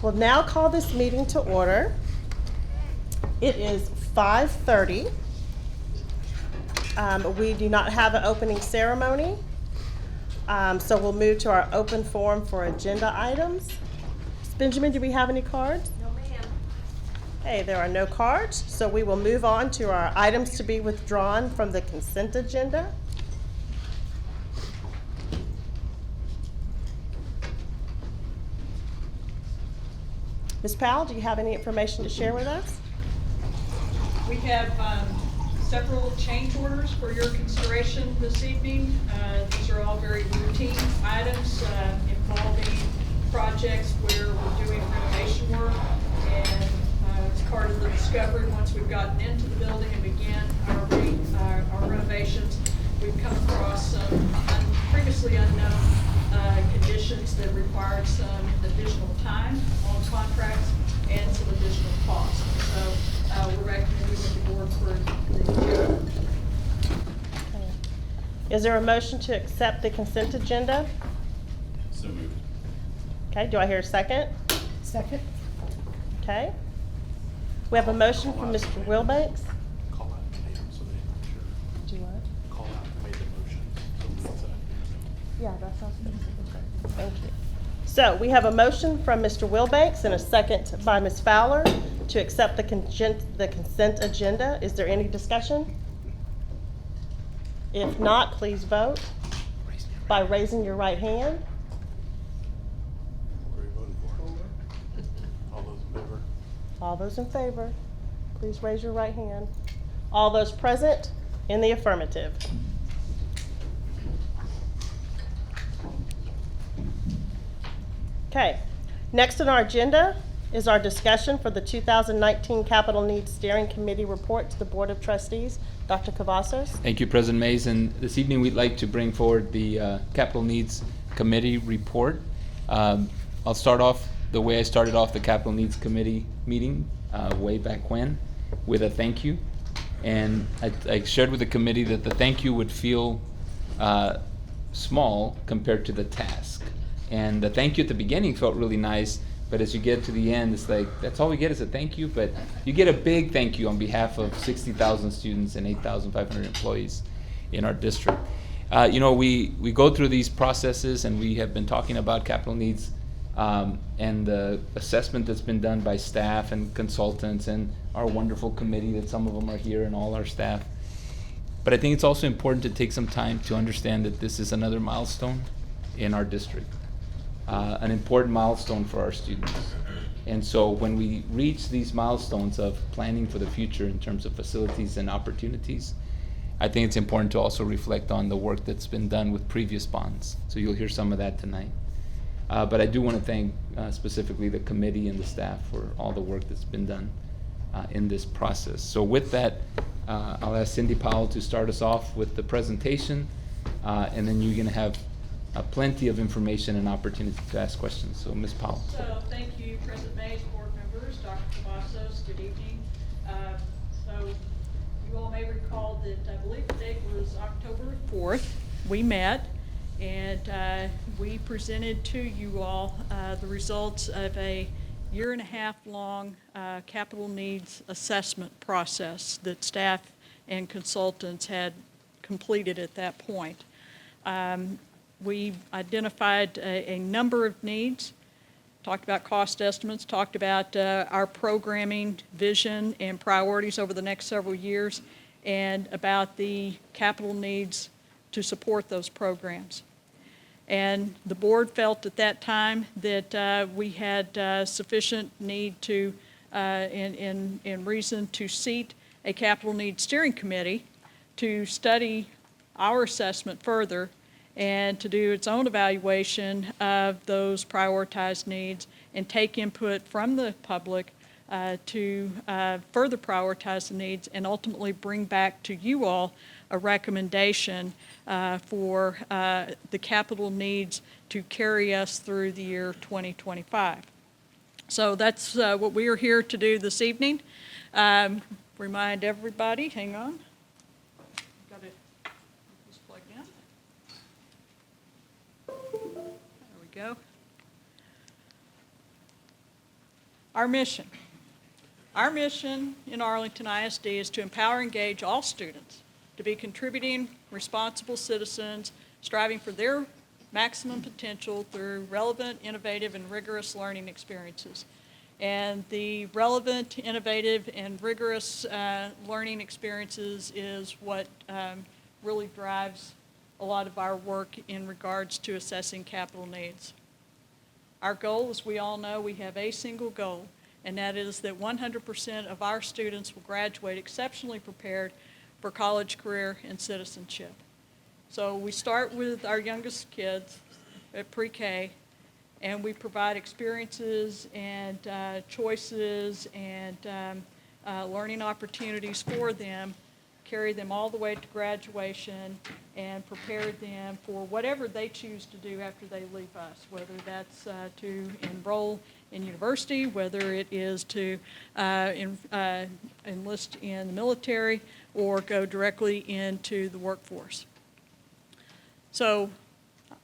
We'll now call this meeting to order. It is 5:30. We do not have an opening ceremony, so we'll move to our open forum for agenda items. Benjamin, do we have any cards? No, ma'am. Okay, there are no cards, so we will move on to our items to be withdrawn from the consent agenda. Ms. Powell, do you have any information to share with us? We have several change orders for your consideration this evening. These are all very routine items involving projects where we're doing renovation work. And as part of the discovery, once we've gotten into the building and began our renovations, we've come across some previously unknown conditions that required some additional time on contracts and some additional costs. So we're recommending with the board for Is there a motion to accept the consent agenda? So moved. Okay, do I hear a second? Second. Okay. We have a motion from Mr. Wilbanks. Call out the item so they make sure. Do what? Call out who made the motion. So we can set up. Yeah, that sounds good. Thank you. So we have a motion from Mr. Wilbanks and a second by Ms. Fowler to accept the consent agenda. Is there any discussion? If not, please vote by raising your right hand. What are you voting for? All those in favor? All those in favor, please raise your right hand. All those present, in the affirmative. Okay, next on our agenda is our discussion for the 2019 Capital Needs Steering Committee report to the Board of Trustees. Dr. Cavazos. Thank you, President Mays. And this evening, we'd like to bring forward the Capital Needs Committee report. I'll start off the way I started off the Capital Needs Committee meeting way back when, with a thank you. And I shared with the committee that the thank you would feel small compared to the task. And the thank you at the beginning felt really nice, but as you get to the end, it's like, that's all we get is a thank you, but you get a big thank you on behalf of 60,000 students and 8,500 employees in our district. We go through these processes, and we have been talking about capital needs and the assessment that's been done by staff and consultants and our wonderful committee that some of them are here and all our staff. But I think it's also important to take some time to understand that this is another milestone in our district. An important milestone for our students. And so when we reach these milestones of planning for the future in terms of facilities and opportunities, I think it's important to also reflect on the work that's been done with previous bonds. So you'll hear some of that tonight. But I do want to thank specifically the committee and the staff for all the work that's been done in this process. So with that, I'll ask Cindy Powell to start us off with the presentation, and then you're going to have plenty of information and opportunity to ask questions. So, Ms. Powell. So thank you, President Mays, board members, Dr. Cavazos, good evening. So you all may recall that I believe the date was October 4th. We met and we presented to you all the results of a year-and-a-half-long capital needs assessment process that staff and consultants had completed at that point. We identified a number of needs, talked about cost estimates, talked about our programming vision and priorities over the next several years, and about the capital needs to support those programs. And the board felt at that time that we had sufficient need to, and reason to seat a capital needs steering committee to study our assessment further and to do its own evaluation of those prioritized needs and take input from the public to further prioritize the needs and ultimately bring back to you all a recommendation for the capital needs to carry us through the year 2025. So that's what we are here to do this evening. Remind everybody, hang on. Go. Our mission. Our mission in Arlington ISD is to empower and engage all students to be contributing, responsible citizens, striving for their maximum potential through relevant, innovative, and rigorous learning experiences. And the relevant, innovative, and rigorous learning experiences is what really drives a lot of our work in regards to assessing capital needs. Our goal, as we all know, we have a single goal, and that is that 100% of our students will graduate exceptionally prepared for college, career, and citizenship. So we start with our youngest kids at pre-K, and we provide experiences and choices and learning opportunities for them, carry them all the way to graduation, and prepare them for whatever they choose to do after they leave us, whether that's to enroll in university, whether it is to enlist in the military, or go directly into the workforce. So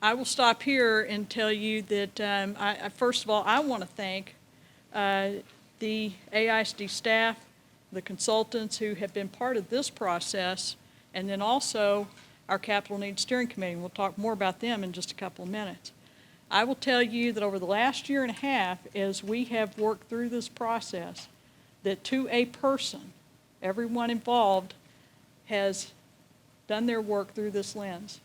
I will stop here and tell you that first of all, I want to thank the AISD staff, the consultants who have been part of this process, and then also our Capital Needs Steering Committee. We'll talk more about them in just a couple of minutes. I will tell you that over the last year and a half, as we have worked through this process, that to a person, everyone involved has done their work through this lens,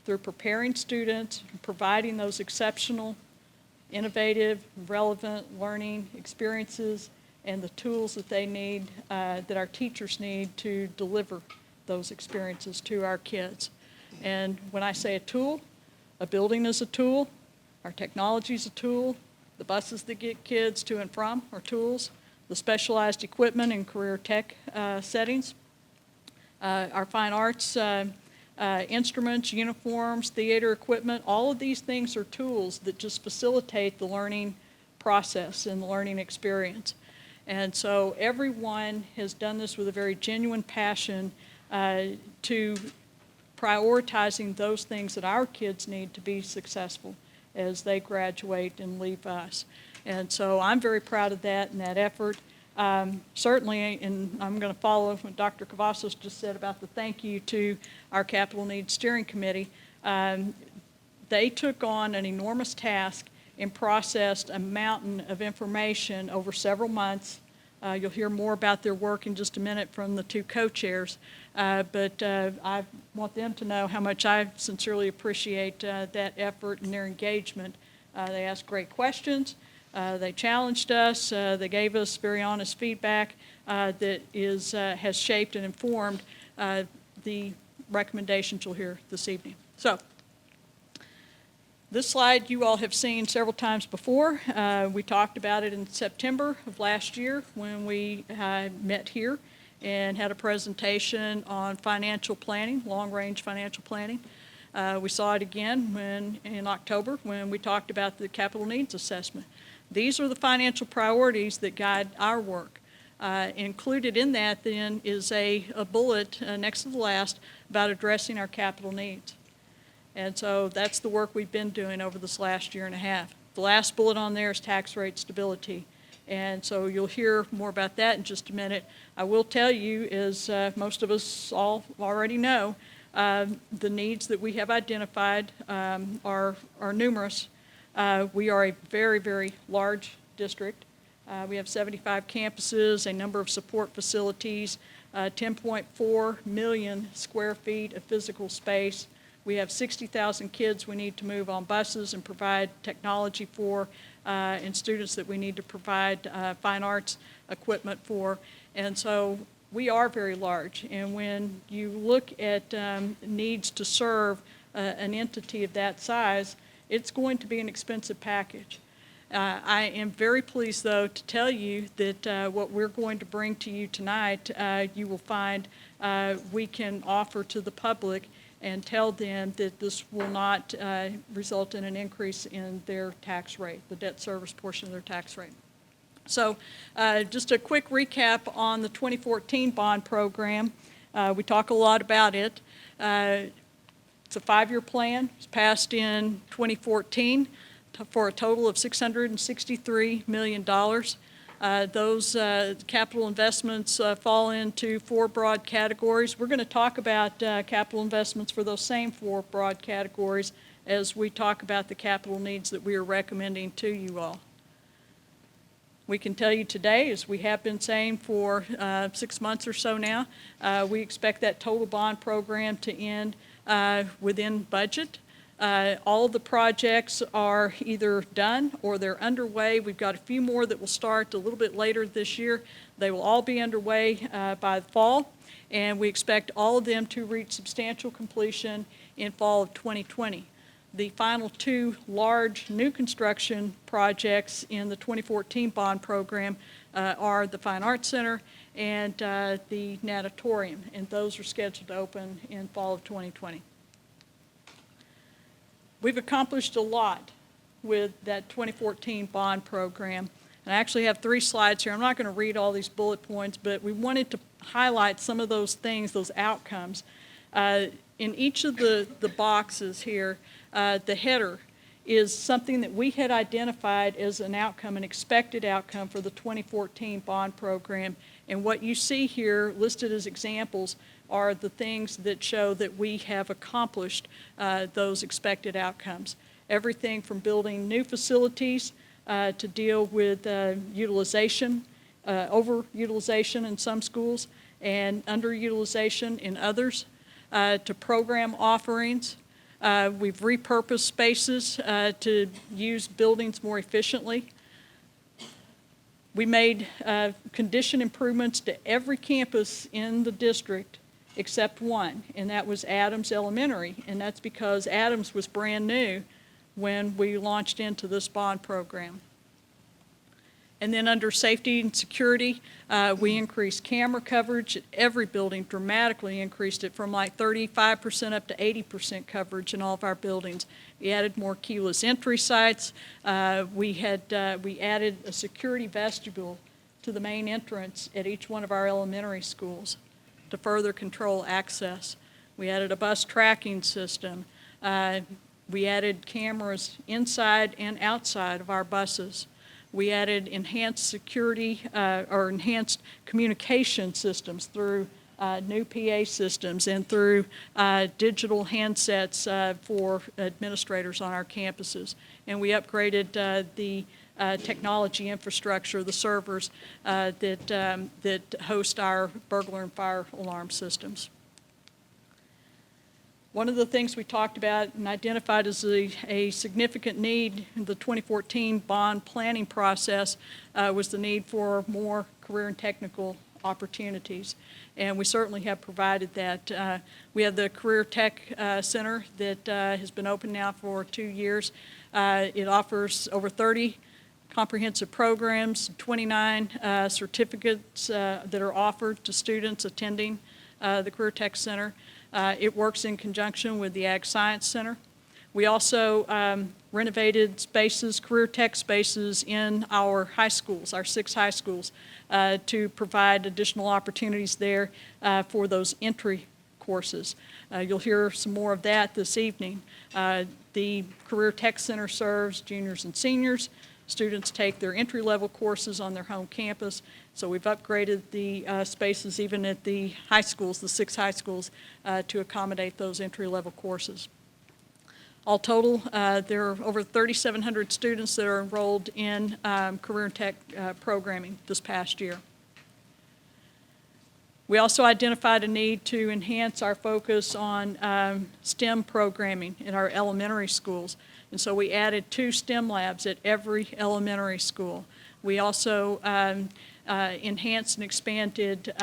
through preparing students, providing those exceptional, innovative, relevant learning experiences and the tools that they need, that our teachers need to deliver those experiences to our kids. And when I say a tool, a building is a tool, our technology is a tool, the buses that get kids to and from are tools, the specialized equipment in career tech settings, our fine arts instruments, uniforms, theater equipment, all of these things are tools that just facilitate the learning process and the learning experience. And so everyone has done this with a very genuine passion to prioritizing those things that our kids need to be successful as they graduate and leave us. And so I'm very proud of that and that effort. Certainly, and I'm going to follow what Dr. Cavazos just said about the thank you to our Capital Needs Steering Committee. They took on an enormous task and processed a mountain of information over several months. You'll hear more about their work in just a minute from the two co-chairs, but I want them to know how much I sincerely appreciate that effort and their engagement. They asked great questions. They challenged us. They gave us very honest feedback that has shaped and informed the recommendations you'll hear this evening. So, this slide you all have seen several times before. We talked about it in September of last year when we met here and had a presentation on financial planning, long-range financial planning. We saw it again in October when we talked about the capital needs assessment. These are the financial priorities that guide our work. Included in that then is a bullet next to the last about addressing our capital needs. And so that's the work we've been doing over this last year and a half. The last bullet on there is tax rate stability. And so you'll hear more about that in just a minute. I will tell you, as most of us all already know, the needs that we have identified are numerous. We are a very, very large district. We have 75 campuses, a number of support facilities, 10.4 million square feet of physical space. We have 60,000 kids we need to move on buses and provide technology for, and students that we need to provide fine arts equipment for. And so we are very large. And when you look at needs to serve an entity of that size, it's going to be an expensive package. I am very pleased, though, to tell you that what we're going to bring to you tonight, you will find we can offer to the public and tell them that this will not result in an increase in their tax rate, the debt service portion of their tax rate. So just a quick recap on the 2014 bond program. We talk a lot about it. It's a 5-year plan. It was passed in 2014. for a total of $663 million. Those capital investments fall into 4 broad categories. We're going to talk about capital investments for those same 4 broad categories as we talk about the capital needs that we are recommending to you all. We can tell you today, as we have been saying for 6 months or so now, we expect that total bond program to end within budget. All of the projects are either done or they're underway. We've got a few more that will start a little bit later this year. They will all be underway by the fall, and we expect all of them to reach substantial completion in fall of 2020. The final 2 large new construction projects in the 2014 bond program are the Fine Arts Center and the Natatorium, and those are scheduled to open in fall of 2020. We've accomplished a lot with that 2014 bond program, and I actually have 3 slides here. I'm not going to read all these bullet points, but we wanted to highlight some of those things, those outcomes. In each of the boxes here, the header is something that we had identified as an outcome, an expected outcome for the 2014 bond program. And what you see here listed as examples are the things that show that we have accomplished those expected outcomes. Everything from building new facilities to deal with utilization, overutilization in some schools and underutilization in others, to program offerings. We've repurposed spaces to use buildings more efficiently. We made condition improvements to every campus in the district except one, and that was Adams Elementary, and that's because Adams was brand new when we launched into this bond program. And then under safety and security, we increased camera coverage at every building, dramatically increased it from like 35% up to 80% coverage in all of our buildings. We added more keyless entry sites. We added a security vestibule to the main entrance at each one of our elementary schools to further control access. We added a bus tracking system. We added cameras inside and outside of our buses. We added enhanced security or enhanced communication systems through new PA systems and through digital handsets for administrators on our campuses. And we upgraded the technology infrastructure, the servers that host our burglar and fire alarm systems. One of the things we talked about and identified as a significant need in the 2014 bond planning process was the need for more career and technical opportunities. And we certainly have provided that. We have the Career Tech Center that has been open now for 2 years. It offers over 30 comprehensive programs, 29 certificates that are offered to students attending the Career Tech Center. It works in conjunction with the Ag Science Center. We also renovated spaces, career tech spaces in our high schools, our 6 high schools, to provide additional opportunities there for those entry courses. You'll hear some more of that this evening. The Career Tech Center serves juniors and seniors. Students take their entry-level courses on their home campus, so we've upgraded the spaces even at the high schools, the 6 high schools, to accommodate those entry-level courses. All total, there are over 3,700 students that are enrolled in career and tech programming this past year. We also identified a need to enhance our focus on STEM programming in our elementary schools. And so we added 2 STEM labs at every elementary school. We also enhanced and expanded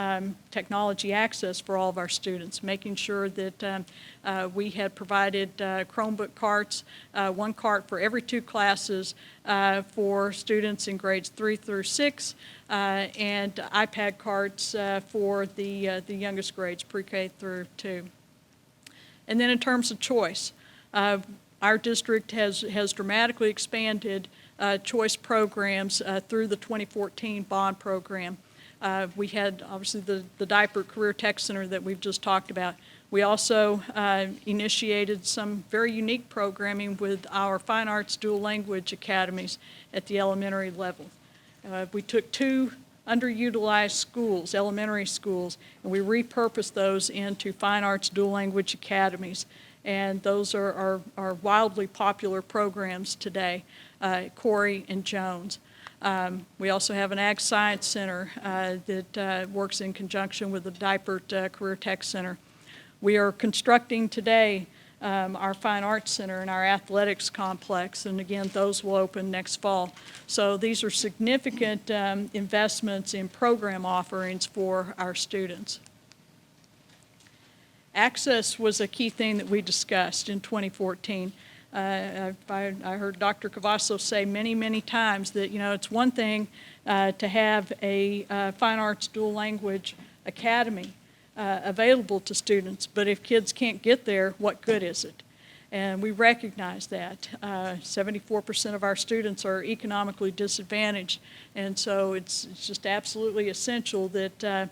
technology access for all of our students, making sure that we had provided Chromebook carts, 1 cart for every 2 classes for students in grades 3 through 6, and iPad carts for the youngest grades, pre-K through 2. And then in terms of choice, our district has dramatically expanded choice programs through the 2014 bond program. We had obviously the Diaper Career Tech Center that we've just talked about. We also initiated some very unique programming with our Fine Arts Dual Language Academies at the elementary level. We took 2 underutilized schools, elementary schools, and we repurposed those into Fine Arts Dual Language Academies. And those are wildly popular programs today, Corey and Jones. We also have an Ag Science Center that works in conjunction with the Dipert Career Tech Center. We are constructing today our Fine Arts Center and our athletics complex, and again, those will open next fall. So these are significant investments in program offerings for our students. Access was a key thing that we discussed in 2014. I heard Dr. Cavasso say many, many times that, you know, it's one thing to have a Fine Arts Dual Language Academy available to students, but if kids can't get there, what good is it? And we recognize that. 74% of our students are economically disadvantaged, and so it's just absolutely essential that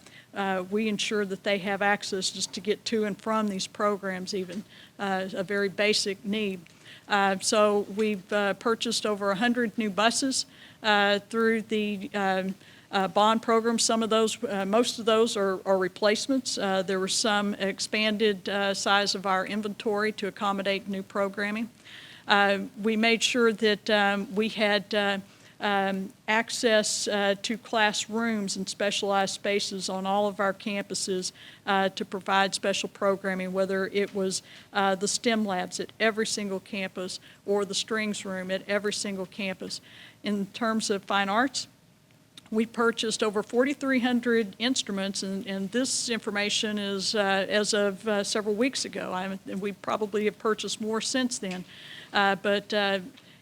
we ensure that they have access just to get to and from these programs, even a very basic need. So we've purchased over 100 new buses through the bond program. Some of those, most of those are replacements. There was some expanded size of our inventory to accommodate new programming. We made sure that we had access to classrooms and specialized spaces on all of our campuses to provide special programming, whether it was the STEM labs at every single campus or the strings room at every single campus. In terms of fine arts, we purchased over 4,300 instruments, and this information is as of several weeks ago. And we probably have purchased more since then. But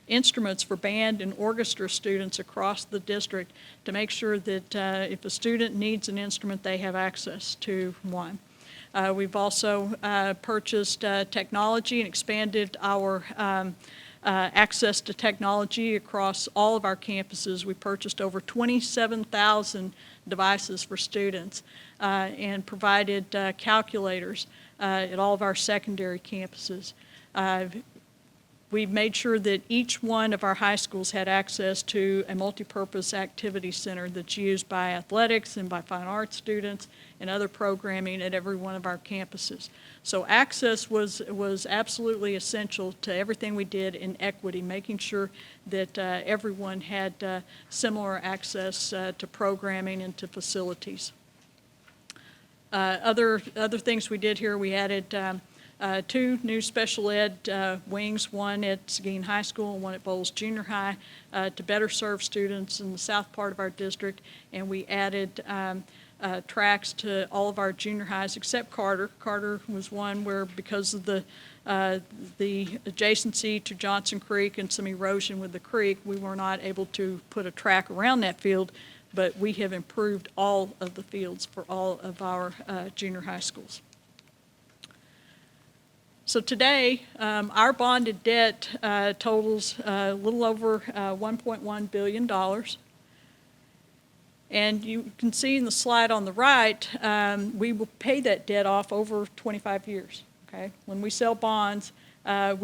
instruments for band and orchestra students across the district to make sure that if a student needs an instrument, they have access to one. We've also purchased technology and expanded our access to technology across all of our campuses. We purchased over 27,000 devices for students and provided calculators at all of our secondary campuses. We've made sure that each one of our high schools had access to a multipurpose activity center that's used by athletics and by fine arts students and other programming at every one of our campuses. So access was absolutely essential to everything we did in equity, making sure that everyone had similar access to programming and to facilities. Other things we did here, we added 2 new special ed wings, one at Seguin High School and one at Bowles Junior High, to better serve students in the south part of our district. And we added tracks to all of our junior highs except Carter. Carter was one where, because of the adjacency to Johnson Creek and some erosion with the creek, we were not able to put a track around that field, but we have improved all of the fields for all of our junior high schools. So today, our bonded debt totals a little over $1.1 billion. And you can see in the slide on the right, we will pay that debt off over 25 years. Okay? When we sell bonds for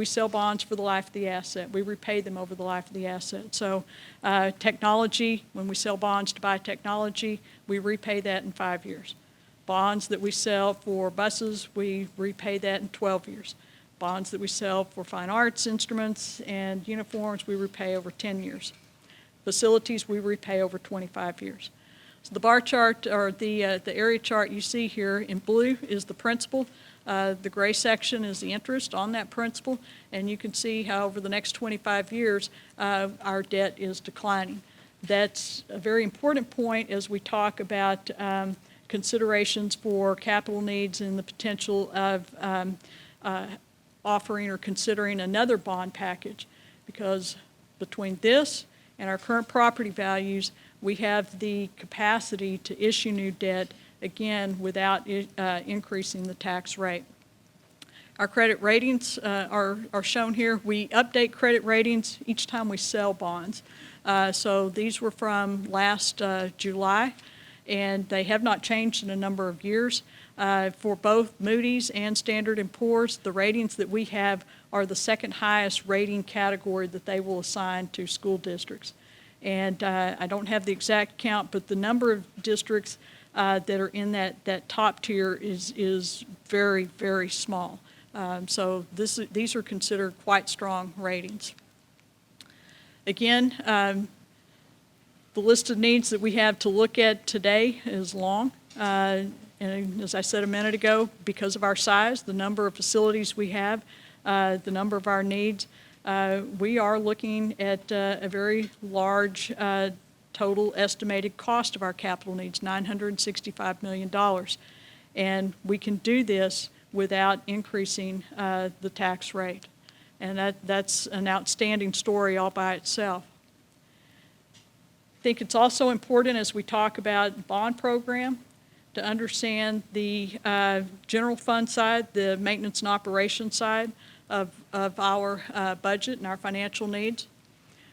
the life of the asset. We repay them over the life of the asset. So technology, when we sell bonds to buy technology, we repay that in 5 years. Bonds that we sell for buses, we repay that in 12 years. Bonds that we sell for fine arts instruments and uniforms, we repay over 10 years. Facilities, we repay over 25 years. So the bar chart, or the area chart you see here in blue is the principal. The gray section is the interest on that principal, and you can see how over the next 25 years, our debt is declining. That's a very important point as we talk about considerations for capital needs and the potential of offering or considering another bond package, because between this and our current property values, we have the capacity to issue new debt, again, without increasing the tax rate. Our credit ratings are shown here. We update credit ratings each time we sell bonds. So these were from last July, and they have not changed in a number of years. For both Moody's and Standard & Poor's, the ratings that we have are the second highest rating category that they will assign to school districts. And I don't have the exact count, but the number of districts that are in that top tier is very, very small. So these are considered quite strong ratings. Again, the list of needs that we have to look at today is long. And as I said a minute ago, because of our size, the number of facilities we have, the number of our needs, we are looking at a very large total estimated cost of our capital needs, $965 million. And we can do this without increasing the tax rate. And that's an outstanding story all by itself. I think it's also important as we talk about bond program to understand the general fund side, the maintenance and operations side of our budget and our financial needs.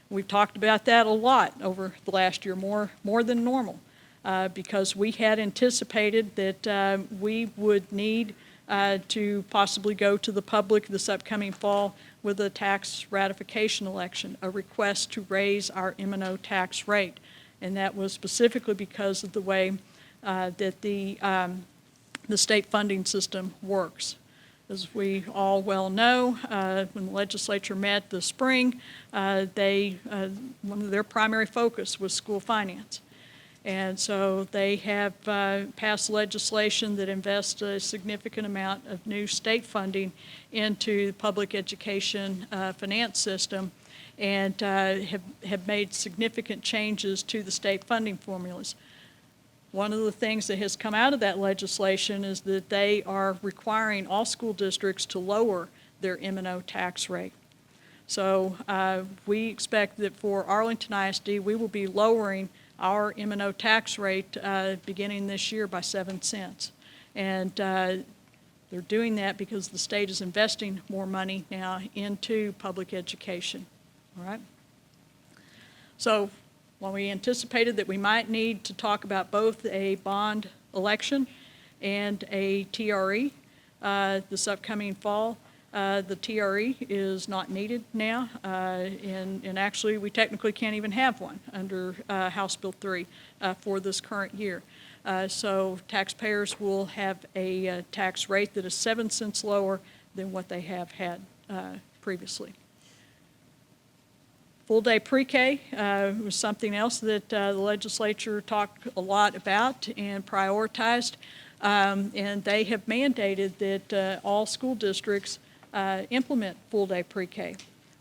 We've talked about that a lot over the last year, more than normal, because we had anticipated that we would need to possibly go to the public this upcoming fall with a tax ratification election, a request to raise our M&O tax rate. And that was specifically because of the way that the state funding system works. As we all well know, when the legislature met this spring, one of their primary focus was school finance. And so they have passed legislation that invests a significant amount of new state funding into the public education finance system, and have made significant changes to the state funding formulas. One of the things that has come out of that legislation is that they are requiring all school districts to lower their M&O tax rate. So we expect that for Arlington ISD, we will be lowering our M&O tax rate beginning this year by 7 cents. And they're doing that because the state is investing more money now into public education. All right? So while we anticipated that we might need to talk about both a bond election and a TRE this upcoming fall, the TRE is not needed now, and actually we technically can't even have one under House Bill 3 for this current year. So taxpayers will have a tax rate that is 7 cents lower than what they have had previously. Full-day pre-K was something else that the legislature talked a lot about and prioritized, and they have mandated that all school districts implement full-day pre-K.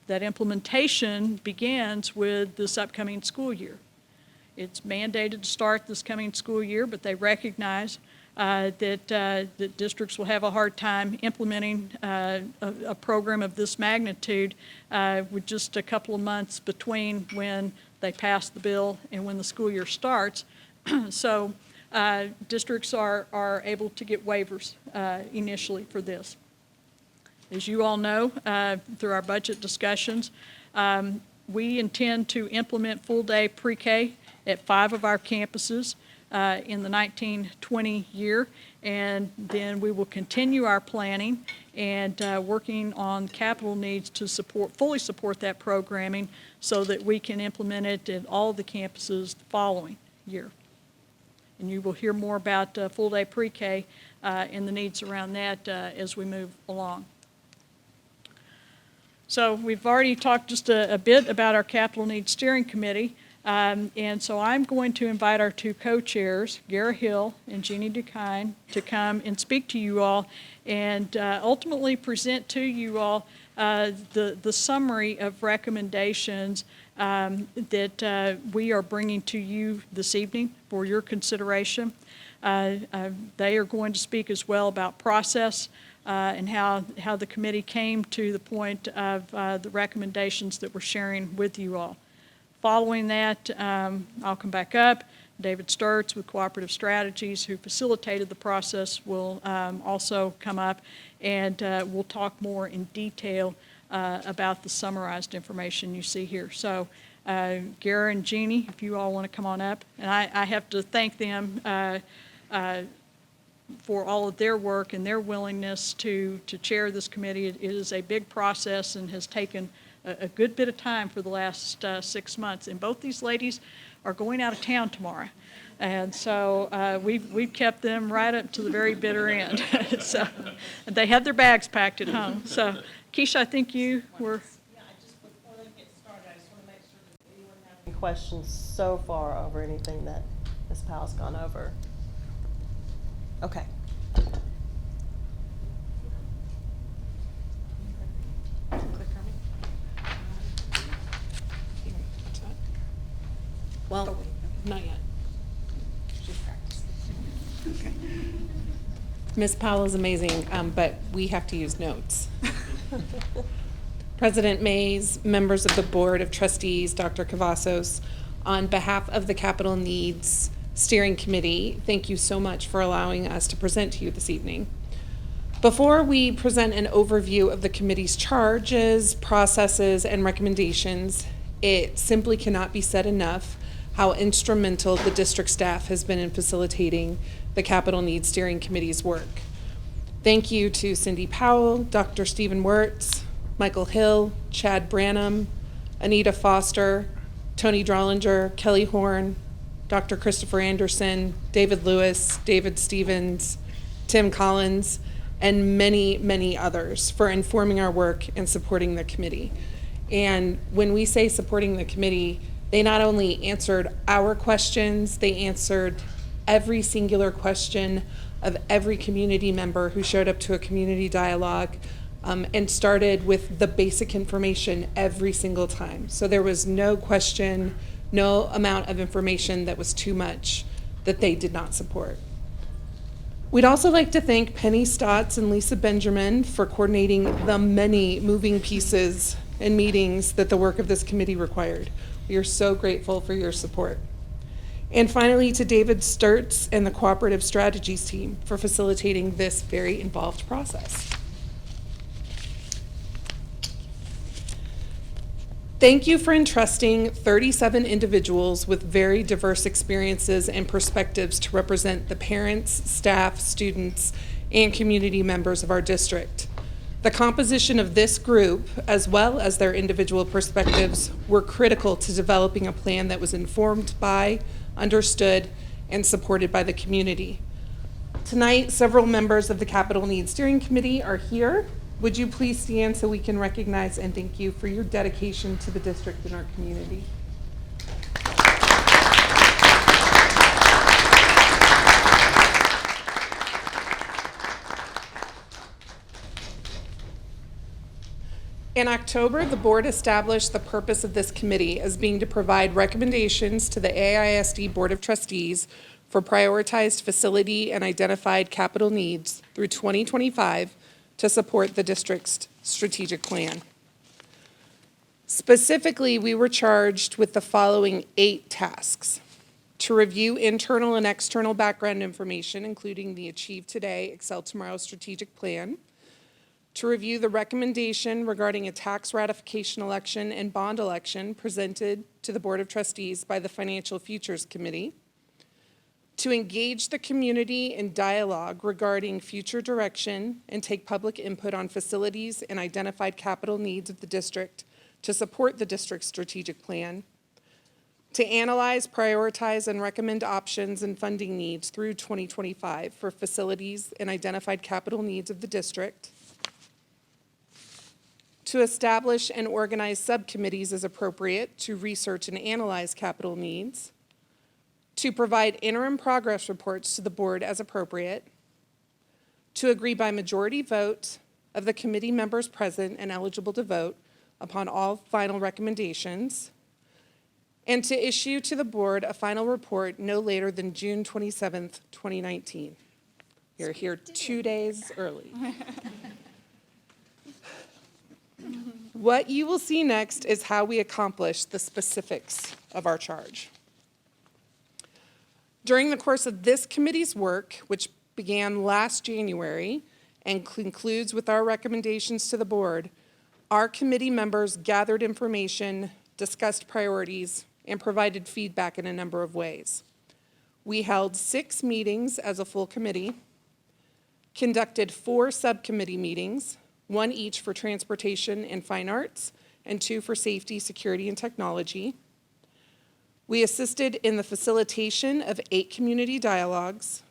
That implementation begins with this upcoming school year. It's mandated to start this coming school year, but they recognize that districts will have a hard time implementing a program of this magnitude with just a couple of months between when they pass the bill and when the school year starts. So districts are able to get waivers initially for this. As you all know, through our budget discussions, we intend to implement full-day pre-K at 5 of our campuses in the 1920 year, and then we will continue our planning and working on capital needs to fully support that programming so that we can implement it at all the campuses the following year. And you will hear more about full-day pre-K and the needs around that as we move along. So we've already talked just a bit about our Capital Needs Steering Committee. And so I'm going to invite our 2 co-chairs, Gara Hill and Jeannie DeKine, to come and speak to you all and ultimately present to you all the summary of recommendations that we are bringing to you this evening for your consideration. They are going to speak as well about process and how the committee came to the point of the recommendations that we're sharing with you all. Following that, I'll come back up. David Sturts with Cooperative Strategies, who facilitated the process, will also come up, and we'll talk more in detail about the summarized information you see here. So Gara and Jeannie, if you all want to come on up. And I have to thank them. for all of their work and their willingness to chair this committee. It is a big process and has taken a good bit of time for the last 6 months. And both these ladies are going out of town tomorrow. And so we've kept them right up to the very bitter end. So they have their bags packed at home. So Keisha, I think you were. Yeah, just before they get started, I just want to make sure that anyone has any questions so far over anything that Ms. Powell's gone over. Okay. Well, not yet. She's practicing. Okay. Ms. Powell is amazing, but we have to use notes. President Mays, members of the Board of Trustees, Dr. Cavazos, on behalf of the Capital Needs Steering Committee, thank you so much for allowing us to present to you this evening. Before we present an overview of the committee's charges, processes, and recommendations, it simply cannot be said enough how instrumental the district staff has been in facilitating the Capital Needs Steering Committee's work. Thank you to Cindy Powell, Dr. Stephen Wirtz, Michael Hill, Chad Branham, Anita Foster, Tony Drollinger, Kelly Horn, Dr. Christopher Anderson, David Lewis, David Stevens, Tim Collins, and many, many others for informing our work and supporting the committee. And when we say supporting the committee, they not only answered our questions, they answered every singular question of every community member who showed up to a community dialogue, and started with the basic information every single time. So there was no question, no amount of information that was too much that they did not support. We'd also like to thank Penny Stotts and Lisa Benjamin for coordinating the many moving pieces and meetings that the work of this committee required. We are so grateful for your support. And finally, to David Sturtz and the Cooperative Strategies team for facilitating this very involved process. Thank you for entrusting 37 individuals with very diverse experiences and perspectives to represent the parents, staff, students, and community members of our district. The composition of this group, as well as their individual perspectives, were critical to developing a plan that was informed by, understood, and supported by the community. Tonight, several members of the Capital Needs Steering Committee are here. Would you please stand so we can recognize and thank you for your dedication to the district and our community. In October, the board established the purpose of this committee as being to provide recommendations to the AISD Board of Trustees for prioritized facility and identified capital needs through 2025 to support the district's strategic plan. Specifically, we were charged with the following 8 tasks: to review internal and external background information, including the Achieve Today, Excel Tomorrow strategic plan; to review the recommendation regarding a tax ratification election and bond election presented to the Board of Trustees by the Financial Futures Committee; to engage the community in dialogue regarding future direction and take public input on facilities and identified capital needs of the district to support the district's strategic plan; to analyze, prioritize, and recommend options and funding needs through 2025 for facilities and identified capital needs of the district; to establish and organize subcommittees as appropriate to research and analyze capital needs; to provide interim progress reports to the board as appropriate; to agree by majority vote of the committee members present and eligible to vote upon all final recommendations; and to issue to the board a final report no later than June 27th, 2019. You're here 2 days early. What you will see next is how we accomplish the specifics of our charge. During the course of this committee's work, which began last January and concludes with our recommendations to the board, our committee members gathered information, discussed priorities, and provided feedback in a number of ways. We held 6 meetings as a full committee, conducted 4 subcommittee meetings, 1 each for transportation and fine arts, and 2 for safety, security, and technology. We assisted in the facilitation of 8 community dialogues,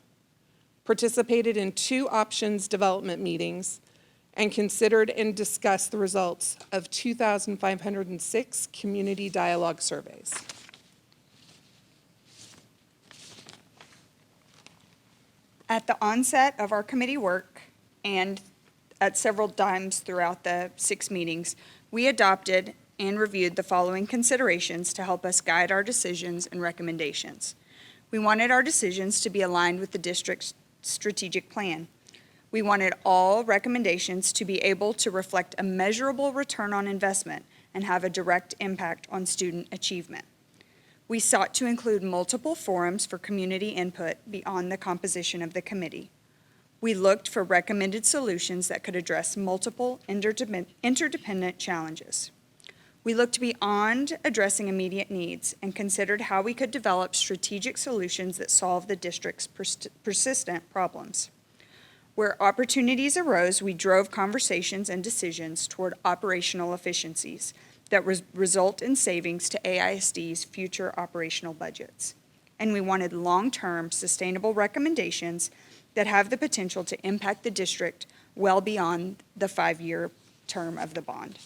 participated in 2 options development meetings, and considered and discussed the results of 2,506 community dialogue surveys. At the onset of our committee work and at several times throughout the 6 meetings, we adopted and reviewed the following considerations to help us guide our decisions and recommendations. We wanted our decisions to be aligned with the district's strategic plan. We wanted all recommendations to be able to reflect a measurable return on investment and have a direct impact on student achievement. We sought to include multiple forums for community input beyond the composition of the committee. We looked for recommended solutions that could address multiple interdependent challenges. We looked beyond addressing immediate needs and considered how we could develop strategic solutions that solve the district's persistent problems. Where opportunities arose, we drove conversations and decisions toward operational efficiencies that result in savings to AISD's future operational budgets. And we wanted long-term sustainable recommendations that have the potential to impact the district well beyond the 5-year term of the bond.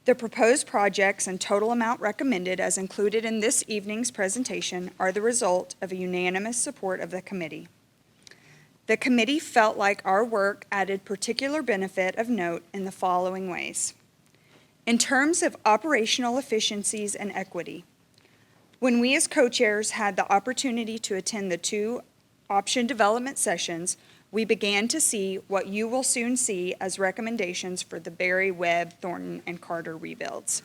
The proposed projects and total amount recommended as included in this evening's presentation are the result of a unanimous support of the committee. The committee felt like our work added particular benefit of note in the following ways. In terms of operational efficiencies and equity, when we as co-chairs had the opportunity to attend the 2 option development sessions, we began to see what you will soon see as recommendations for the Berry, Webb, Thornton, and Carter rebuilds.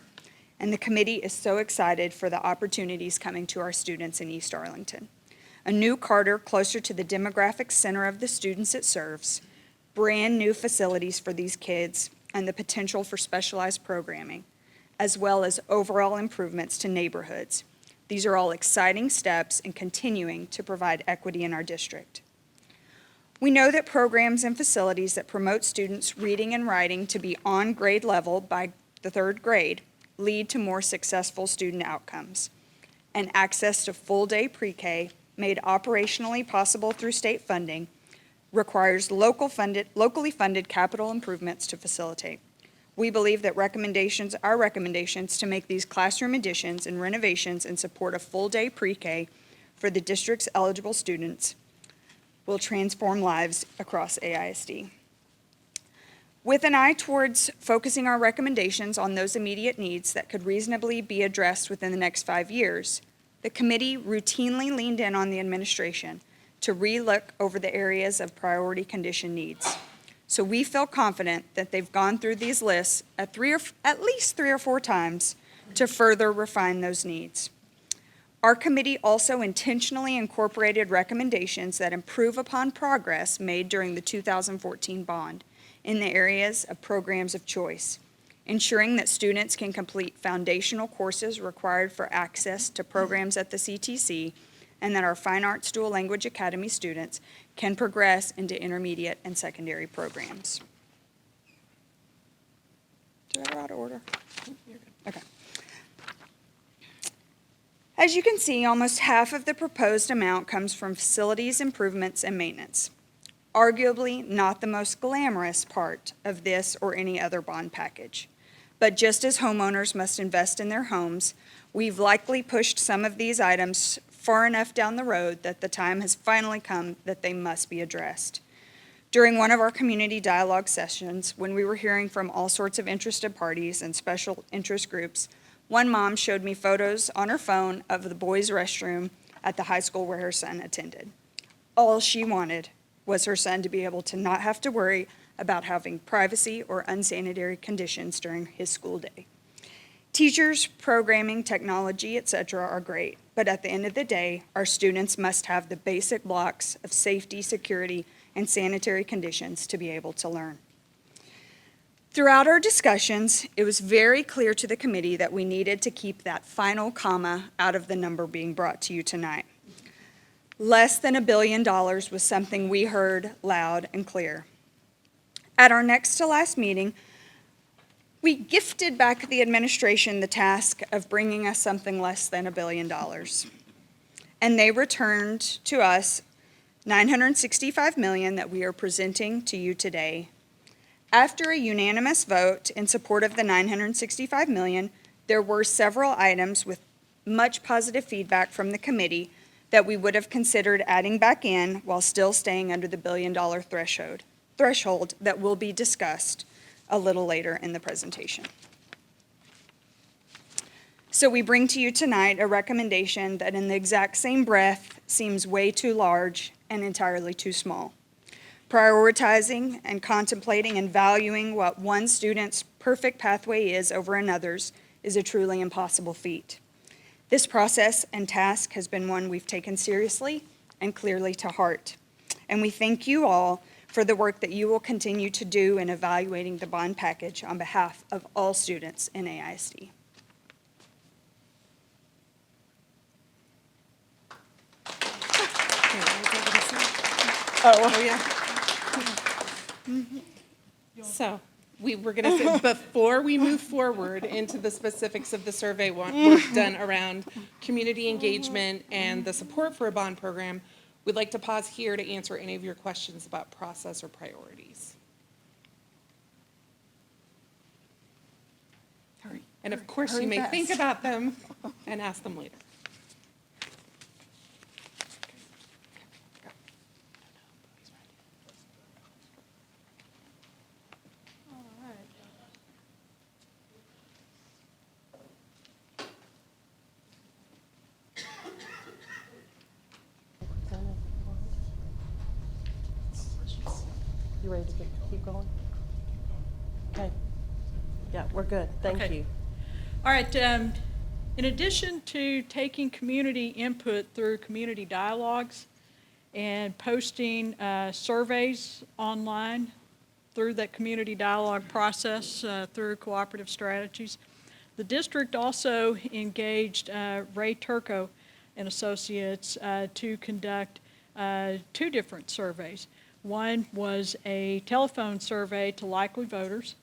And the committee is so excited for the opportunities coming to our students in East Arlington. A new Carter closer to the demographic center of the students it serves, brand new facilities for these kids, and the potential for specialized programming, as well as overall improvements to neighborhoods. These are all exciting steps in continuing to provide equity in our district. We know that programs and facilities that promote students' reading and writing to be on grade level by the 3rd grade lead to more successful student outcomes. And access to full-day pre-K, made operationally possible through state funding, requires locally funded capital improvements to facilitate. We believe that our recommendations to make these classroom additions and renovations in support of full-day pre-K for the district's eligible students will transform lives across AISD. With an eye towards focusing our recommendations on those immediate needs that could reasonably be addressed within the next 5 years, the committee routinely leaned in on the administration to re-look over the areas of priority condition needs. So we feel confident that they've gone through these lists at least 3 or 4 times to further refine those needs. Our committee also intentionally incorporated recommendations that improve upon progress made during the 2014 bond in the areas of programs of choice, ensuring that students can complete foundational courses required for access to programs at the CTC, and that our Fine Arts Dual Language Academy students can progress into intermediate and secondary programs. Did I go out of order? Okay. As you can see, almost half of the proposed amount comes from facilities improvements and maintenance. Arguably not the most glamorous part of this or any other bond package. But just as homeowners must invest in their homes, we've likely pushed some of these items far enough down the road that the time has finally come that they must be addressed. During one of our community dialogue sessions, when we were hearing from all sorts of interested parties and special interest groups, one mom showed me photos on her phone of the boys' restroom at the high school where her son attended. All she wanted was her son to be able to not have to worry about having privacy or unsanitary conditions during his school day. Teachers, programming, technology, etc. are great, but at the end of the day, our students must have the basic blocks of safety, security, and sanitary conditions to be able to learn. Throughout our discussions, it was very clear to the committee that we needed to keep that final comma out of the number being brought to you tonight. Less than $1 billion was something we heard loud and clear. At our next to last meeting, we gifted back the administration the task of bringing us something less than $1 billion. And they returned to us $965 million that we are presenting to you today. After a unanimous vote in support of the $965 million, there were several items with much positive feedback from the committee that we would have considered adding back in while still staying under the $1 billion threshold that will be discussed a little later in the presentation. So we bring to you tonight a recommendation that in the exact same breath seems way too large and entirely too small. Prioritizing and contemplating and valuing what one student's perfect pathway is over another's is a truly impossible feat. This process and task has been one we've taken seriously and clearly to heart. And we thank you all for the work that you will continue to do in evaluating the bond package on behalf of all students in AISD. Oh, yeah. So, we were gonna say, before we move forward into the specifics of the survey work done around community engagement and the support for a bond program, we'd like to pause here to answer any of your questions about process or priorities. And of course, you may think about them and ask them later. You ready to keep going? Okay. Yeah, we're good. Thank Okay. you. All right, in addition to taking community input through community dialogues and posting surveys online through that community dialogue process through cooperative strategies, the district also engaged Ray Turco and Associates to conduct 2 different surveys. One was a telephone survey to likely voters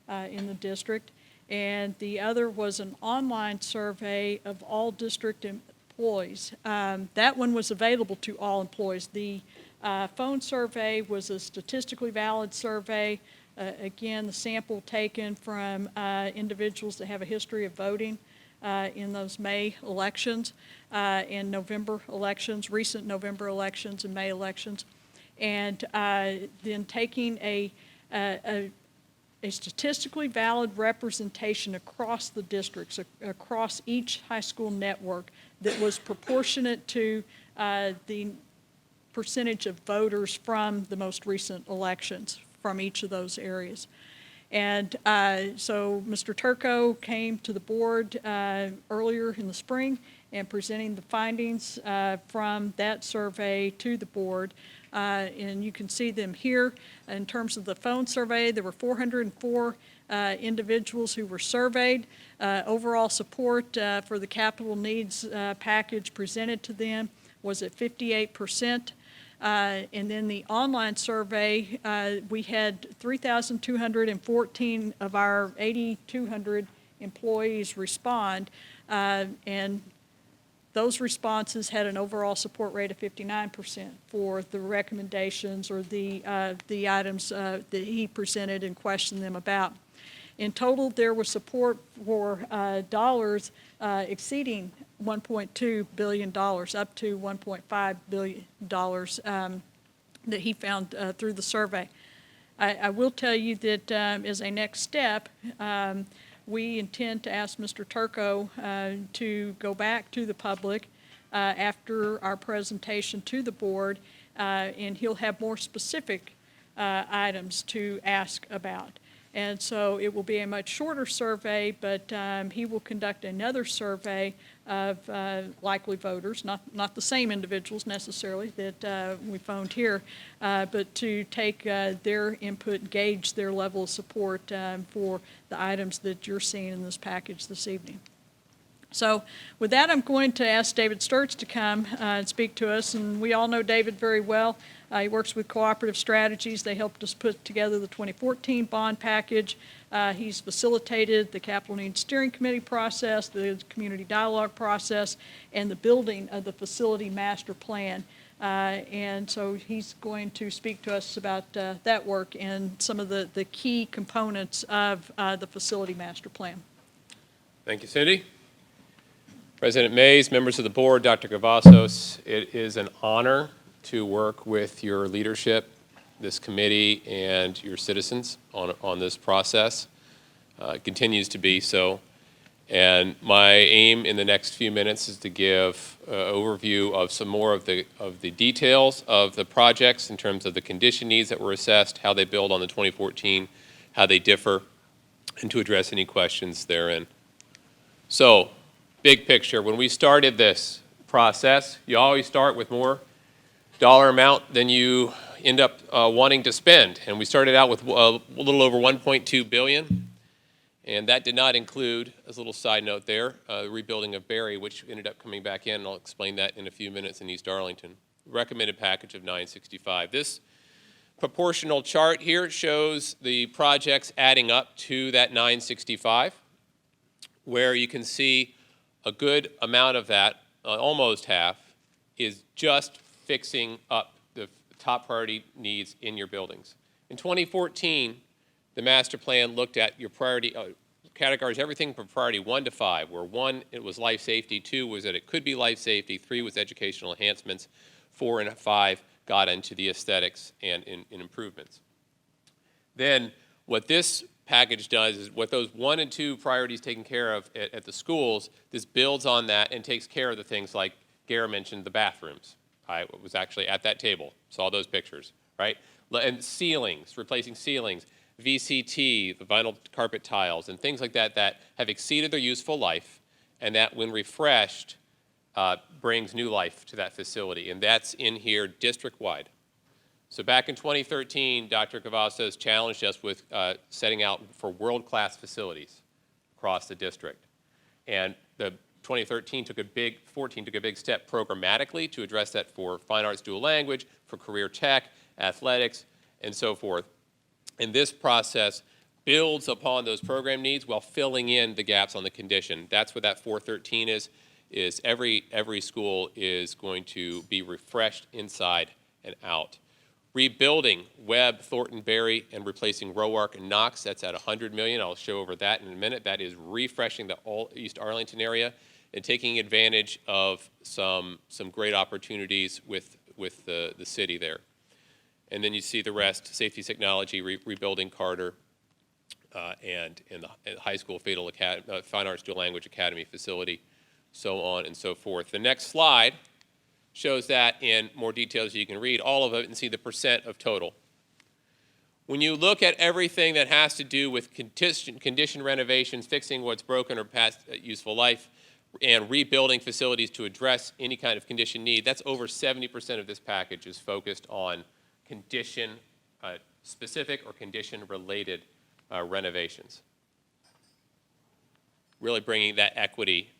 in the district, and the other was an online survey of all district employees. That one was available to all employees. The phone survey was a statistically valid survey. Again, the sample taken from individuals that have a history of voting in those May elections and November elections, recent November elections and May elections. And then taking a statistically valid representation across the districts, across each high school network that was proportionate to the percentage of voters from the most recent elections from each of those areas. And so Mr. Turco came to the board earlier in the spring and presenting the findings from that survey to the board. And you can see them here. In terms of the phone survey, there were 404 individuals who were surveyed. Overall support for the capital needs package presented to them was at 58%. And then the online survey, we had 3,214 of our 8,200 employees respond, and those responses had an overall support rate of 59% for the recommendations or the items that he presented and questioned them about. In total, there was support for dollars exceeding $1.2 billion, up to $1.5 billion that he found through the survey. I will tell you that as a next step, we intend to ask Mr. Turco to go back to the public after our presentation to the board, and he'll have more specific items to ask about. And so it will be a much shorter survey, but he will conduct another survey of likely voters, not the same individuals necessarily that we phoned here, but to take their input, gauge their level of support for the items that you're seeing in this package this evening. So with that, I'm going to ask David Sturts to come and speak to us. And we all know David very well. He works with Cooperative Strategies. They helped us put together the 2014 bond package. He's facilitated the Capital Needs Steering Committee process, the community dialogue process, and the building of the facility master plan. And so he's going to speak to us about that work and some of the key components of the facility master plan. Thank you, Cindy. President Mays, members of the board, Dr. Cavazos, it is an honor to work with your leadership, this committee, and your citizens on this process. It continues to be so. And my aim in the next few minutes is to give an overview of some more of the details of the projects in terms of the condition needs that were assessed, how they build on the 2014, how they differ, and to address any questions therein. So, big picture, when we started this process, you always start with more dollar amount than you end up wanting to spend. And we started out with a little over $1.2 billion. And that did not include, as a little side note there, the rebuilding of Barry, which ended up coming back in, and I'll explain that in a few minutes, in East Arlington. Recommended package of $965. This proportional chart here shows the projects adding up to that $965, where you can see a good amount of that, almost half, is just fixing up the top priority needs in your buildings. In 2014, the master plan looked at your priority, categories everything from priority 1 to 5, where 1, it was life safety, 2 was that it could be life safety, 3 was educational enhancements, 4 and 5 got into the aesthetics and in improvements. Then what this package does is what those 1 and 2 priorities taken care of at the schools, this builds on that and takes care of the things like Gara mentioned, the bathrooms. I was actually at that table, saw those pictures, right? And ceilings, replacing ceilings, VCT, the vinyl carpet tiles, and things like that that have exceeded their useful life, and that when refreshed brings new life to that facility, and that's in here district-wide. So back in 2013, Dr. Cavazos challenged us with setting out for world-class facilities across the district. And the 2014 took a big step programmatically to address that for fine arts dual language, for career tech, athletics, and so forth. And this process builds upon those program needs while filling in the gaps on the condition. That's what that 413 is every school is going to be refreshed inside and out. Rebuilding Webb, Thornton, Berry, and replacing Roark and Knox, that's at $100 million. I'll show over that in a minute. That is refreshing the East Arlington area and taking advantage of some great opportunities with the city there. And then you see the rest, safety technology, rebuilding Carter, and in the high school Fine Arts Dual Language Academy facility, so on and so forth. The next slide shows that in more detail as you can read all of it and see the percent of total. When you look at everything that has to do with condition renovations, fixing what's broken or past useful life, and rebuilding facilities to address any kind of condition need, that's over 70% of this package is focused on condition specific or condition related renovations. Really bringing that equity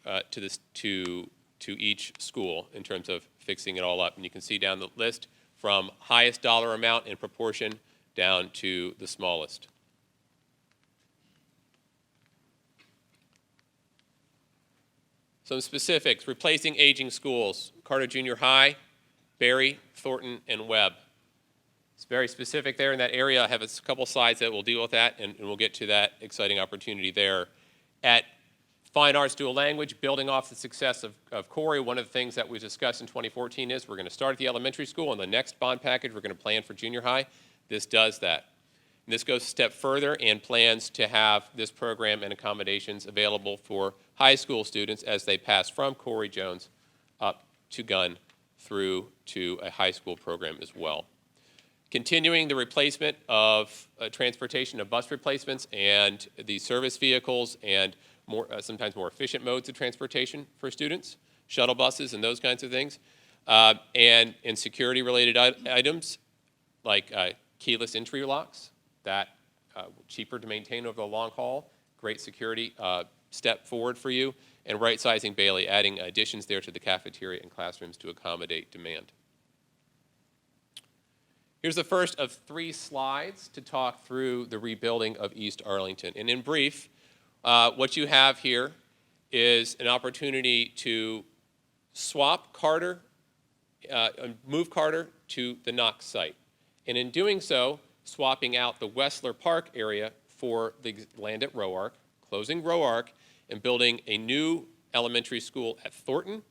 to each school in terms of fixing it all up. And you can see down the list from highest dollar amount in proportion down to the smallest. Some specifics: replacing aging schools, Carter Junior High, Berry, Thornton, and Webb. It's very specific there in that area. I have a couple slides that will deal with that, and we'll get to that exciting opportunity there. At Fine Arts Dual Language, building off the success of Corey, one of the things that we discussed in 2014 is we're going to start at the elementary school, and the next bond package we're going to plan for junior high. This does that. And this goes a step further and plans to have this program and accommodations available for high school students as they pass from Corey Jones up to Gunn through to a high school program as well. Continuing the replacement of transportation of bus replacements and the service vehicles and sometimes more efficient modes of transportation for students, shuttle buses and those kinds of things, and security-related items like keyless entry locks, that cheaper to maintain over the long haul, great security step forward for you, and right-sizing Bailey, adding additions there to the cafeteria and classrooms to accommodate demand. Here's the first of 3 slides to talk through the rebuilding of East Arlington. And in brief, what you have here is an opportunity to swap Carter, move Carter to the Knox site. And in doing so, swapping out the Wessler Park area for the land at Roark, closing Roark, and building a new elementary school at Thornton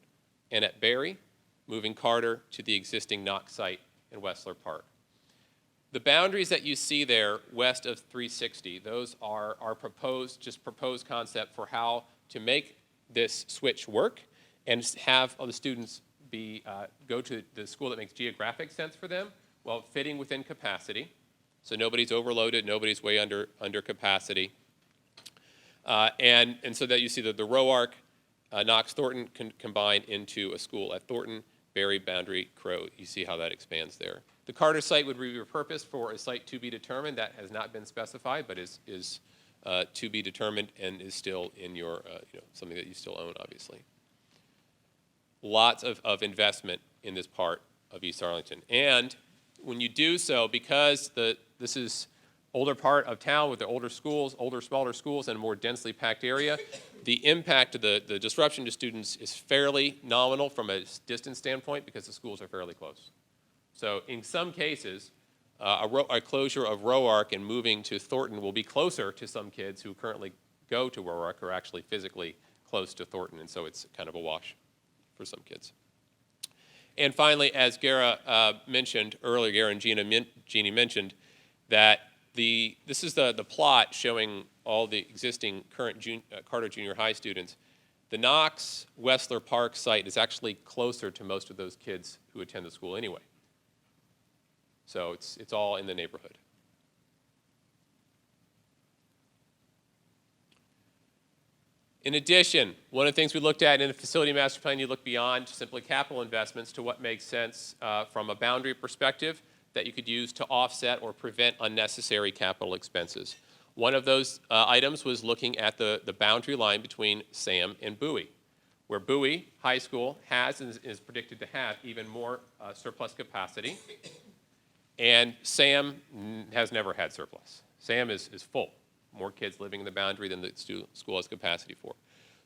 and at Berry, moving Carter to the existing Knox site in Wessler Park. The boundaries that you see there west of 360, those are our proposed concept for how to make this switch work and have all the students go to the school that makes geographic sense for them while fitting within capacity. So nobody's overloaded, nobody's way under capacity. And so that you see that the Roark, Knox, Thornton combine into a school at Thornton, Berry, Boundary, Crow. You see how that expands there. The Carter site would be repurposed for a site to be determined. That has not been specified, but is to be determined and is still in your, something that you still own, obviously. Lots of investment in this part of East Arlington. And when you do so, because this is older part of town with the older schools, smaller schools, and a more densely packed area, the impact of the disruption to students is fairly nominal from a distance standpoint because the schools are fairly close. So in some cases, a closure of Roark and moving to Thornton will be closer to some kids who currently go to Roark or actually physically close to Thornton, and so it's kind of a wash for some kids. And finally, as Gara mentioned earlier, Gara and Jeannie mentioned that this is the plot showing all the existing current Carter Junior High students. The Knox Wessler Park site is actually closer to most of those kids who attend the school anyway. So it's all in the neighborhood. In addition, one of the things we looked at in the facility master plan, you look beyond simply capital investments to what makes sense from a boundary perspective that you could use to offset or prevent unnecessary capital expenses. One of those items was looking at the boundary line between Sam and Bowie, where Bowie High School has and is predicted to have even more surplus capacity. And Sam has never had surplus. Sam is full. More kids living in the boundary than the school has capacity for.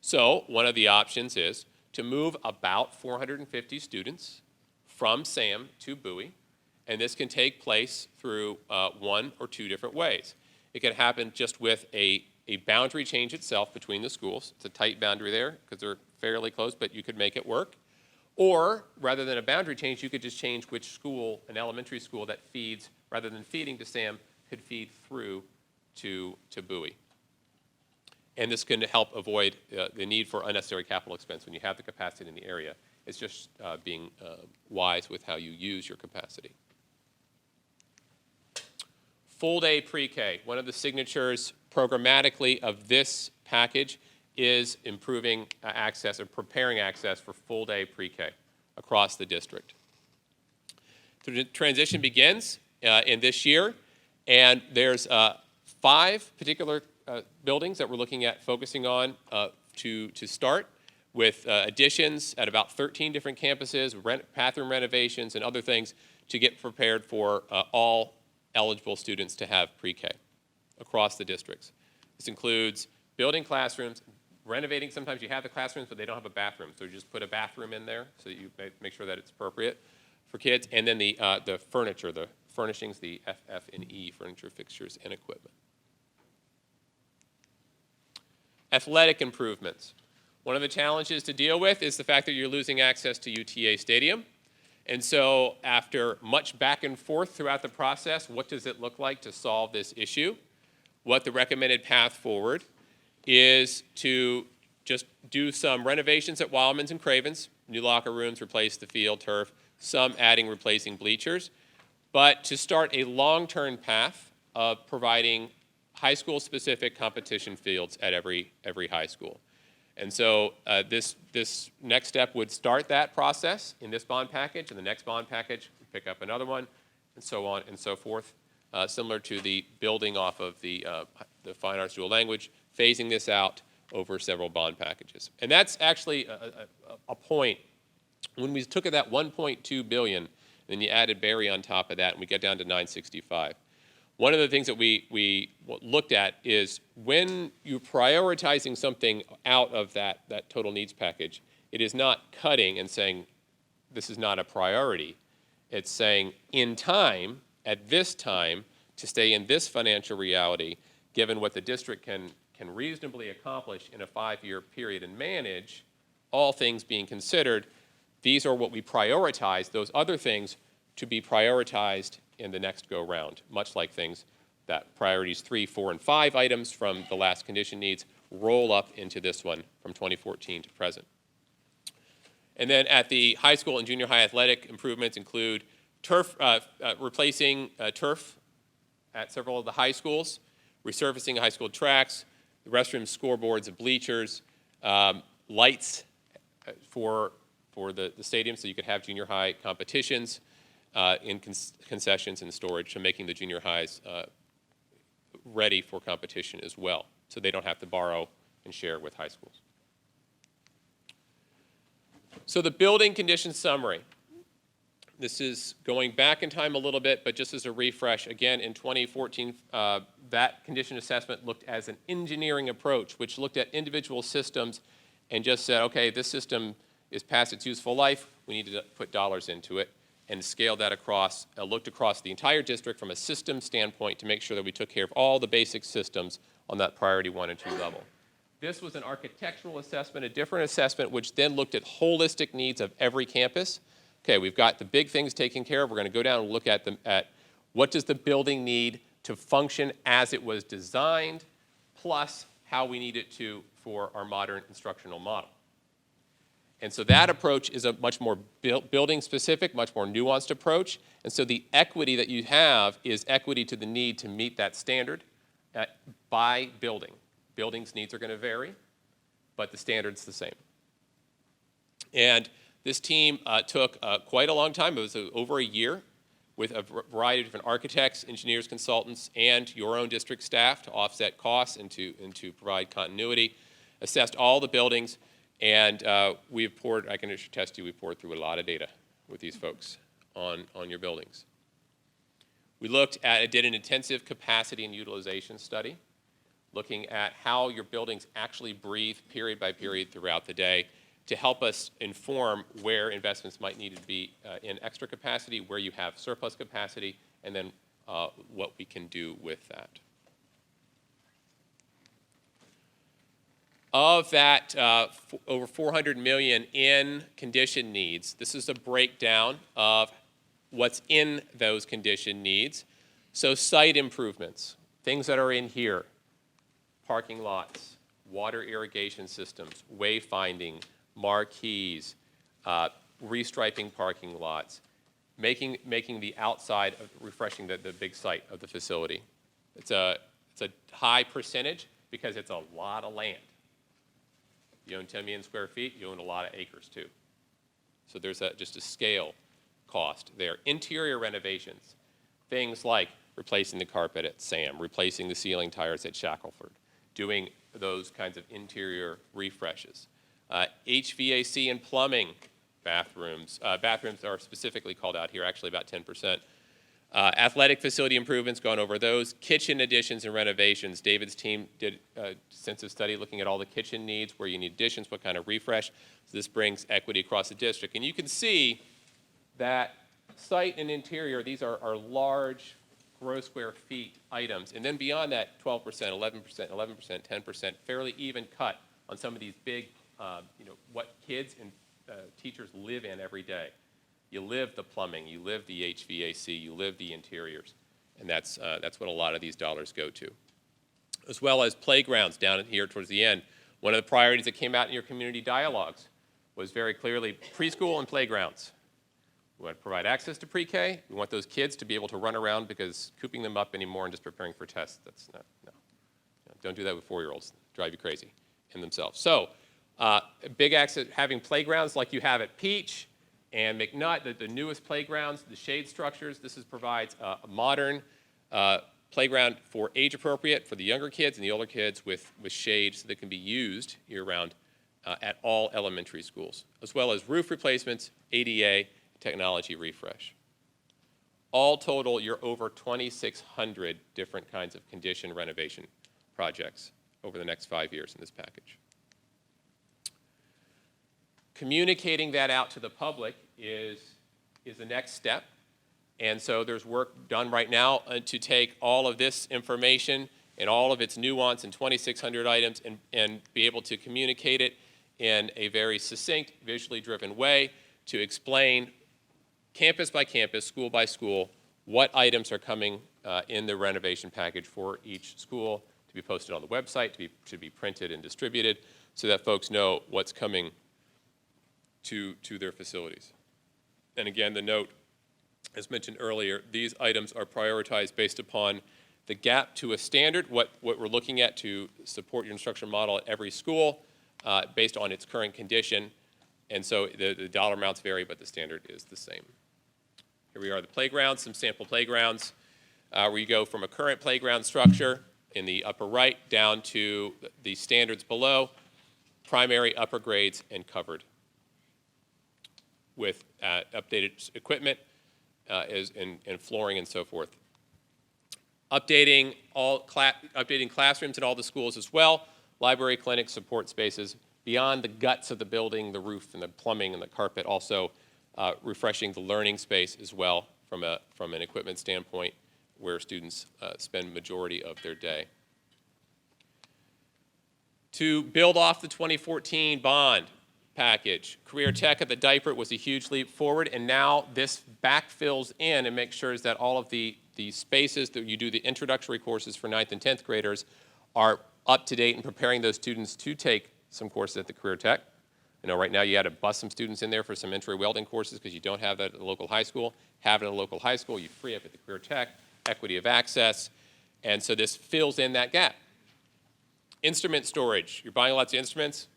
So one of the options is to move about 450 students from Sam to Bowie, and this can take place through 1 or 2 different ways. It can happen just with a boundary change itself between the schools. It's a tight boundary there because they're fairly close, but you could make it work. Or, rather than a boundary change, you could just change which school, an elementary school that feeds, rather than feeding to Sam, could feed through to Bowie. And this can help avoid the need for unnecessary capital expense when you have the capacity in the area. It's just being wise with how you use your capacity. Full day pre-K. One of the signatures programmatically of this package is improving access or preparing access for full day pre-K across the district. The transition begins in this year, and there's 5 particular buildings that we're looking at focusing on to start, with additions at about 13 different campuses, bathroom renovations, and other things to get prepared for all eligible students to have pre-K across the districts. This includes building classrooms, renovating. Sometimes you have the classrooms, but they don't have a bathroom, so you just put a bathroom in there so that you make sure that it's appropriate for kids. And then the furniture, the furnishings, the FF&E, furniture, fixtures, and equipment. Athletic improvements. One of the challenges to deal with is the fact that you're losing access to UTA Stadium. And so after much back and forth throughout the process, what does it look like to solve this issue? What the recommended path forward is to just do some renovations at Wildman's and Cravens, new locker rooms, replace the field, turf, some replacing bleachers, but to start a long-term path of providing high school-specific competition fields at every high school. And so this next step would start that process in this bond package, and the next bond package would pick up another one, and so on and so forth, similar to the building off of the fine arts dual language, phasing this out over several bond packages. And that's actually a point. When we took that 1.2 billion, then you added Barry on top of that, and we get down to 965. One of the things that we looked at is when you're prioritizing something out of that total needs package, it is not cutting and saying this is not a priority. It's saying in time, at this time, to stay in this financial reality, given what the district can reasonably accomplish in a 5-year period and manage, all things being considered, these are what we prioritize, those other things to be prioritized in the next go-round, much like things that priorities 3, 4, and 5 items from the last condition needs roll up into this one from 2014 to present. And then at the high school and junior high athletic improvements include turf, replacing turf at several of the high schools, resurfacing high school tracks, the restrooms, scoreboards, and bleachers, lights for the stadium so you could have junior high competitions, in concessions and storage, so making the junior highs ready for competition as well, so they don't have to borrow and share with high schools. So the building condition summary. This is going back in time a little bit, but just as a refresh, again, in 2014, that condition assessment looked as an engineering approach, which looked at individual systems and just said, okay, this system is past its useful life, we need to put dollars into it, and scaled that across, looked across the entire district from a system standpoint to make sure that we took care of all the basic systems on that priority 1 and 2 level. This was an architectural assessment, a different assessment, which then looked at holistic needs of every campus. Okay, we've got the big things taken care of. We're going to go down and look at them at what does the building need to function as it was designed, plus how we need it to for our modern instructional model. And so that approach is a much more building specific, much more nuanced approach. And so the equity that you have is equity to the need to meet that standard by building. Buildings' needs are going to vary, but the standard's the same. And this team took quite a long time. It was over a year with a variety of different architects, engineers, consultants, and your own district staff to offset costs and to provide continuity, assessed all the buildings, and we've poured, I can attest to you, we've poured through a lot of data with these folks on your buildings. We did an intensive capacity and utilization study, looking at how your buildings actually breathe period by period throughout the day to help us inform where investments might need to be in extra capacity, where you have surplus capacity, and then what we can do with that. Of that over 400 million in condition needs, this is a breakdown of what's in those condition needs. So site improvements, things that are in here, parking lots, water irrigation systems, wayfinding, marquees, restriping parking lots, making the outside, refreshing the big site of the facility. It's a high percentage because it's a lot of land. You own 10 million square feet, you own a lot of acres too. So there's just a scale cost there. Interior renovations, things like replacing the carpet at Sam, replacing the ceiling tires at Shackelford, doing those kinds of interior refreshes. HVAC and plumbing, bathrooms. Bathrooms are specifically called out here, actually about 10%. Athletic facility improvements, gone over those. Kitchen additions and renovations. David's team did a extensive study looking at all the kitchen needs, where you need additions, what kind of refresh. So this brings equity across the district. And you can see that site and interior, these are large gross square feet items. And then beyond that, 12%, 11%, 11%, 10%, fairly even cut on some of these big, what kids and teachers live in every day. You live the plumbing, you live the HVAC, you live the interiors, and that's what a lot of these dollars go to. As well as playgrounds down here towards the end. One of the priorities that came out in your community dialogues was very clearly preschool and playgrounds. We want to provide access to pre-K. We want those kids to be able to run around, because cooping them up anymore and just preparing for tests, that's no. Don't do that with 4-year-olds. Drive you crazy in themselves. So big access, having playgrounds like you have at Peach and McNutt, the newest playgrounds, the shade structures. This provides a modern Playground for age appropriate for the younger kids and the older kids with shade so that can be used year round at all elementary schools, as well as roof replacements, ADA, technology refresh. All total, you're over 2,600 different kinds of condition renovation projects over the next 5 years in this package. Communicating that out to the public is the next step. And so there's work done right now to take all of this information and all of its nuance and 2,600 items and be able to communicate it in a very succinct, visually driven way to explain campus by campus, school by school, what items are coming in the renovation package for each school to be posted on the website, to be printed and distributed so that folks know what's coming to their facilities. And again, the note, as mentioned earlier, these items are prioritized based upon the gap to a standard, what we're looking at to support your instructional model at every school based on its current condition. And so the dollar amounts vary, but the standard is the same. Here we are, the playgrounds, some sample playgrounds, where you go from a current playground structure in the upper right down to the standards below, primary, upper grades, and covered with updated equipment and flooring and so forth. Updating classrooms at all the schools as well, library, clinics, support spaces, beyond the guts of the building, the roof and the plumbing and the carpet, also refreshing the learning space as well from an equipment standpoint where students spend majority of their day. To build off the 2014 bond package, Career Tech at the diaper was a huge leap forward, and now this backfills in and makes sure that all of the spaces that you do the introductory courses for 9th and 10th graders are up to date and preparing those students to take some courses at the Career Tech. I know right now you had to bust some students in there for some entry welding courses because you don't have that at the local high school. Have it at a local high school, you free up at the Career Tech, equity of access, and so this fills in that gap. Instrument storage, you're buying lots of instruments,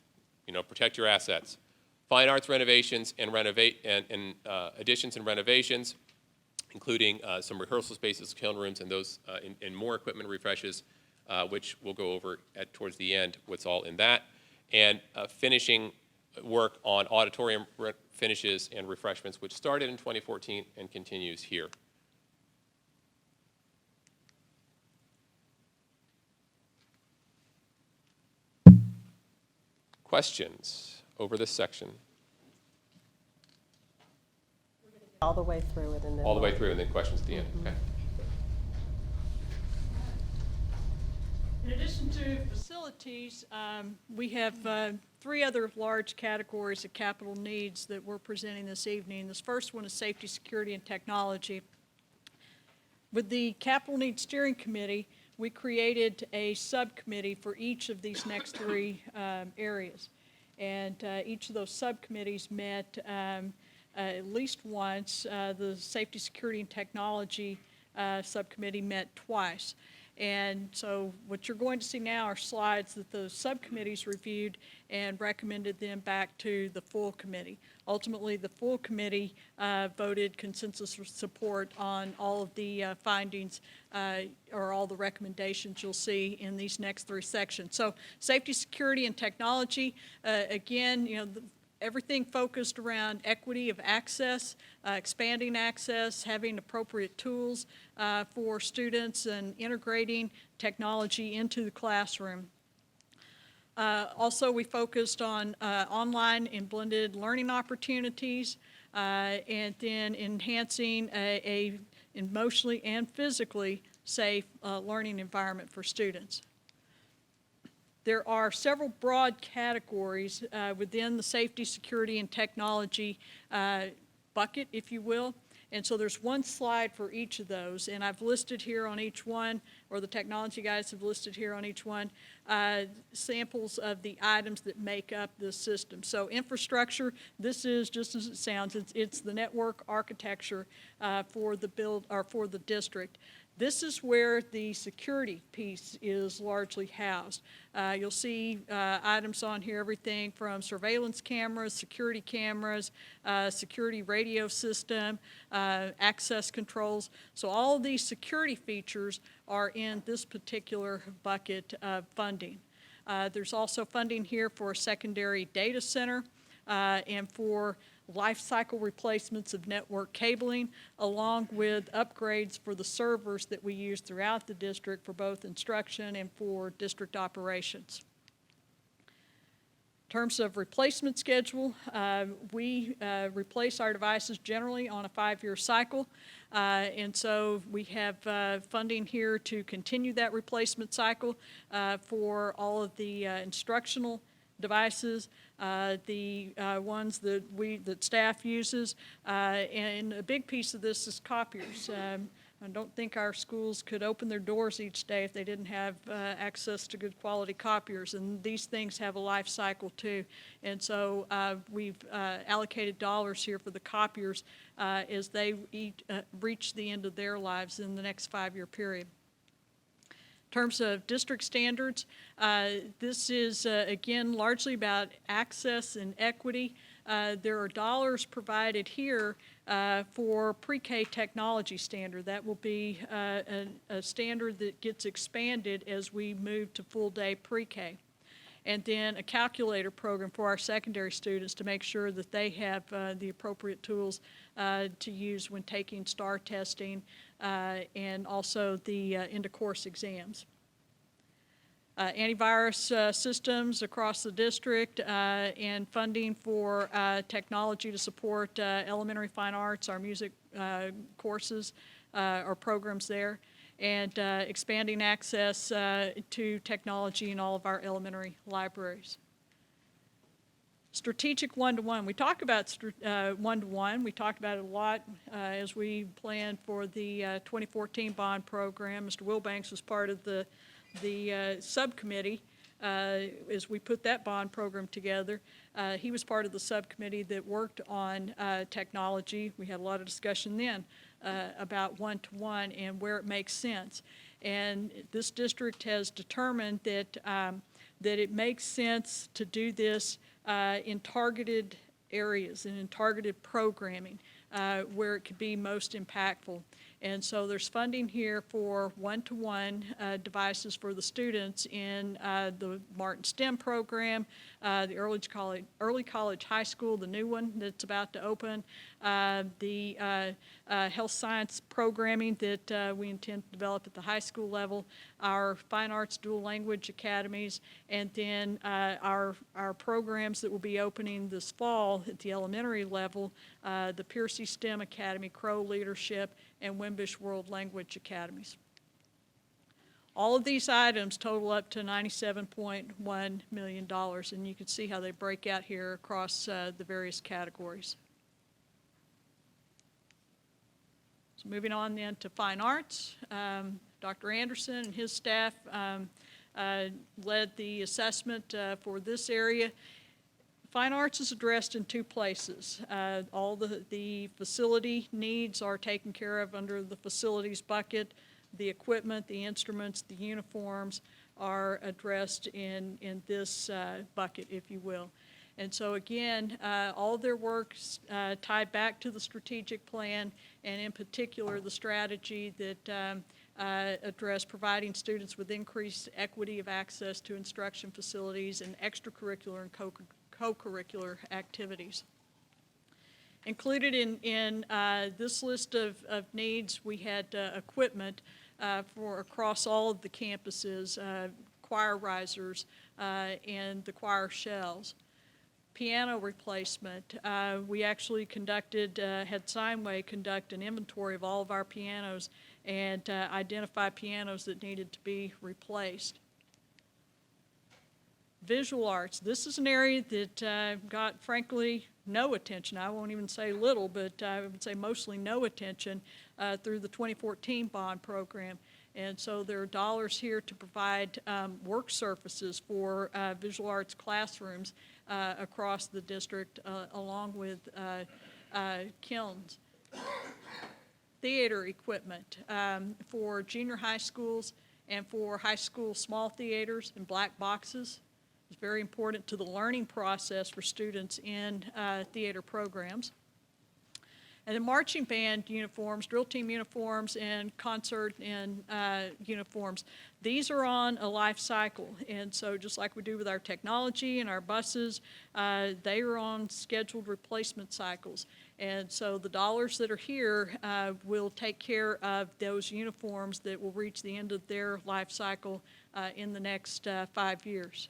protect your assets. Fine arts renovations and additions and renovations, including some rehearsal spaces, kiln rooms, and those and more equipment refreshes, which we'll go over towards the end, what's all in that. And finishing work on auditorium finishes and refreshments, which started in 2014 and continues here. Questions over this section? All the way through it and then. All the way through and then questions at the end, okay. In addition to facilities, we have 3 other large categories of capital needs that we're presenting this evening. This first one is safety, security, and technology. With the Capital Needs Steering Committee, we created a subcommittee for each of these next 3 areas. And each of those subcommittees met at least once. The Safety, Security, and Technology subcommittee met twice. And so what you're going to see now are slides that the subcommittees reviewed and recommended them back to the full committee. Ultimately, the full committee voted consensus support on all of the findings or all the recommendations you'll see in these next 3 sections. So safety, security, and technology, again, everything focused around equity of access, expanding access, having appropriate tools for students, and integrating technology into the classroom. Also, we focused on online and blended learning opportunities, and then enhancing a emotionally and physically safe learning environment for students. There are several broad categories within the safety, security, and technology bucket, if you will. And so there's one slide for each of those, and I've listed here on each one, or the technology guys have listed here on each one, samples of the items that make up the system. So infrastructure, this is just as it sounds, it's the network architecture for the district. This is where the security piece is largely housed. You'll see items on here, everything from surveillance cameras, security radio system, access controls. So all of these security features are in this particular bucket of funding. There's also funding here for a secondary data center and for life cycle replacements of network cabling, along with upgrades for the servers that we use throughout the district for both instruction and for district operations. In terms of replacement schedule, we replace our devices generally on a 5-year cycle, and so we have funding here to continue that replacement cycle for all of the instructional devices, the ones that staff uses, and a big piece of this is copiers. I don't think our schools could open their doors each day if they didn't have access to good quality copiers, and these things have a life cycle too. And so we've allocated dollars here for the copiers as they reach the end of their lives in the next 5-year period. In terms of district standards, this is, again, largely about access and equity. There are dollars provided here for pre-K technology standard. That will be a standard that gets expanded as we move to full-day pre-K. And then a calculator program for our secondary students to make sure that they have the appropriate tools to use when taking STAR testing and also the end-of-course exams. Antivirus systems across the district and funding for technology to support elementary fine arts, our music courses or programs there, and expanding access to technology in all of our elementary libraries. Strategic one-to-one. We talk about one-to-one. We talked about it a lot as we planned for the 2014 bond program. Mr. Wilbanks was part of the subcommittee as we put that bond program together. He was part of the subcommittee that worked on technology. We had a lot of discussion then about one-to-one and where it makes sense. And this district has determined that it makes sense to do this in targeted areas and in targeted programming where it could be most impactful. And so there's funding here for one-to-one devices for the students in the Martin STEM program, the early college high school, the new one that's about to open, the health science programming that we intend to develop at the high school level, our fine arts dual language academies, and then our programs that will be opening this fall at the elementary level, the Piercy STEM Academy, Crow Leadership, and Wimbish World Language Academies. All of these items total up to $97.1 million, and you can see how they break out here across the various categories. So moving on then to fine arts, Dr. Anderson and his staff led the assessment for this area. Fine arts is addressed in 2 places. All the facility needs are taken care of under the facilities bucket. The equipment, the instruments, the uniforms are addressed in this bucket, if you will. And so again, all of their work's tied back to the strategic plan, and in particular the strategy that address providing students with increased equity of access to instruction facilities and extracurricular and co-curricular activities. Included in this list of needs, we had equipment for across all of the campuses, choir risers and the choir shells. Piano replacement. We actually had Steinway conduct an inventory of all of our pianos and identify pianos that needed to be replaced. Visual arts. This is an area that got, frankly, no attention. I won't even say little, but I would say mostly no attention through the 2014 bond program. And so there are dollars here to provide work surfaces for visual arts classrooms across the district along with kilns. theater equipment for junior high schools and for high school small theaters and black boxes. It's very important to the learning process for students in theater programs. And then marching band uniforms, drill team uniforms, and concert and uniforms. These are on a life cycle. And so just like we do with our technology and our buses, they are on scheduled replacement cycles. And so the dollars that are here will take care of those uniforms that will reach the end of their life cycle in the next 5 years.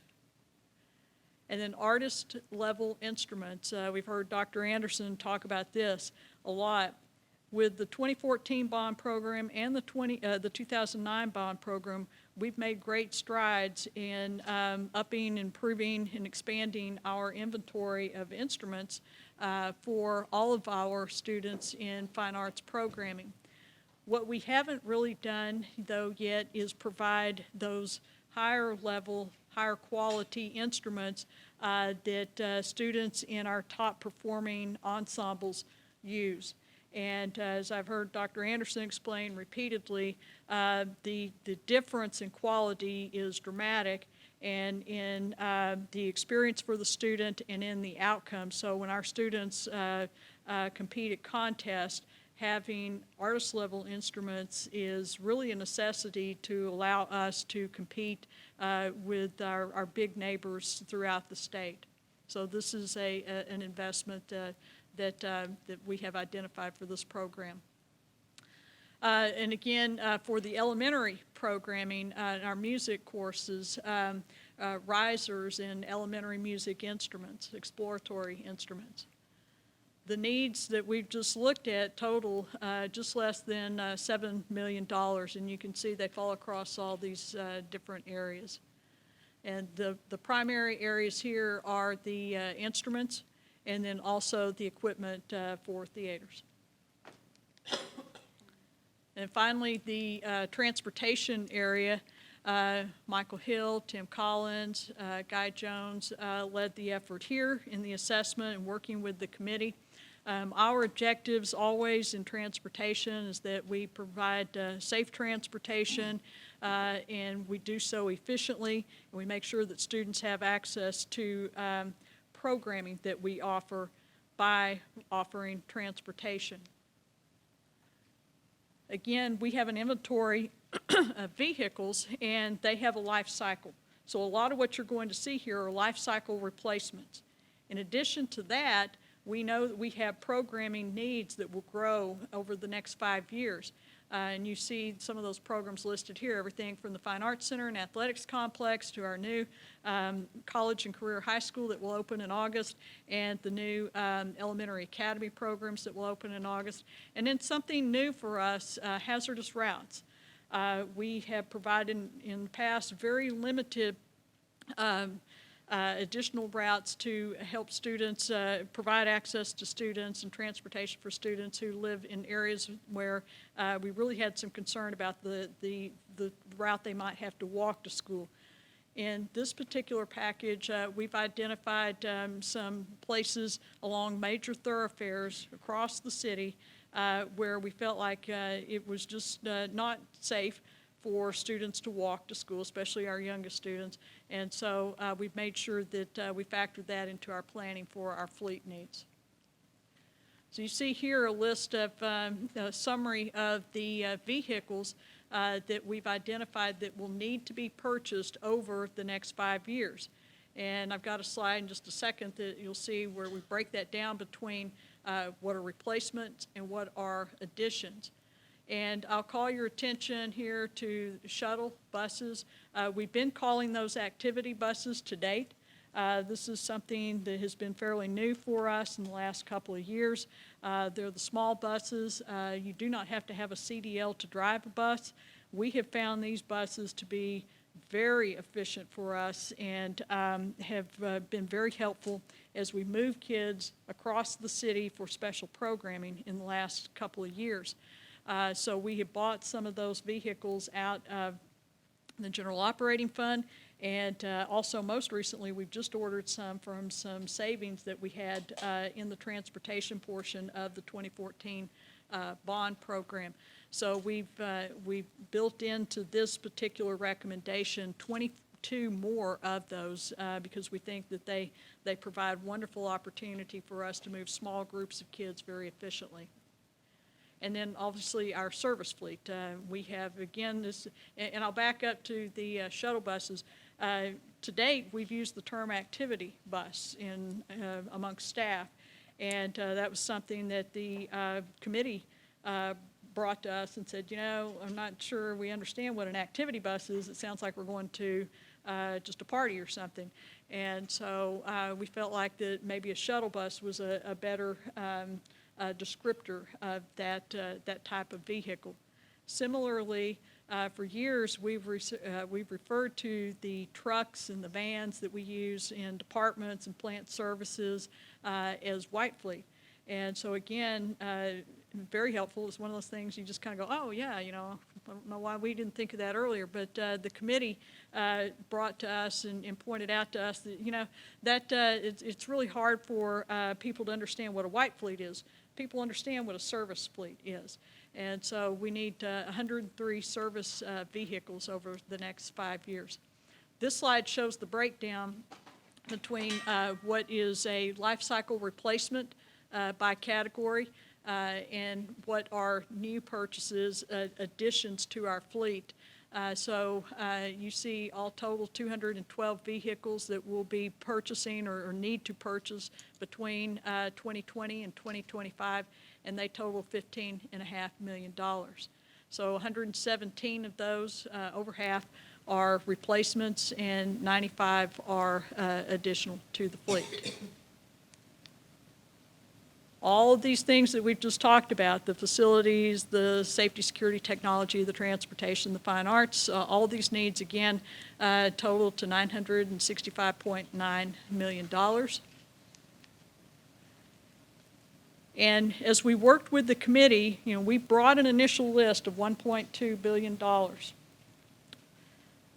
And then artist-level instruments. We've heard Dr. Anderson talk about this a lot. With the 2014 bond program and the 2009 bond program, we've made great strides in upping, improving, and expanding our inventory of instruments for all of our students in fine arts programming. What we haven't really done, though, yet is provide those higher level, higher quality instruments that students in our top performing ensembles use. And as I've heard Dr. Anderson explain repeatedly, the difference in quality is dramatic, and in the experience for the student and in the outcome. So when our students compete at contests, having artist-level instruments is really a necessity to allow us to compete with our big neighbors throughout the state. So this is an investment that we have identified for this program. And again, for the elementary programming, our music courses, risers in elementary music instruments, exploratory instruments. The needs that we've just looked at total just less than $7 million, and you can see they fall across all these different areas. And the primary areas here are the instruments and then also the equipment for theaters. And finally, the transportation area. Michael Hill, Tim Collins, Guy Jones led the effort here in the assessment and working with the committee. Our objectives always in transportation is that we provide safe transportation and we do so efficiently, and we make sure that students have access to programming that we offer by offering transportation. Again, we have an inventory of vehicles and they have a life cycle. So a lot of what you're going to see here are life cycle replacements. In addition to that, we know that we have programming needs that will grow over the next 5 years. And you see some of those programs listed here, everything from the Fine Arts Center and Athletics Complex to our new college and career high school that will open in August, and the new elementary academy programs that will open in August. And then something new for us, hazardous routes. We have provided in the past very limited additional routes to help students, provide access to students and transportation for students who live in areas where we really had some concern about the route they might have to walk to school. In this particular package, we've identified some places along major thoroughfares across the city where we felt like it was just not safe for students to walk to school, especially our youngest students. And so we've made sure that we factored that into our planning for our fleet needs. So you see here a list of a summary of the vehicles that we've identified that will need to be purchased over the next 5 years. And I've got a slide in just a second that you'll see where we break that down between what are replacements and what are additions. And I'll call your attention here to shuttle buses. We've been calling those activity buses to date. This is something that has been fairly new for us in the last couple of years. They're the small buses. You do not have to have a CDL to drive a bus. We have found these buses to be very efficient for us and have been very helpful as we move kids across the city for special programming in the last couple of years. So we have bought some of those vehicles out of the general operating fund, and also most recently we've just ordered some from some savings that we had in the transportation portion of the 2014 bond program. So we've built into this particular recommendation 22 more of those because we think that they provide wonderful opportunity for us to move small groups of kids very efficiently. And then obviously our service fleet. We have, again, this, and I'll back up to the shuttle buses. To date, we've used the term activity bus amongst staff, and that was something that the committee brought to us and said, you know, I'm not sure we understand what an activity bus is. It sounds like we're going to just a party or something. And so we felt like that maybe a shuttle bus was a better descriptor of that type of vehicle. Similarly, for years we've referred to the trucks and the vans that we use in departments and plant services as white fleet. And so again, very helpful. It's one of those things you just kind of go, oh yeah, you know, I don't know why we didn't think of that earlier, but the committee brought to us and pointed out to us that, you know, that it's really hard for people to understand what a white fleet is. People understand what a service fleet is. And so we need 103 service vehicles over the next 5 years. This slide shows the breakdown between what is a life cycle replacement by category and what are new purchases, additions to our fleet. So you see all total 212 vehicles that we'll be purchasing or need to purchase between 2020 and 2025, and they total $15.5 million. So 117 of those, over half, are replacements, and 95 are additional to the fleet. All of these things that we've just talked about, the facilities, the safety, security, technology, the transportation, the fine arts, all these needs, again, total to $965.9 million. And as we worked with the committee, you know, we brought an initial list of $1.2 billion.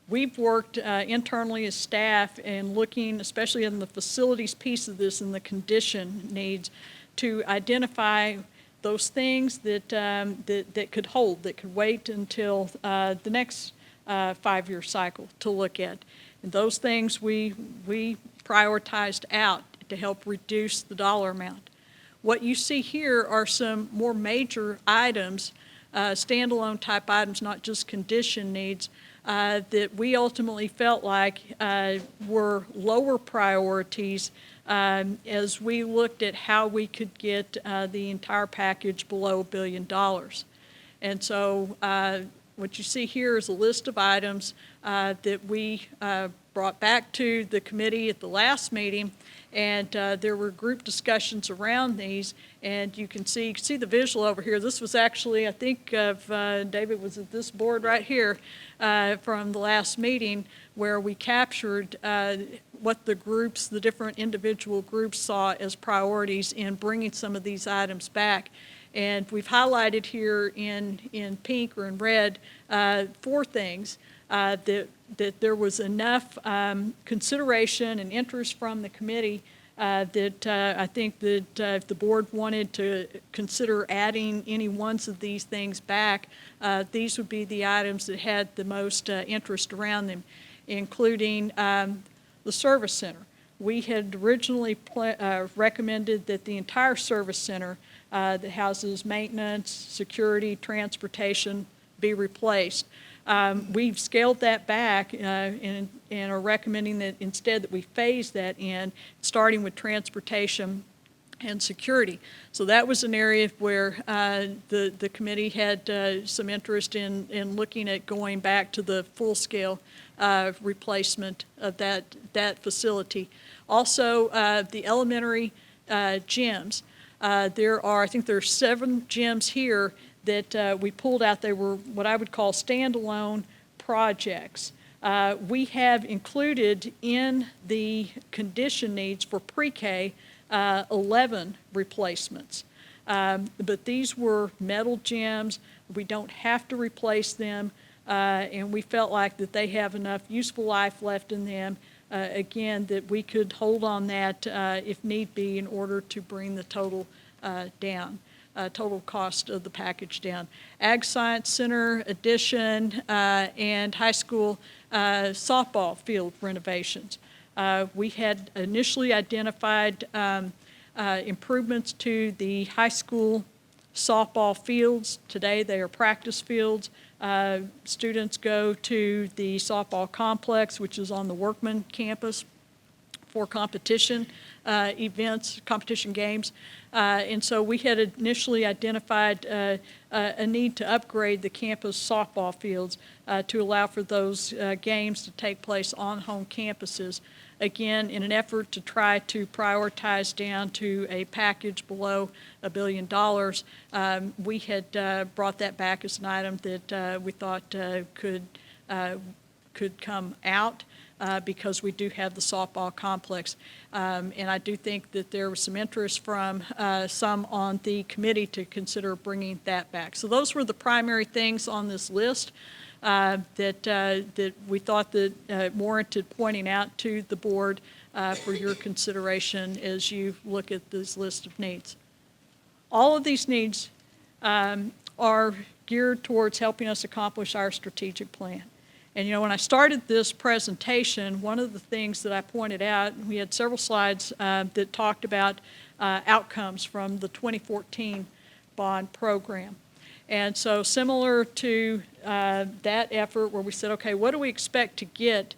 We've worked internally as staff and looking, especially in the facilities piece of this and the condition needs, to identify those things that could hold, that could wait until the next 5-year cycle to look at. And those things we prioritized out to help reduce the dollar amount. What you see here are some more major items, standalone type items, not just condition needs, that we ultimately felt like were lower priorities as we looked at how we could get the entire package below $1 billion. And so what you see here is a list of items that we brought back to the committee at the last meeting, and there were group discussions around these, and you can see the visual over here. This was actually, I think, David was at this board right here from the last meeting, where we captured what the groups, the different individual groups saw as priorities in bringing some of these items back. And we've highlighted here in pink or in red 4 things that there was enough consideration and interest from the committee that I think that if the board wanted to consider adding any ones of these things back, these would be the items that had the most interest around them, including the service center. We had originally recommended that the entire service center that houses maintenance, security, transportation be replaced. We've scaled that back and are recommending that instead that we phase that in, starting with transportation and security. So that was an area where the committee had some interest in looking at going back to the full-scale replacement of that facility. Also, the elementary gyms. I think there are 7 gyms here that we pulled out. They were what I would call standalone projects. We have included in the condition needs for pre-K 11 replacements. But these were metal gyms. We don't have to replace them, and we felt like that they have enough useful life left in them, again, that we could hold on that if need be in order to bring the total down. total cost of the package down. Ag Science Center addition and high school softball field renovations. We had initially identified improvements to the high school softball fields. Today they are practice fields. Students go to the softball complex, which is on the Workman campus, for competition events, competition games. And so we had initially identified a need to upgrade the campus softball fields to allow for those games to take place on home campuses. Again, in an effort to try to prioritize down to a package below $1 billion, we had brought that back as an item that we thought could come out. Because we do have the softball complex. And I do think that there was some interest from some on the committee to consider bringing that back. So those were the primary things on this list that we thought that warranted pointing out to the board for your consideration as you look at this list of needs. All of these needs are geared towards helping us accomplish our strategic plan. And you know, when I started this presentation, one of the things that I pointed out, we had several slides that talked about outcomes from the 2014 bond program. And so similar to that effort where we said, okay, what do we expect to get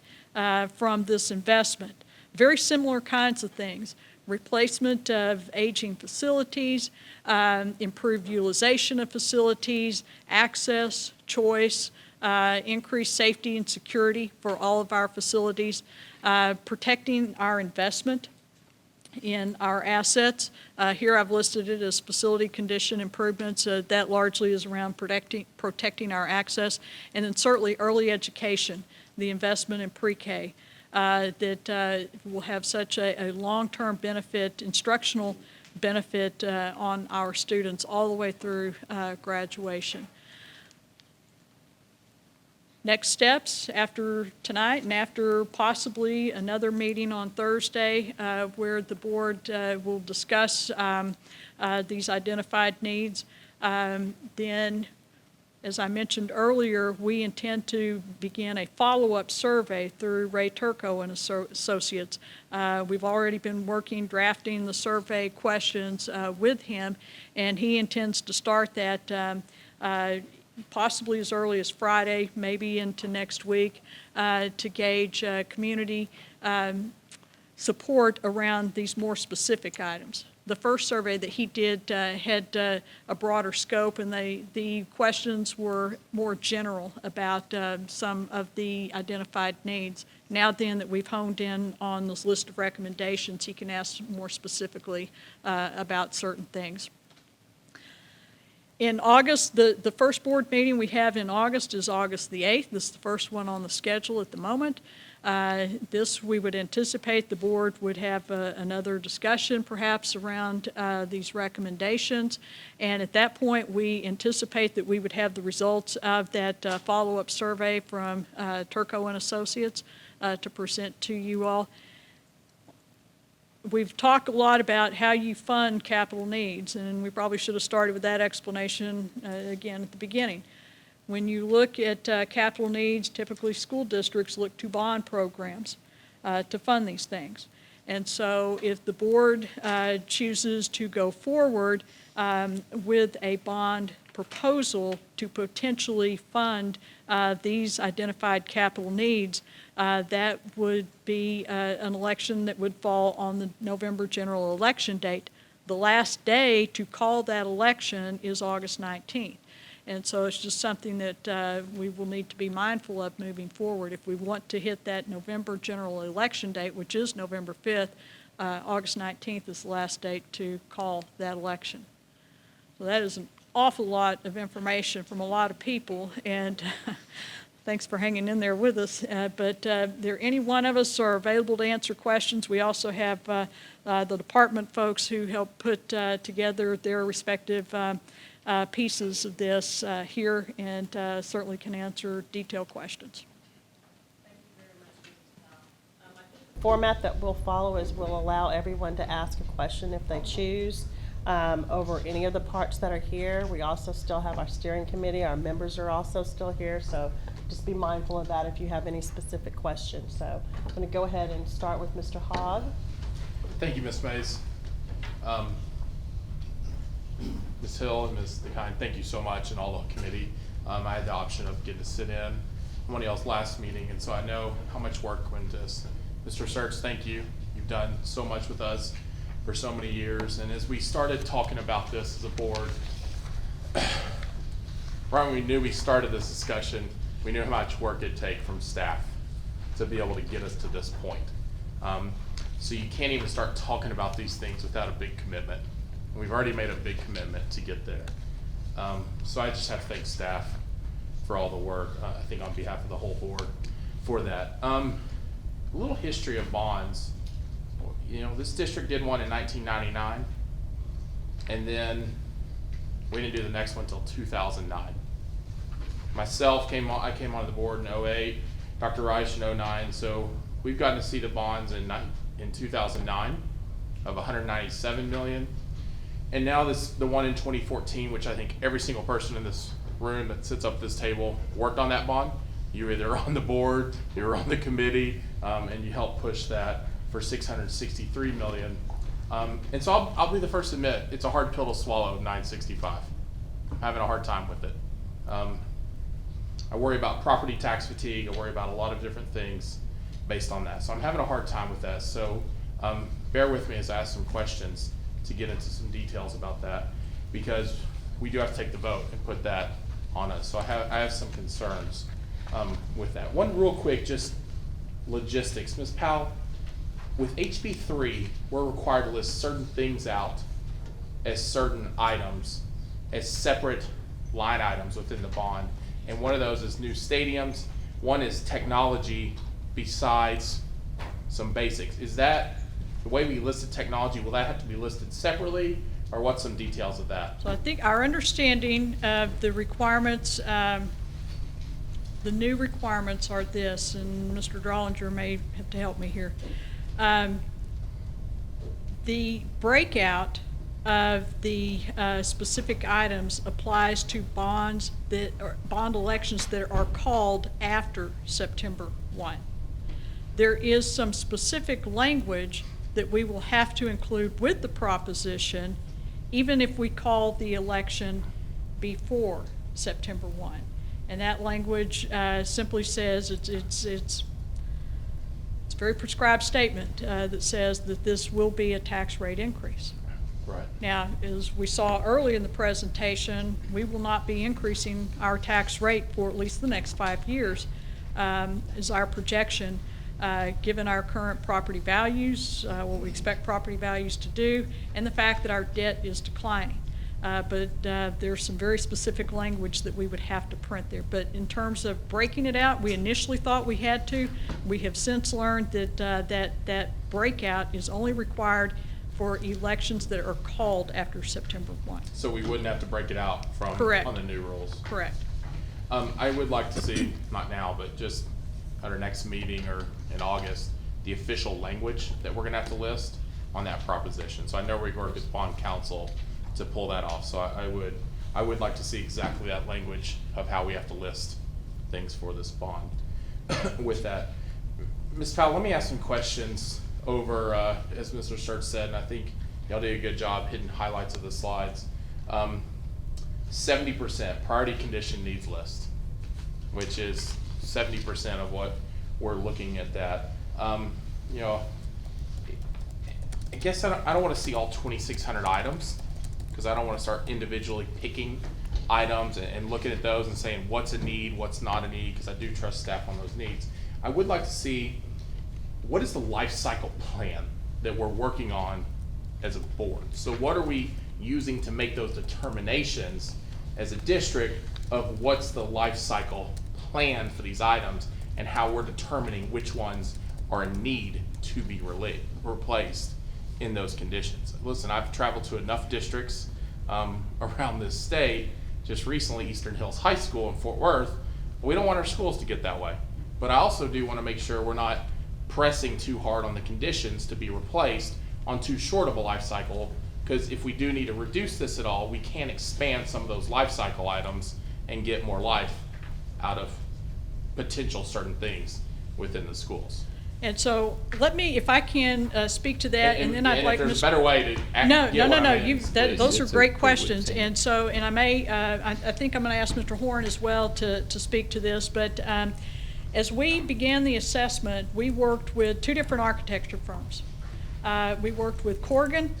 from this investment? Very similar kinds of things. Replacement of aging facilities, improved utilization of facilities, access, choice, increased safety and security for all of our facilities, protecting our investment in our assets. Here I've listed it as facility condition improvements. That largely is around protecting our access. And then certainly early education, the investment in pre-K, that will have such a long-term benefit, instructional benefit on our students all the way through graduation. Next steps after tonight and after possibly another meeting on Thursday where the board will discuss these identified needs. Then, as I mentioned earlier, we intend to begin a follow-up survey through Ray Turco and Associates. We've already been drafting the survey questions with him, and he intends to start that possibly as early as Friday, maybe into next week, to gauge community support around these more specific items. The first survey that he did had a broader scope, and the questions were more general about some of the identified needs. Now then that we've honed in on this list of recommendations, he can ask more specifically about certain things. In August, the first board meeting we have in August is August the 8th. This is the first one on the schedule at the moment. This, we would anticipate the board would have another discussion perhaps around these recommendations. And at that point, we anticipate that we would have the results of that follow-up survey from Turco and Associates to present to you all. We've talked a lot about how you fund capital needs, and we probably should have started with that explanation again at the beginning. When you look at capital needs, typically school districts look to bond programs to fund these things. And so if the board chooses to go forward with a bond proposal to potentially fund these identified capital needs, that would be an election that would fall on the November general election date. The last day to call that election is August 19th. And so it's just something that we will need to be mindful of moving forward. If we want to hit that November general election date, which is November 5th, August 19th is the last date to call that election. So that is an awful lot of information from a lot of people, and thanks for hanging in there with us. But there, any one of us are available to answer questions. We also have the department folks who help put together their respective pieces of this here, and certainly can answer detailed questions. Format that we'll follow is we'll allow everyone to ask a question if they choose. over any of the parts that are here. We also still have our steering committee. Our members are also still here, so just be mindful of that if you have any specific questions. So I'm going to go ahead and start with Mr. Hogg. Thank you, Ms. Mays. Ms. Hill and Ms. DeKine, thank you so much, and all the committee. I had the option of getting to sit in one of y'all's last meeting, and so I know how much work went into this. Mr. Search, thank you. You've done so much with us for so many years, and as we started talking about this as a board, right when we knew we started this discussion, we knew how much work it'd take from staff to be able to get us to this point. So you can't even start talking about these things without a big commitment. And we've already made a big commitment to get there. So I just have to thank staff for all the work, I think on behalf of the whole board for that. A little history of bonds. You know, this district did one in 1999, and then we didn't do the next one until 2009. Myself, I came onto the board in 08, Dr. Reich in 09, so we've gotten to see the bonds in 2009 of 197 million. And now the one in 2014, which I think every single person in this room that sits up at this table worked on that bond. You were either on the board, you were on the committee, and you helped push that for 663 million. And so I'll be the first to admit, it's a hard pill to swallow, 965. I'm having a hard time with it. I worry about property tax fatigue, I worry about a lot of different things based on that. So I'm having a hard time with that. So bear with me as I ask some questions to get into some details about that, because we do have to take the vote and put that on us. So I have some concerns with that. One real quick, just logistics. Ms. Powell, with HB 3, we're required to list certain things out as certain items, as separate line items within the bond. And one of those is new stadiums. One is technology besides some basics. Is that the way we listed technology? Will that have to be listed separately, or what's some details of that? So I think our understanding of the requirements, the new requirements are this, and Mr. Drollinger may have to help me here. The breakout of the specific items applies to bond elections that are called after September 1. There is some specific language that we will have to include with the proposition, even if we call the election before September 1. And that language simply says it's a very prescribed statement that says that this will be a tax rate increase. Right. Now, as we saw early in the presentation, we will not be increasing our tax rate for at least the next 5 years, is our projection. Given our current property values, what we expect property values to do, and the fact that our debt is declining. But there's some very specific language that we would have to print there. But in terms of breaking it out, we initially thought we had to. We have since learned that that breakout is only required for elections that are called after September 1. So we wouldn't have to break it out from Correct. on the new rules. Correct. I would like to see, not now, but just at our next meeting or in August, the official language that we're gonna have to list on that proposition. So I know we work with bond counsel to pull that off. So I would like to see exactly that language of how we have to list things for this bond. With that, Ms. Powell, let me ask some questions over, as Mr. Sturts said, and I think y'all did a good job hitting highlights of the slides. 70% priority condition needs list, which is 70% of what we're looking at that. You know, I guess I don't want to see all 2,600 items, because I don't want to start individually picking items and looking at those and saying what's a need, what's not a need, because I do trust staff on those needs. I would like to see what is the life cycle plan that we're working on as a board. So what are we using to make those determinations as a district of what's the life cycle plan for these items, and how we're determining which ones are in need to be replaced in those conditions. Listen, I've traveled to enough districts around this state, just recently Eastern Hills High School in Fort Worth. We don't want our schools to get that way, but I also do want to make sure we're not pressing too hard on the conditions to be replaced on too short of a life cycle Because if we do need to reduce this at all, we can expand some of those life cycle items and get more life out of potential certain things within the schools. And so, let me, if I can, speak to that, and then I'd like if there's Ms. a better way to get what I mean, please. Those are It's a great good way questions, to say it. and so, and I may, I think I'm gonna ask Mr. Horn as well to speak to this, but, as we began the assessment, we worked with two different architecture firms. We worked with Corrigan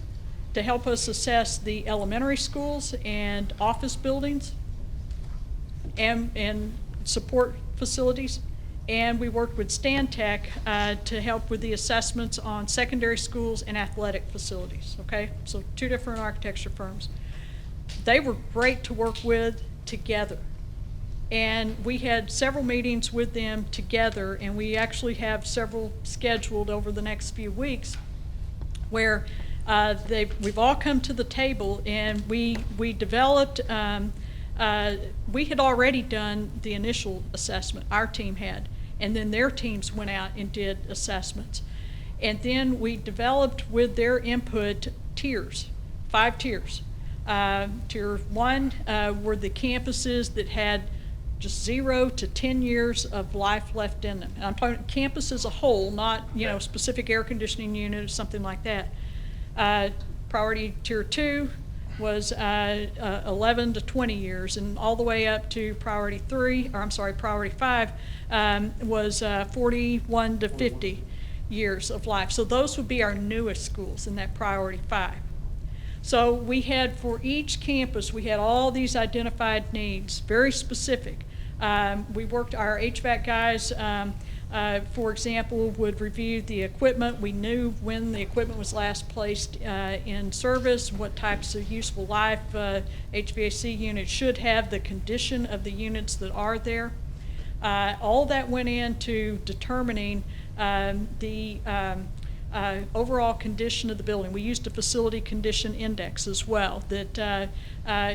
to help us assess the elementary schools and office buildings and support facilities. And we worked with Stantec to help with the assessments on secondary schools and athletic facilities, okay? So two different architecture firms. They were great to work with together. And we had several meetings with them together, and we actually have several scheduled over the next few weeks where we've all come to the table, and we developed, we had already done the initial assessment, our team had, and then their teams went out and did assessments. And then we developed with their input tiers, 5 tiers. Tier 1 were the campuses that had just 0 to 10 years of life left in them. And I'm talking campus as a whole, not, specific air conditioning unit or something like that. Priority tier 2 was 11 to 20 years, and all the way up to priority 5 was 41 to 50 years of life. So those would be our newest schools in that priority 5. So we had, for each campus, we had all these identified needs, very specific. We worked, our HVAC guys, for example, would review the equipment. We knew when the equipment was last placed in service, what types of useful life HVAC units should have, the condition of the units that are there. All that went into determining the overall condition of the building. We used a facility condition index as well that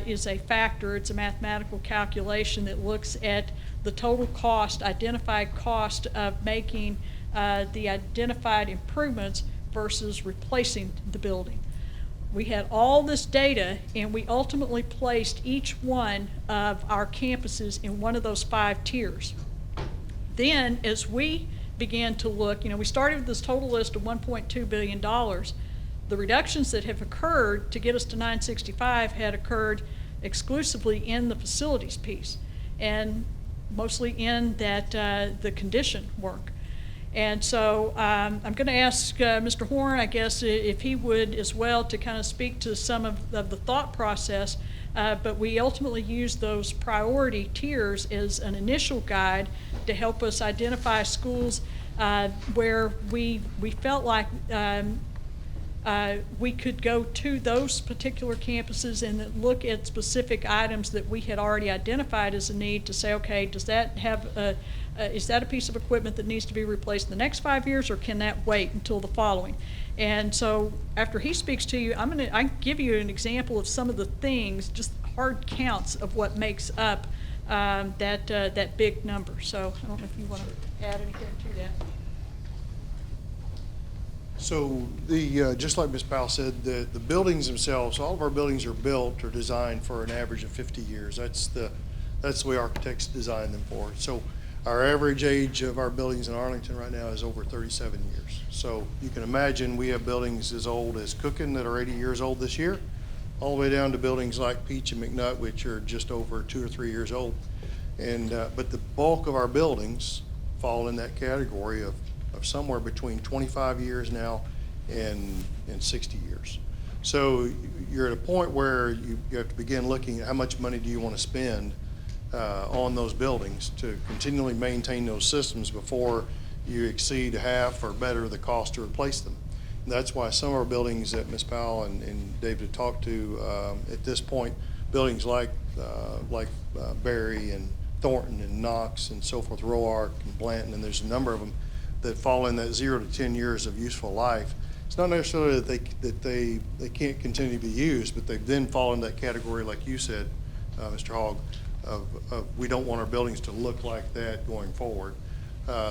is a factor. It's a mathematical calculation that looks at the total cost, identified cost of making the identified improvements versus replacing the building. We had all this data, and we ultimately placed each one of our campuses in one of those 5 tiers. Then, as we began to look, we started with this total list of $1.2 billion. The reductions that have occurred to get us to 965 had occurred exclusively in the facilities piece, and mostly in that the condition work. And so I'm going to ask Mr. Horn, I guess, if he would as well, to kind of speak to some of the thought process. But we ultimately used those priority tiers as an initial guide to help us identify schools where we felt like we could go to those particular campuses and look at specific items that we had already identified as a need to say, okay, does that have is that a piece of equipment that needs to be replaced in the next 5 years, or can that wait until the following? And so after he speaks to you, I give you an example of some of the things, just hard counts of what makes up that big number. So I don't know if you want to add anything to that. So just like Ms. Powell said, the buildings themselves, all of our buildings are built or designed for an average of 50 years. That's the way architects design them for. So our average age of our buildings in Arlington right now is over 37 years. So you can imagine we have buildings as old as Cookin that are 80 years old this year, all the way down to buildings like Peach and McNutt, which are just over 2 or 3 years old. And but the bulk of our buildings fall in that category of somewhere between 25 years now and 60 years. So you're at a point where you have to begin looking at how much money do you want to spend on those buildings to continually maintain those systems before you exceed half or better the cost to replace them. And that's why some of our buildings that Ms. Powell and David talked to at this point, buildings like Berry and Thornton and Knox and so forth, Roark and Blanton, and there's a number of them that fall in that 0 to 10 years of useful life. It's not necessarily that they can't continue to be used, but they then fall in that category, like you said, Mr. Hogg, of we don't want our buildings to look like that going forward.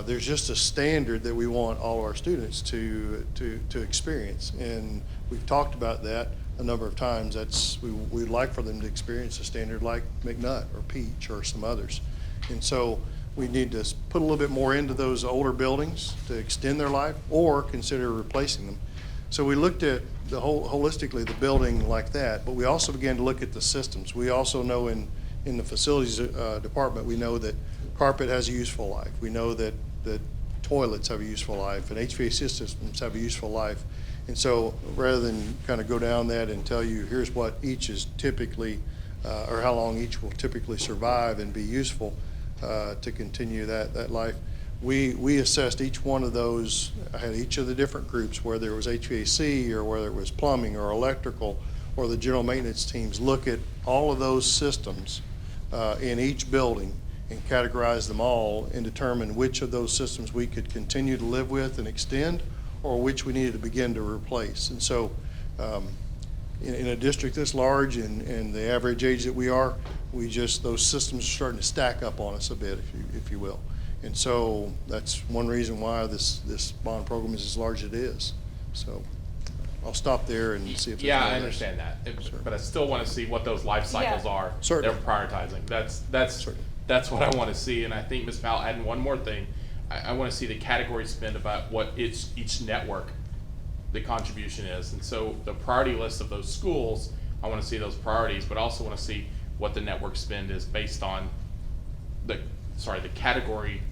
There's just a standard that we want all of our students to experience, and we've talked about that. a number of times, we'd like for them to experience a standard like McNutt or Peach or some others. And so we need to put a little bit more into those older buildings to extend their life or consider replacing them. So we looked at holistically the building like that, but we also began to look at the systems. We also know in the facilities department, we know that carpet has a useful life. We know that toilets have a useful life and HVAC systems have a useful life. And so rather than kind of go down that and tell you here's what each is typically, or how long each will typically survive and be useful to continue that life, we assessed each one of those. I had each of the different groups, whether it was HVAC or whether it was plumbing or electrical or the general maintenance teams, look at all of those systems in each building and categorize them all and determine which of those systems we could continue to live with and extend or which we needed to begin to replace. And so in a district this large and the average age that we are, those systems are starting to stack up on us a bit, if you will. And so that's one reason why this bond program is as large as it is. So I'll stop there and see if there's Yeah, any I others. understand that, Sure. but I still want to see what those life cycles Yeah. are. Certainly. They're prioritizing. That's what I want to see, and I think Ms. Powell, adding one more thing, I want to see the category spend about what each network, the contribution is. And so the priority list of those schools, I want to see those priorities, but I also want to see what the network spend is based on the category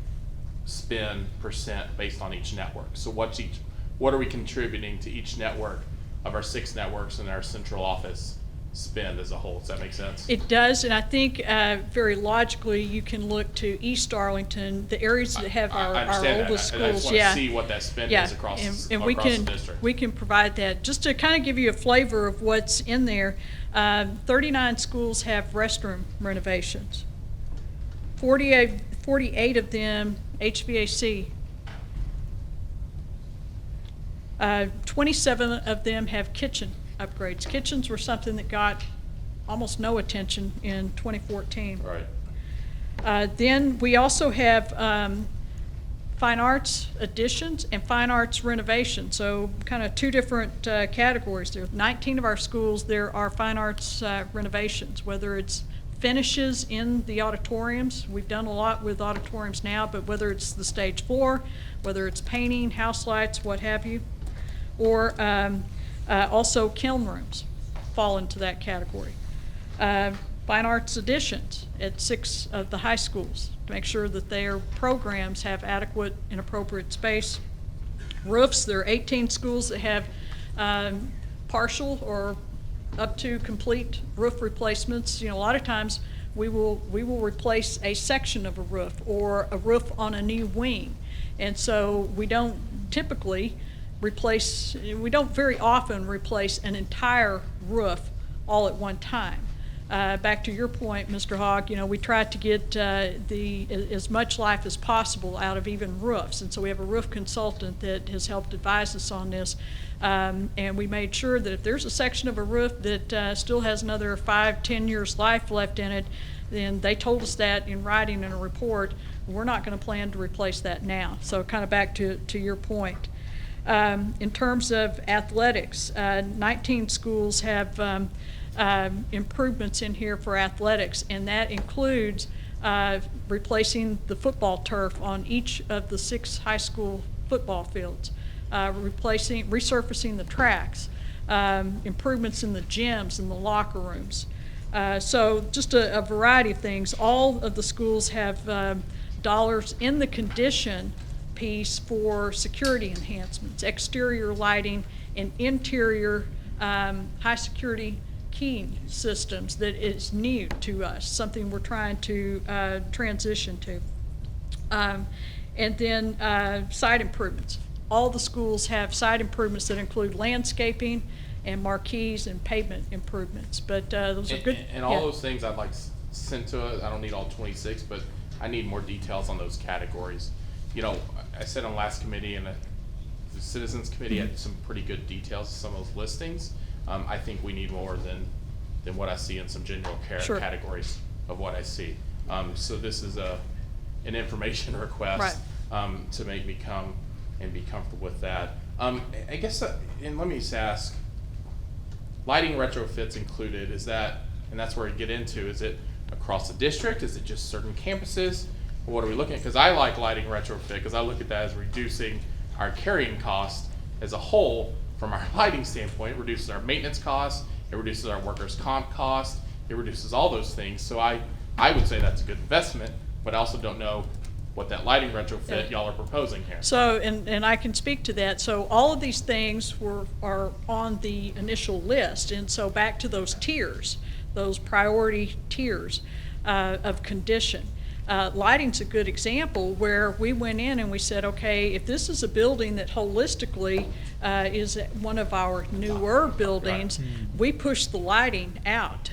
spend % based on each network. So what are we contributing to each network of our 6 networks in our central office spend as a whole? Does that make sense? It does, and I think very logically, you can look to East Arlington, the areas that have I our understand that. oldest I schools. just want to see what that spend is across the district. We can provide that. Just to kind of give you a flavor of what's in there, 39 schools have restroom renovations. 48 of them HVAC. 27 of them have kitchen upgrades. Kitchens were something that got almost no attention in 2014. Right. Then we also have fine arts additions and fine arts renovations. So kind of 2 different categories there. 19 of our schools, there are fine arts renovations, whether it's finishes in the auditoriums. We've done a lot with auditoriums now, but whether it's the stage floor, whether it's painting, house lights, what have you, or also kiln rooms fall into that category. Fine arts additions at 6 of the high schools to make sure that their programs have adequate and appropriate space. Roofs, there are 18 schools that have partial or up to complete roof replacements. You know, a lot of times we will replace a section of a roof or a roof on a new wing. And so we don't very often replace an entire roof all at one time. Back to your point, Mr. Hogg, you know, we try to get as much life as possible out of even roofs. And so we have a roof consultant that has helped advise us on this. And we made sure that if there's a section of a roof that still has another 5-10 years life left in it, then they told us that in writing in a report. We're not going to plan to replace that now. So kind of back to your point. In terms of athletics, 19 schools have improvements in here for athletics, and that includes replacing the football turf on each of the 6 high school football fields, resurfacing the tracks, improvements in the gyms and the locker rooms. So just a variety of things. All of the schools have dollars in the condition piece for security enhancements, exterior lighting, and interior high security keying systems that is new to us, something we're trying to transition to. And then site improvements. All the schools have site improvements that include landscaping and marquees and pavement improvements, but those are good. And all those things I'd like sent to us. I don't need all 26, but I need more details on those categories. You know, I said on last committee and the Citizens Committee had some pretty good details of some of those listings. I think we need more than what I see in some general Sure. categories of what I see. So this is an information request to make me come and be comfortable with that. I guess, and let me just ask, lighting retrofits included? Is that, and that's where we get into, is it across the district? Is it just certain campuses? Or what are we looking at? Because I like lighting retrofit because I look at that as reducing our carrying cost as a whole from our lighting standpoint. It reduces our maintenance costs, it reduces our workers' comp cost, it reduces all those things. So I would say that's a good investment, but I also don't know what that lighting retrofit y'all are proposing here. So, and I can speak to that. So all of these things are on the initial list. And so back to those tiers, those priority tiers of condition. Lighting's a good example where we went in and we said, okay, if this is a building that holistically is one of our newer buildings, we push the lighting out.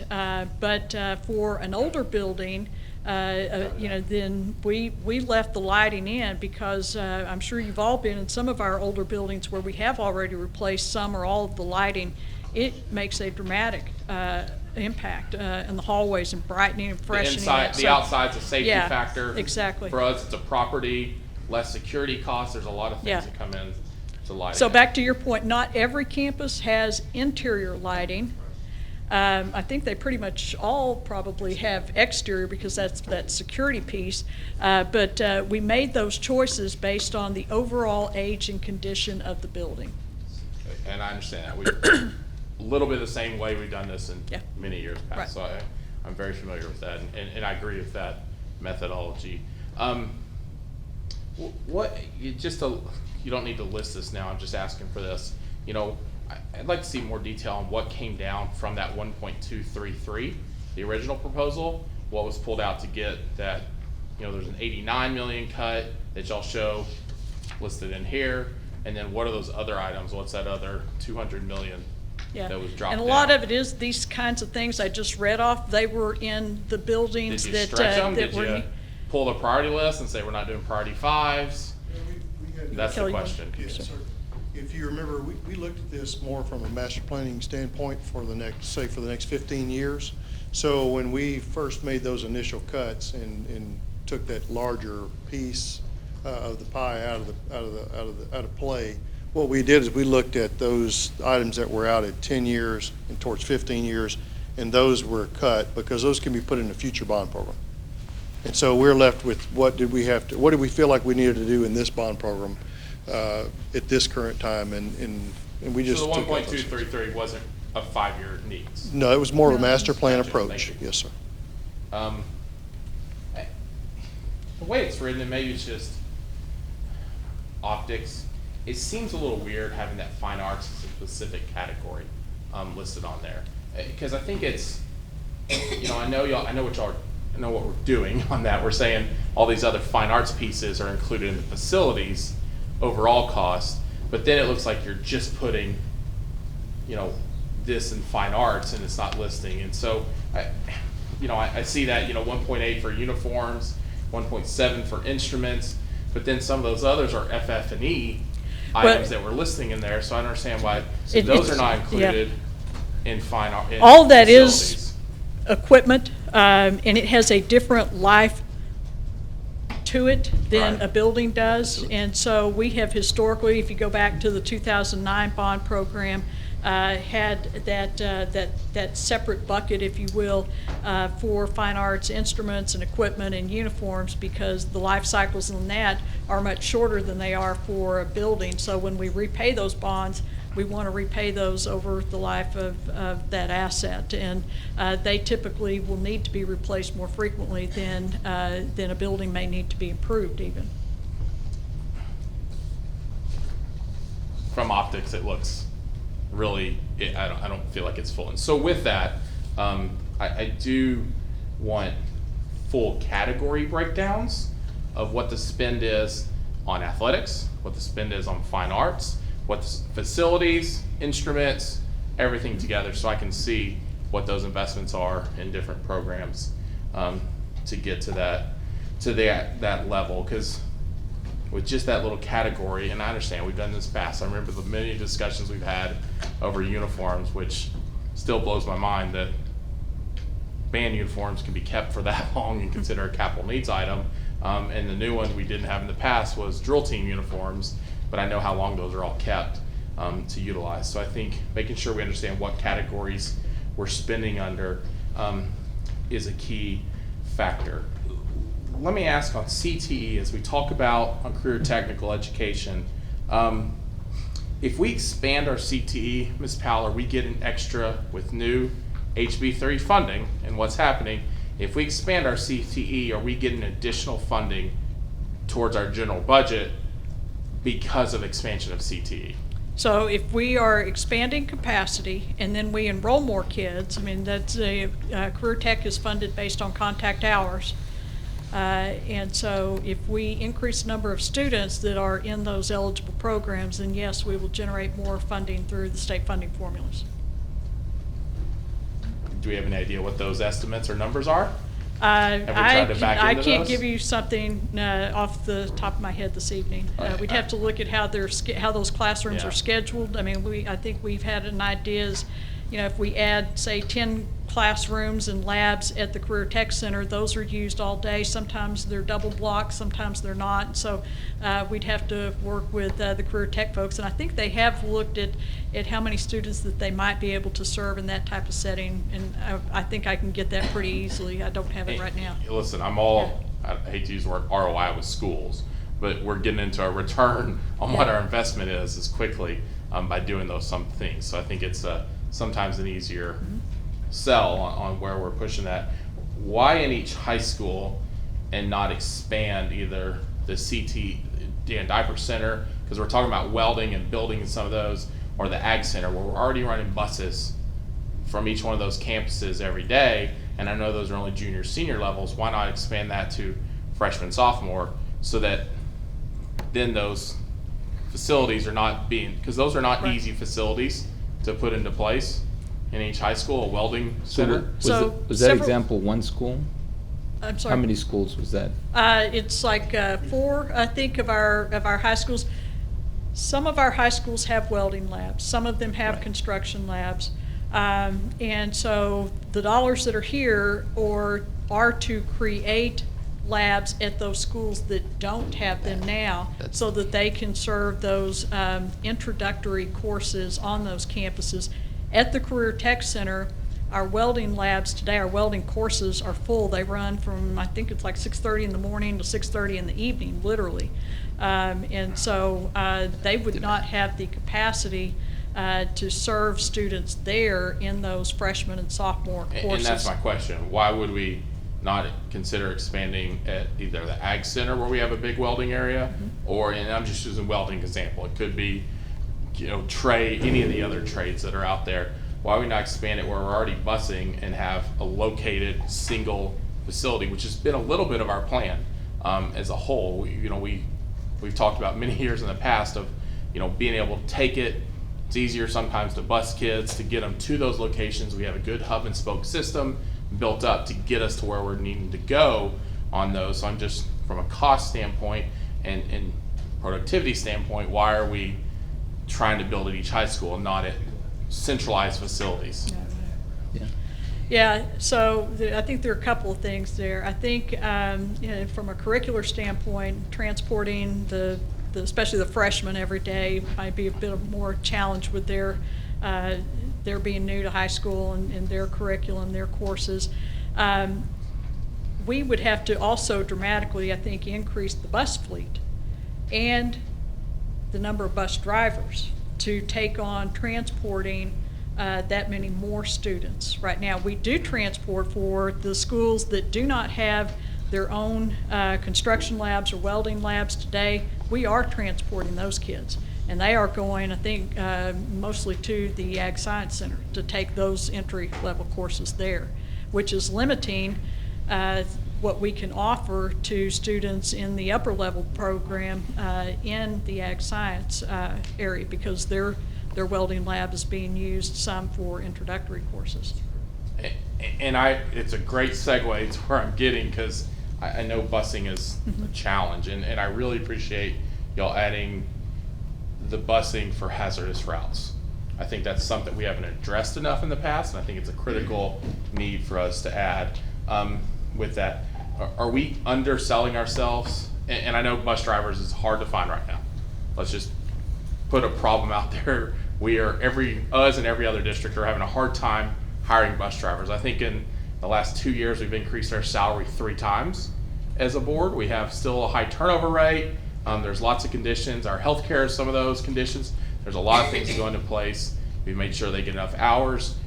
But for an older building, then we left the lighting in because I'm sure you've all been in some of our older buildings where we have already replaced some or all of the lighting. It makes a dramatic impact in the hallways and brightening and freshening. The outside's a safety Yeah, factor. exactly. For us, it's a property, less security costs. There's a lot of things Yeah. that come in to lighting. So back to your point, not every campus has interior lighting. I think they pretty much all probably have exterior because that's that security piece. But we made those choices based on the overall age and condition of the building. And I understand that. A little bit the same way we've done this in Yeah. many years past. Right. So I'm very familiar with that, and I agree with that methodology. You don't need to list this now. I'm just asking for this. I'd like to see more detail on what came down from that 1.233, the original proposal, what was pulled out to get that, there's an 89 million cut that y'all show listed in here, and then what are those other items? What's that other 200 million Yeah. that was dropped And a down? lot of it is these kinds of things I just read off. They were in the buildings Did you that stretch them? that Did were. you pull the priority list and say we're not doing priority fives? That's the Kelly, question. Yes, sir. If you remember, we looked at this more from a master planning standpoint for the next 15 years. So when we first made those initial cuts and took that larger piece of the pie out of play, what we did is we looked at those items that were out at 10 years and towards 15 years, and those were cut because those can be put in a future bond program. And so we're left with what did we feel like we needed to do in this bond program at this current time, and we just So the took out those. 1.233 wasn't a 5-year needs. No, it was more of a master plan Gotcha, approach. thank you. Yes, sir. The way it's written, and maybe it's just optics, it seems a little weird having that fine arts as a specific category listed on there. Because I think it's, I know what we're doing on that. We're saying all these other fine arts pieces are included in the facilities overall cost, but then it looks like you're just putting, this in fine arts and it's not listing. And so I see that, 1.8 for uniforms, 1.7 for instruments, but then some of those others are FF&E items that we're listing in there, so I understand why those are not included in fine art. All that is equipment, and it has a different life to it than Right. a building does. And so we have historically, if you go back to the 2009 bond program, had that separate bucket, if you will, for fine arts instruments and equipment and uniforms, because the life cycles in that are much shorter than they are for a building. So when we repay those bonds, we want to repay those over the life of that asset, and they typically will need to be replaced more frequently than a building may need to be improved even. From optics, it looks really, I don't feel like it's full. And so with that, I do want full category breakdowns of what the spend is on athletics, what the spend is on fine arts, what the facilities, instruments, everything together, so I can see what those investments are in different programs to get to that level. Because with just that little category, and I understand we've done this past. I remember the many discussions we've had over uniforms, which still blows my mind that band uniforms can be kept for that long and consider a capital needs item. And the new one we didn't have in the past was drill team uniforms, but I know how long those are all kept. to utilize. So I think making sure we understand what categories we're spending under is a key factor. Let me ask on CTE, as we talk about on career technical education, if we expand our CTE, Ms. Powell, we get an extra with new HB 30 funding and what's happening. If we expand our CTE, are we getting additional funding towards our general budget because of expansion of CTE? So if we are expanding capacity and then we enroll more kids, I mean, that's Career Tech is funded based on contact hours. And so if we increase the number of students that are in those eligible programs, then yes, we will generate more funding through the state funding formulas. Do we have any idea what those estimates or numbers are? I tried to back can't into those? give you something off the top of my head this evening. We'd have to look at how those classrooms Yeah. are scheduled. I mean, I think we've had an idea is, if we add, say, 10 classrooms and labs at the Career Tech Center, those are used all day. Sometimes they're double blocked, sometimes they're not. So we'd have to work with the Career Tech folks. And I think they have looked at how many students that they might be able to serve in that type of setting. And I think I can get that pretty easily. I don't have it right now. Listen, I hate to use the word ROI with schools, but we're getting into a return on what Yeah. our investment is as quickly by doing those some things. So I think it's sometimes an easier sell on where we're pushing that. Why in each high school and not expand either the CT and diaper center, because we're talking about welding and building and some of those, or the ag center where we're already running buses from each one of those campuses every day, and I know those are only junior, senior levels. Why not expand that to freshman, sophomore, so that then those facilities are not being, because those are not Right. easy facilities to put into place in each high school, a welding center. Was that example one school? I'm sorry. How many schools was that? It's like 4, I think, of our high schools. Some of our high schools have welding labs. Some of them have Right. construction labs. And so the dollars that are here are to create labs at those schools that don't have them now, so that they can serve those introductory courses on those campuses. At the Career Tech Center, our welding labs today, our welding courses are full. They run from, I think it's like 6:30 in the morning to 6:30 in the evening, literally. And so they would not have the capacity to serve students there in those freshman and sophomore courses. And that's my question. Why would we not consider expanding at either the ag center where we have a big welding area, or, and I'm just using welding example, it could be, any of the other trades that are out there. Why would we not expand it where we're already busing and have a located single facility, which has been a little bit of our plan as a whole. We've talked about many years in the past of, being able to take it. It's easier sometimes to bus kids to get them to those locations. We have a good hub and spoke system built up to get us to where we're needing to go on those. So I'm just, from a cost standpoint and productivity standpoint, why are we trying to build at each high school and not at centralized facilities? Yeah, so I think there are a couple of things there. I think from a curricular standpoint, transporting especially the freshmen every day might be a bit of more challenge with their being new to high school and their curriculum, their courses. We would have to also dramatically, I think, increase the bus fleet and the number of bus drivers to take on transporting that many more students. Right now, we do transport for the schools that do not have their own construction labs or welding labs today. We are transporting those kids, and they are going, I think, mostly to the Ag Science Center to take those entry-level courses there, which is limiting what we can offer to students in the upper-level program in the Ag Science area, because their welding lab is being used some for introductory courses. And it's a great segue to where I'm getting, because I know busing is a challenge, and I really appreciate y'all adding the busing for hazardous routes. I think that's something we haven't addressed enough in the past, and I think it's a critical need for us to add with that. Are we underselling ourselves? And I know bus drivers is hard to find right now. Let's just put a problem out there. Us and every other district are having a hard time hiring bus drivers. I think in the last 2 years, we've increased our salary 3 times as a board. We have still a high turnover rate. There's lots of conditions. Our healthcare is some of those conditions. There's a lot of things that go into place. We've made sure they get enough hours.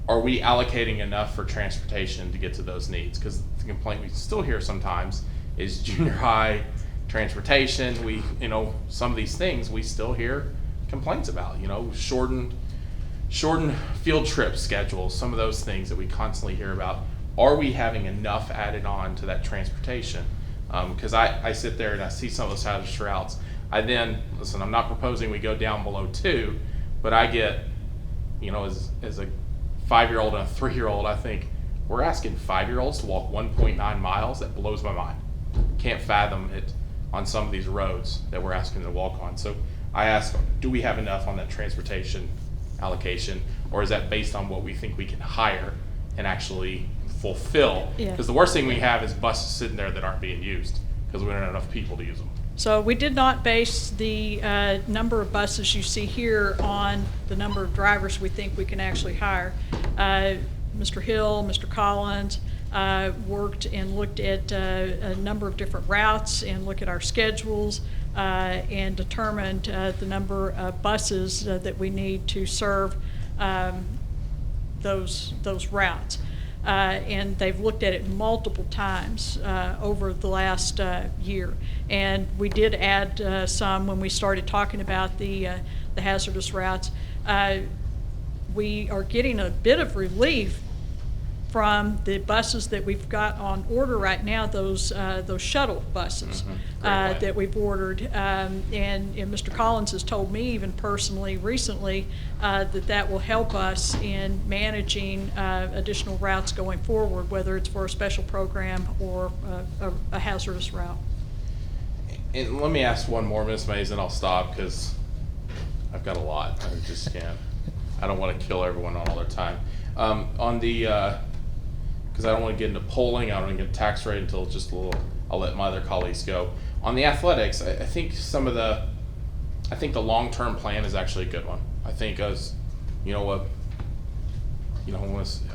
Are we allocating enough for transportation to get to those needs? Because the complaint we still hear sometimes is junior high transportation. Some of these things we still hear complaints about, shortened field trip schedules, some of those things that we constantly hear about. Are we having enough added on to that transportation? Because I sit there and I see some of those hazardous routes. I'm not proposing we go down below 2, but I get, as a 5-year-old and a 3-year-old, I think we're asking 5-year-olds to walk 1.9 miles. That blows my mind. Can't fathom it on some of these roads that we're asking them to walk on. So I ask, do we have enough on that transportation allocation, or is that based on what we think we can hire and actually fulfill? Yeah. Because the worst thing we have is buses sitting there that aren't being used because we don't have enough people to use them. So we did not base the number of buses you see here on the number of drivers we think we can actually hire. Mr. Hill, Mr. Collins worked and looked at a number of different routes and looked at our schedules and determined the number of buses that we need to serve those routes. And they've looked at it multiple times over the last year. And we did add some when we started talking about the hazardous routes. We are getting a bit of relief from the buses that we've got on order right now, those shuttle buses that we've ordered. And Mr. Collins has told me even personally recently that will help us in managing additional routes going forward, whether it's for a special program or a hazardous route. And let me ask one more, Ms. Mays, and I'll stop because I've got a lot. I just can't. I don't want to kill everyone on all their time. On the because I don't want to get into polling, I don't want to get into tax rate until just a little, I'll let my other colleagues go. On the athletics, I think the long-term plan is actually a good one. I think I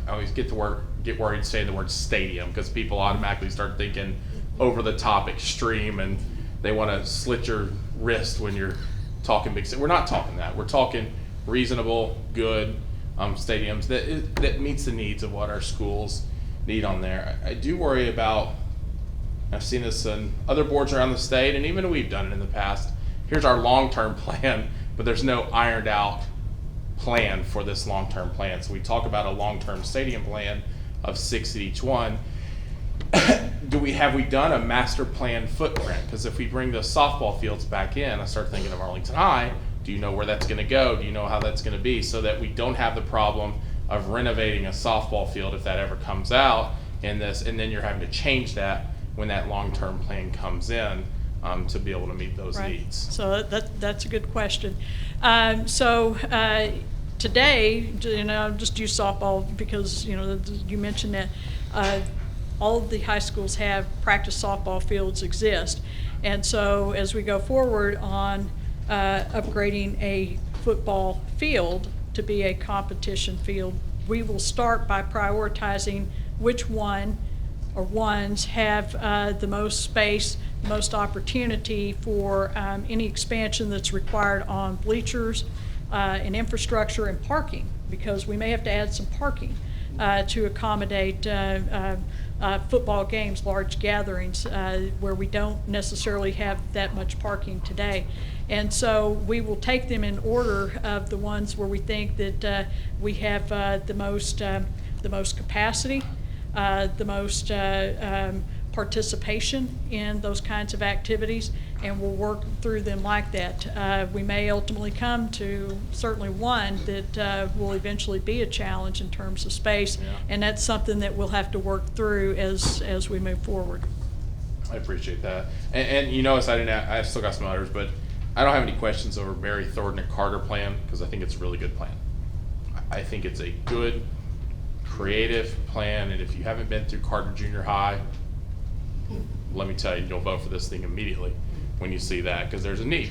always get worried saying the word stadium because people automatically start thinking over the top extreme and they want to slit your wrist when you're talking big. We're not talking that. We're talking reasonable, good stadiums that meets the needs of what our schools need on there. I do worry about, I've seen this in other boards around the state, and even we've done it in the past. Here's our long-term plan, but there's no ironed out plan for this long-term plan. So we talk about a long-term stadium plan of 6 at each one. Have we done a master plan footprint? Because if we bring the softball fields back in, I start thinking of Arlington High. Do you know where that's going to go? Do you know how that's going to be? So that we don't have the problem of renovating a softball field if that ever comes out in this, and then you're having to change that when that long-term plan comes in to be able to meet those needs. So that's a good question. Today, I'll just use softball because you mentioned that all of the high schools have practice softball fields exist, and so as we go forward on upgrading a football field to be a competition field, we will start by prioritizing which one or ones have the most space, the most opportunity for any expansion that's required on bleachers and infrastructure and parking, because we may have to add some parking to accommodate football games, large gatherings, where we don't necessarily have that much parking today. And so we will take them in order of the ones where we think that we have the most capacity, the most participation in those kinds of activities, and we'll work through them like that. We may ultimately come to certainly one that will eventually be a challenge in terms of space, and that's something that we'll have to work through as we move forward. I appreciate that. And you notice I still got some others, but I don't have any questions over Mary Thornton and Carter plan because I think it's a really good plan. I think it's a good, creative plan, and if you haven't been through Carter Junior High, let me tell you, you'll vote for this thing immediately when you see that, because there's a need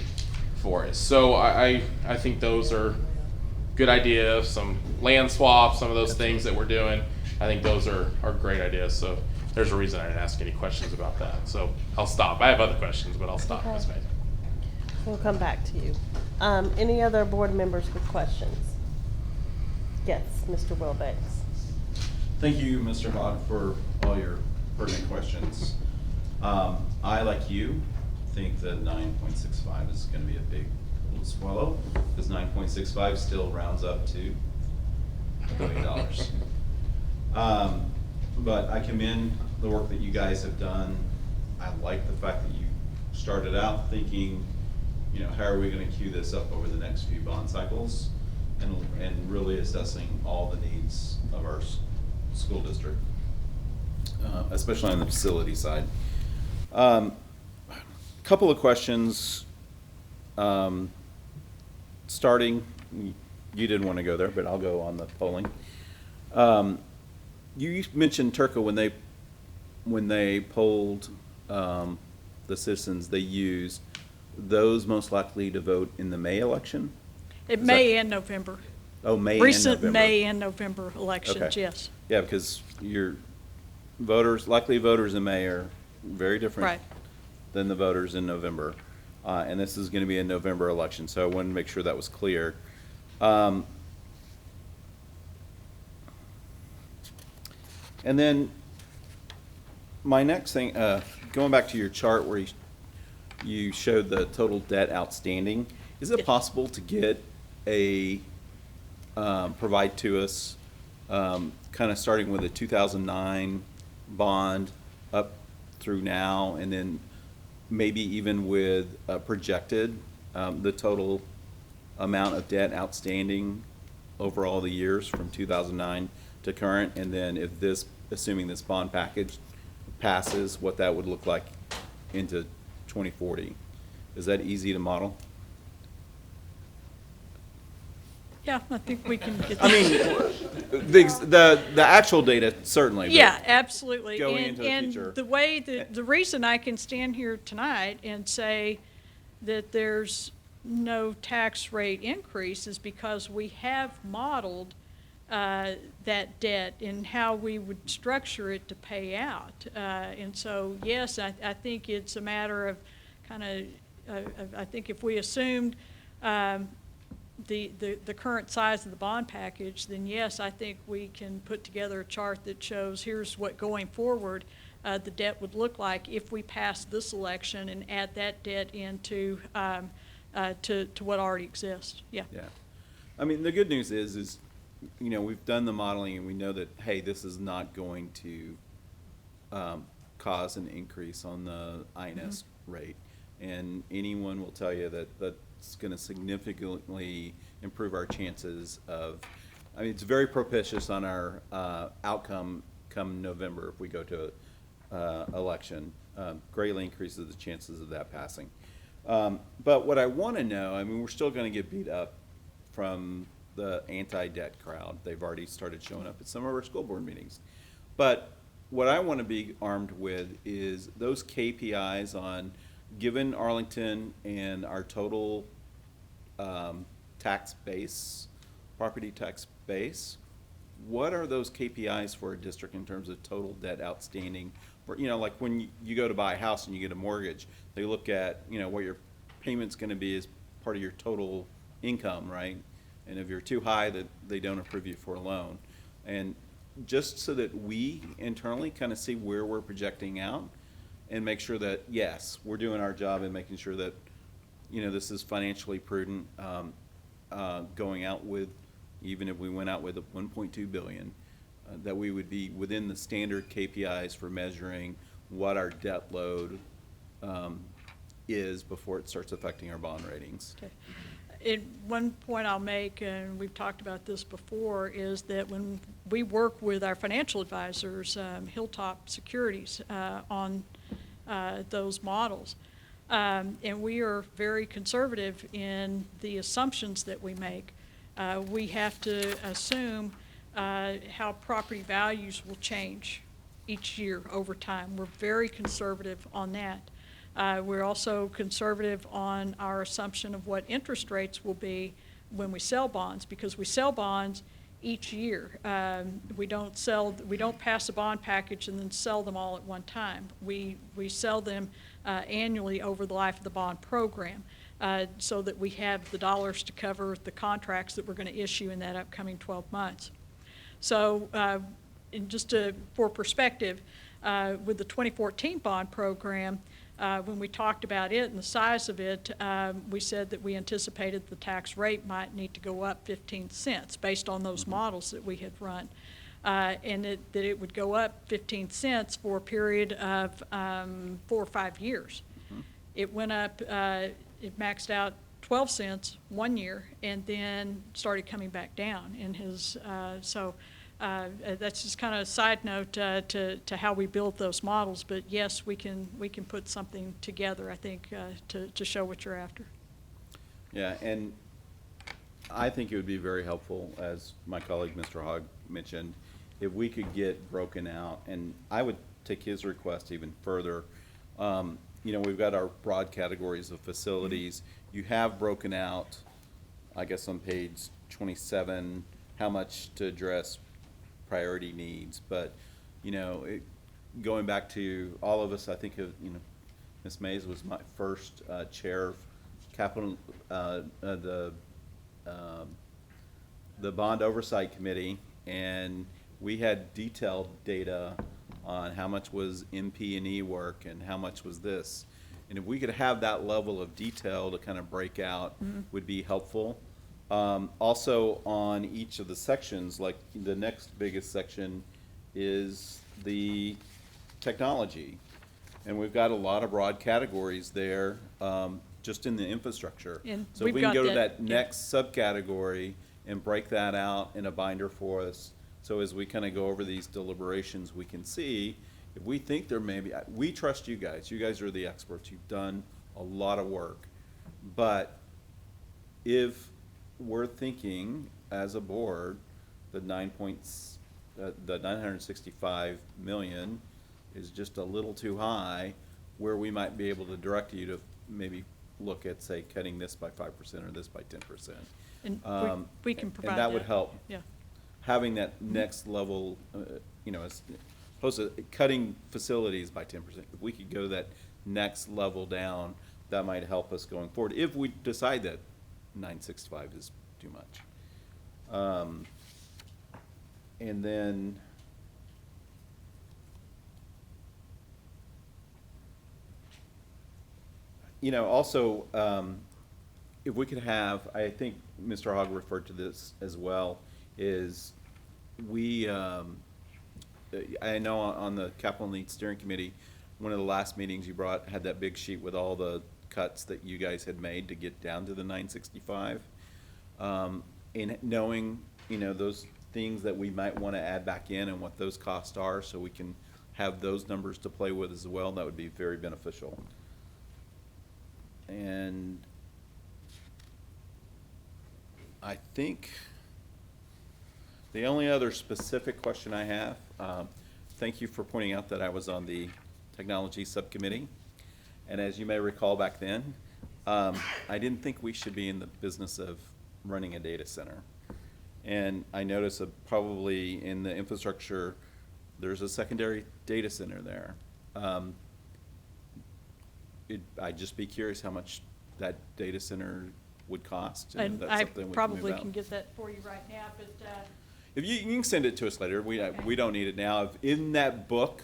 for us. So I think those are good ideas, some land swaps, some of those things that we're doing. I think those are great ideas. So there's a reason I didn't ask any questions about that. So I'll stop. I have other questions, but I'll stop, Okay. Ms. Mays. We'll come back to you. Any other board members with questions? Yes, Mr. Wilbanks. Thank you, Mr. Hogg, for all your pertinent questions. I, like you, think that 9.65 is going to be a big little swallow, because 9.65 still rounds up to $1 billion. But I commend the work that you guys have done. I like the fact that you started out thinking, you know, how are we going to queue this up over the next few bond cycles, and really assessing all the needs of our school district, especially on the facility side. Couple of questions. Starting, you didn't want to go there, but I'll go on the polling. You mentioned Turco when they polled the citizens, they used those most likely to vote in the May election? It Is May that- and November. Oh, May and Recent November. May and November elections, Okay. yes. Yeah, because your likely voters in May are very different Right. than the voters in November. And this is going to be a November election, so I wanted to make sure that was clear. And then my next thing, going back to your chart where you showed the total debt outstanding, is it possible to get provide to us, kind of starting with a 2009 bond up through now, and then maybe even with projected, the total amount of debt outstanding over all the years from 2009 to current, and then if this, assuming this bond package passes, what that would look like into 2040. Is that easy to model? Yeah, I think we can get that. I mean, the actual data, certainly. but- Yeah, absolutely. going into the future. And the way, the reason I can stand here tonight and say that there's no tax rate increase is because we have modeled that debt and how we would structure it to pay out. And so, yes, I think it's a matter of kind of, I think if we assumed the current size of the bond package, then yes, I think we can put together a chart that shows here's what going forward the debt would look like if we pass this election and add that debt into to what already exists. Yeah. Yeah. I mean, the good news is, you know, we've done the modeling and we know that, hey, this is not going to cause an increase on the INS rate. And anyone will tell you that that's going to significantly improve our chances of, I mean, it's very propitious on our outcome come November if we go to election. Greatly increases the chances of that passing. But what I want to know, I mean, we're still going to get beat up from the anti-debt crowd. They've already started showing up at some of our school board meetings. But what I want to be armed with is those KPIs on, given Arlington and our total tax base, property tax base, what are those KPIs for a district in terms of total debt outstanding? For, you know, like when you go to buy a house and you get a mortgage, they look at, you know, what your payment's going to be as part of your total income, right? And if you're too high, that they don't approve you for a loan. And just so that we internally kind of see where we're projecting out and make sure that, yes, we're doing our job and making sure that, you know, this is financially prudent, going out with, even if we went out with a 1.2 billion, that we would be within the standard KPIs for measuring what our debt load is before it starts affecting our bond ratings. Okay. One point I'll make, and we've talked about this before, is that when we work with our financial advisors, Hilltop Securities, on those models, and we are very conservative in the assumptions that we make. We have to assume how property values will change each year over time. We're very conservative on that. We're also conservative on our assumption of what interest rates will be when we sell bonds, because we sell bonds each year. We don't pass a bond package and then sell them all at one time. We sell them annually over the life of the bond program, so that we have the dollars to cover the contracts that we're going to issue in that upcoming 12 months. So for perspective, with the 2014 bond program, when we talked about it and the size of it, we said that we anticipated the tax rate might need to go up 15 cents based on those models that we had run. And that it would go up 15 cents for a period of 4 or 5 years. It went up, it maxed out 12 cents 1 year and then started coming back down in his, that's just kind of a side note to how we build those models. But yes, we can put something together, I think, to show what you're after. Yeah, and I think it would be very helpful, as my colleague Mr. Hogg mentioned, if we could get broken out, and I would take his request even further. You know, we've got our broad categories of facilities. You have broken out, I guess on page 27, how much to address priority needs. But, you know, going back to all of us, I think of, you know, Ms. Mays was my first chair of capital, the Bond Oversight Committee, and we had detailed data on how much was MP&E work and how much was this. And if we could have that level of detail to kind of break out would be helpful. Also on each of the sections, like the next biggest section is the technology. And we've got a lot of broad categories there, just in the infrastructure. And so we've if we can got go to that, that next subcategory and break that out in a binder for us, so as we kind of go over these deliberations, we can see if we think there may be, we trust you guys. You guys are the experts. You've done a lot of work. But if we're thinking as a board, the 965 million is just a little too high, where we might be able to direct you to maybe look at, say, cutting this by 5% or this by 10%. And we can provide and that would help. Yeah. Having that next level, you know, as opposed to cutting facilities by 10%, if we could go to that next level down, that might help us going forward, if we decide that 965 is too much. And then you know, also, if we could have, I think Mr. Hogg referred to this as well, is we, I know on the Capital Needs Steering Committee, one of the last meetings you had that big sheet with all the cuts that you guys had made to get down to the 965. And knowing, you know, those things that we might want to add back in and what those costs are, so we can have those numbers to play with as well, that would be very beneficial. And I think the only other specific question I have, thank you for pointing out that I was on the technology subcommittee. And as you may recall back then, I didn't think we should be in the business of running a data center. And I noticed probably in the infrastructure, there's a secondary data center there. I'd just be curious how much that data center would cost. And that's I something we can probably move out. can get that for you right now, but If you can send it to us later, we don't need it now. If in that book,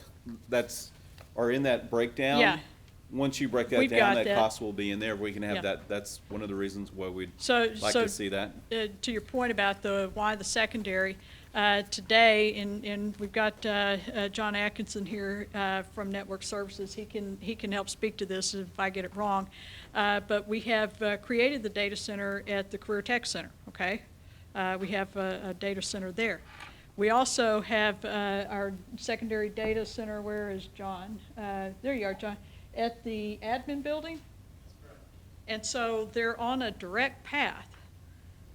or in that breakdown, Yeah. once you break that We've down, got that that. cost will be in there. We can have Yeah. that. That's one of the reasons why we'd So like to see that. To your point about why the secondary, today, and we've got John Atkinson here from Network Services. He can help speak to this if I get it wrong. But we have created the data center at the Career Tech Center. Okay, we have a data center there. We also have our secondary data center. Where is John? There you are, John. At the admin building. And so they're on a direct path.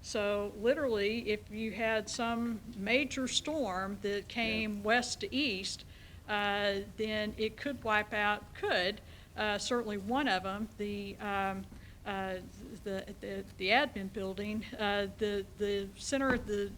So literally, if you had some major storm that came west to east, then it could wipe out, certainly one of them, the admin building, the center, the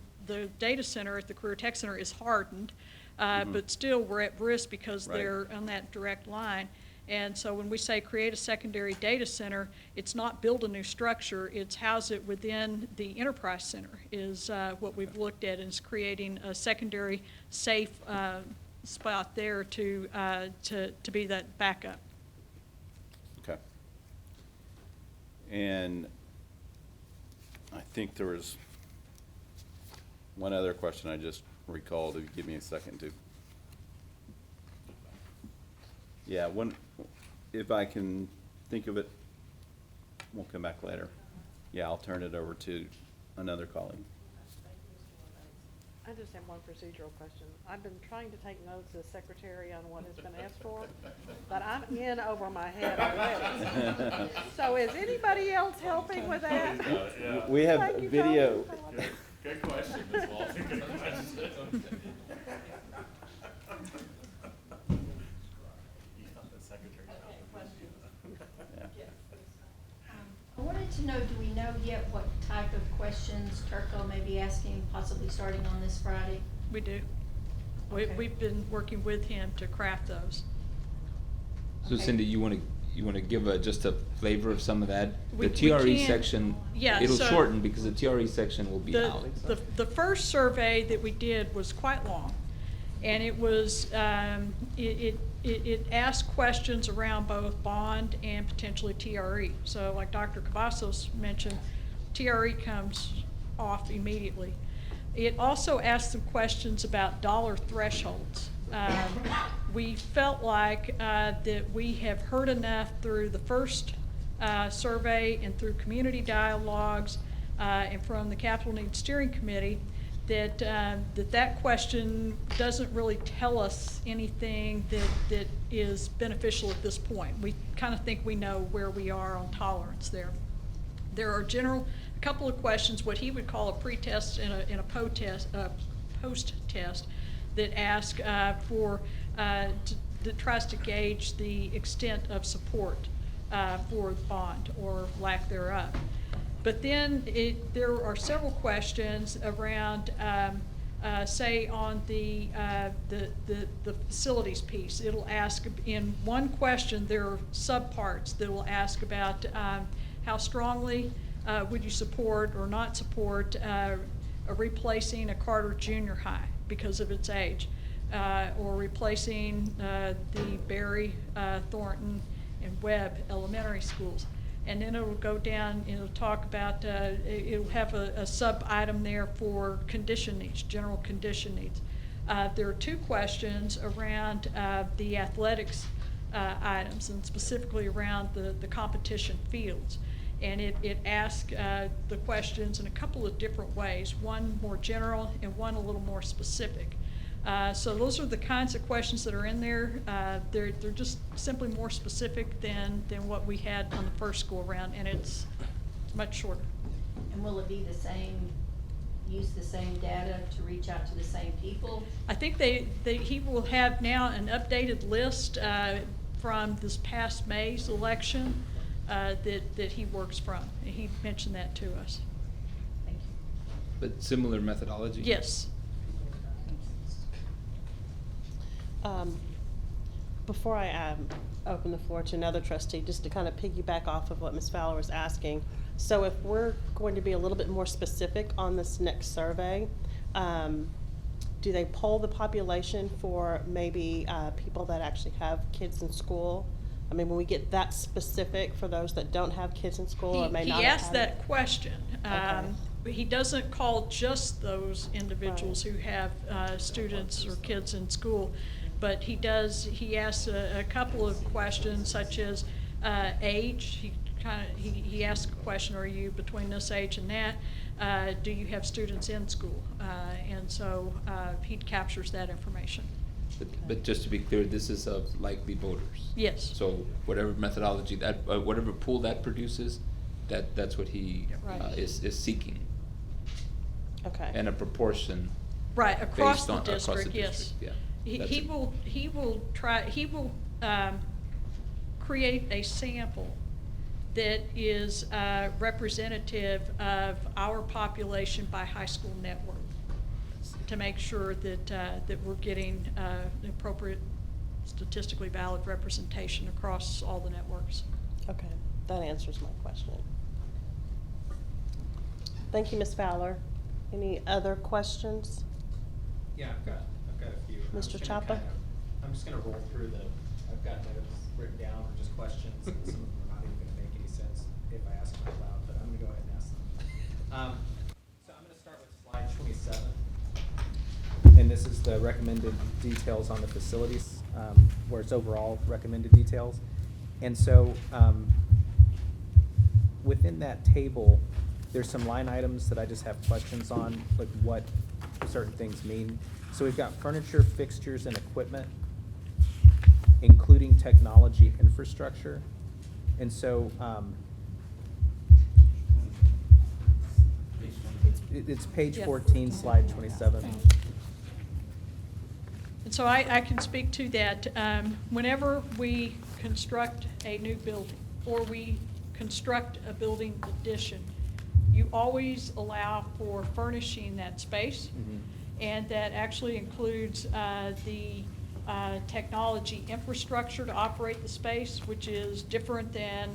data center at the Career Tech Center is hardened, but still we're at risk because Right. they're on that direct line. And so when we say create a secondary data center, it's not build a new structure, it's house it within the enterprise center is what we've looked at, is creating a secondary safe spot there to be that backup. Okay. And I think there was one other question I just recalled, if you give me a second to. Yeah, if I can think of it, we'll come back later. Yeah, I'll turn it over to another colleague. I just have one procedural question. I've been trying to take notes as secretary on what has been asked for, but I'm in over my head already. So is anybody else helping with that? We have Thank you, video. Tony. Good question, Ms. Walton. Good question. I wanted to know, do we know yet what type of questions Turco may be asking, possibly starting on this Friday? We do. Okay. We've been working with him to craft those. So Okay. Cindy, you wanna give just a flavor of some of that? We The TRE can. section, Yeah, it'll so- shorten because the TRE section will be out. The first survey that we did was quite long, and it was, it asked questions around both bond and potentially TRE. So like Dr. Cavazos mentioned, TRE comes off immediately. It also asked some questions about dollar thresholds. We felt like that we have heard enough through the first survey and through community dialogues and from the Capital Needs Steering Committee that that question doesn't really tell us anything that is beneficial at this point. We kind of think we know where we are on tolerance there. There are a couple of questions, what he would call a pre-test and a post-test, that ask that tries to gauge the extent of support for the bond or lack thereof. But then there are several questions around, say, on the facilities piece. It'll ask, in one question, there are subparts that will ask about how strongly would you support or not support replacing a Carter Junior High because of its age, or replacing the Berry, Thornton, and Webb elementary schools. And then it'll go down, it'll talk about, it'll have a sub-item there for condition needs, general condition needs. There are two questions around the athletics items, and specifically around the competition fields. And it asks the questions in a couple of different ways, one more general and one a little more specific. So those are the kinds of questions that are in there. They're just simply more specific than what we had on the first go around, and it's much shorter. And will it be the same, use the same data to reach out to the same people? I think he will have now an updated list from this past May's election that he works from. And he mentioned that to us. Thank you. But similar methodology? Yes. Before I open the floor to another trustee, just to kind of piggyback off of what Ms. Fowler was asking. So if we're going to be a little bit more specific on this next survey, do they poll the population for maybe people that actually have kids in school? I mean, when we get that specific for those that don't have kids in school or may not He have asked had that it? question. Okay. But he doesn't call just those individuals who have students or kids in school. But he asks a couple of questions such as age. He asks a question, are you between this age and that? Do you have students in school? And so he captures that information. But just to be clear, this is of likely voters. Yes. So whatever methodology whatever pool that produces, that's what he Right. is seeking. Okay. And a proportion. Right, across based the on- district, yes. Yeah. He That's it. will create a sample that is representative of our population by high school network, to make sure that, that we're getting the appropriate statistically valid representation across all the networks. Okay, that answers my question. Thank you, Ms. Fowler. Any other questions? Yeah, I've got a few. I'm Mr. just gonna Chapa? I'm just gonna roll through I've got notes written down or just questions, and some of them are not even gonna make any sense if I ask them out loud, but I'm gonna go ahead and ask them. So I'm gonna start with slide 27. And this is the recommended details on the facilities, where it's overall recommended details. And so, within that table, there's some line items that I just have questions on, like what certain things mean. So we've got furniture, fixtures, and equipment, including technology infrastructure. And so, it's page Yeah. 14, slide 27. And so I can speak to that. Whenever we construct a new building or we construct a building addition, you always allow for furnishing that space. And that actually includes the technology infrastructure to operate the space, which is different than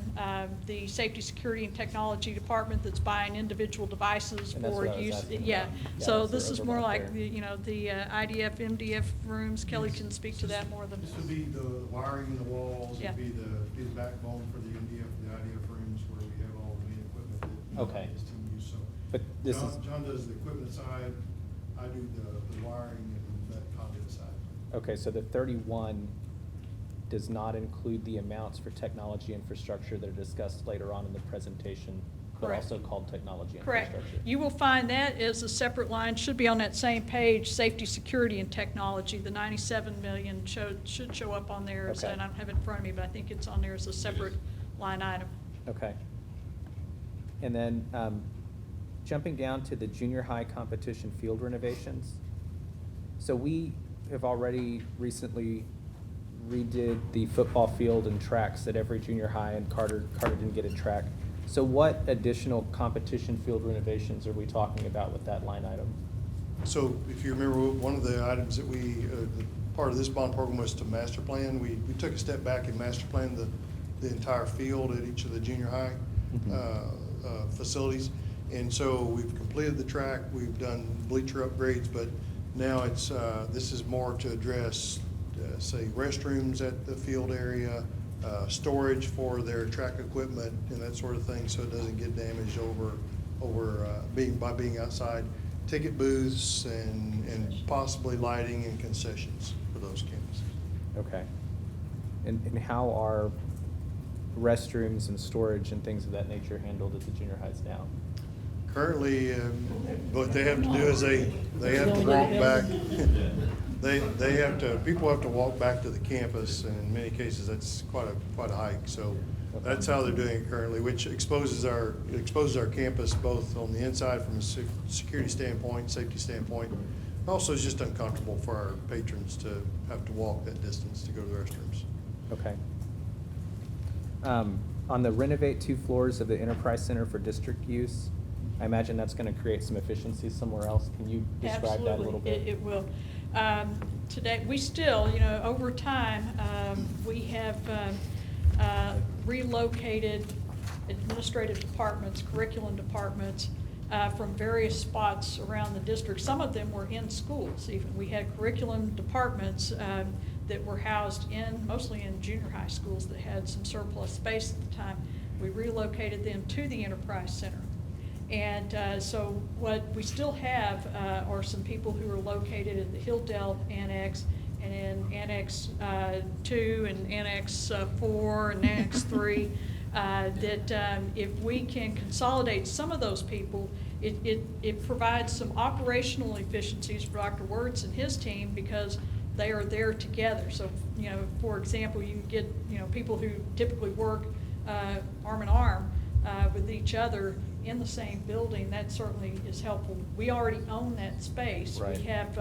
the safety, security, and technology department that's buying individual devices And that's for what I was use. asking Yeah, about. Yeah, so that's the this is more overlap like, there. the, you know, the IDF, MDF rooms. Kelly can speak to that more than. This would be the wiring in the walls, Yeah. it'd be the backbone for the MDF, the IDF rooms where we have all the main equipment that Okay. his team use, so. But this John, is- John does the equipment side, I do the wiring and that conduit side. Okay, so the 31 does not include the amounts for technology infrastructure that are discussed later on in the presentation, but Correct. also called technology Correct. infrastructure. You will find that as a separate line, should be on that same page, safety, security, and technology. The 97 million should show up on there, Okay. and I don't have it in front of me, but I think it's on there as a separate line item. Okay. And then, jumping down to the junior high competition field renovations. So we have already recently redid the football field and tracks at every junior high, and Carter didn't get a track. So what additional competition field renovations are we talking about with that line item? So if you remember, one of the items that part of this bond program was to master plan. We took a step back and master planned the entire field at each of the junior high facilities. And so we've completed the track, we've done bleacher upgrades, but now this is more to address, say, restrooms at the field area, storage for their track equipment and that sort of thing, so it doesn't get damaged by being outside. Ticket booths and possibly lighting and concessions for those campuses. Okay. And how are restrooms and storage and things of that nature handled at the junior highs now? Currently, what they have to do is they have to walk back. People have to walk back to the campus, and in many cases, that's quite a hike. So that's how they're doing it currently, which exposes our campus both on the inside from a security standpoint, safety standpoint. Also, it's just uncomfortable for our patrons to have to walk that distance to go to the restrooms. Okay. On the renovate 2 floors of the Enterprise Center for district use, I imagine that's going to create some efficiencies somewhere else. Can you describe that a little bit? Absolutely, it will. Today, we still, over time, we have relocated administrative departments, curriculum departments from various spots around the district. Some of them were in schools even. We had curriculum departments that were housed mostly in junior high schools that had some surplus space at the time. We relocated them to the Enterprise Center. And so what we still have are some people who are located in the Hilldale Annex and in Annex 2 and Annex 4 and Annex 3 that if we can consolidate some of those people, it provides some operational efficiencies for Dr. Wirtz and his team because they are there together. So, for example, you get, people who typically work arm in arm with each other in the same building. That certainly is helpful. We already own that space. Right. We have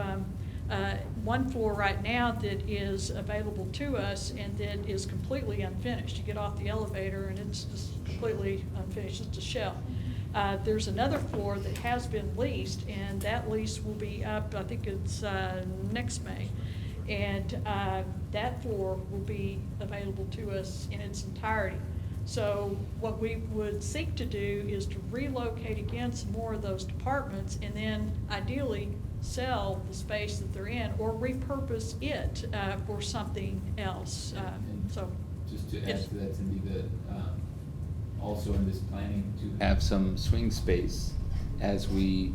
one floor right now that is available to us and that is completely unfinished. You get off the elevator and it's just completely unfinished, it's a shell. There's another floor that has been leased, and that lease will be up, I think it's next May. And that floor will be available to us in its entirety. So what we would seek to do is to relocate again some more of those departments, and then ideally sell the space that they're in or repurpose it for something else. So Just to yes. add to that, Cindy, that also in this planning to have some swing space as we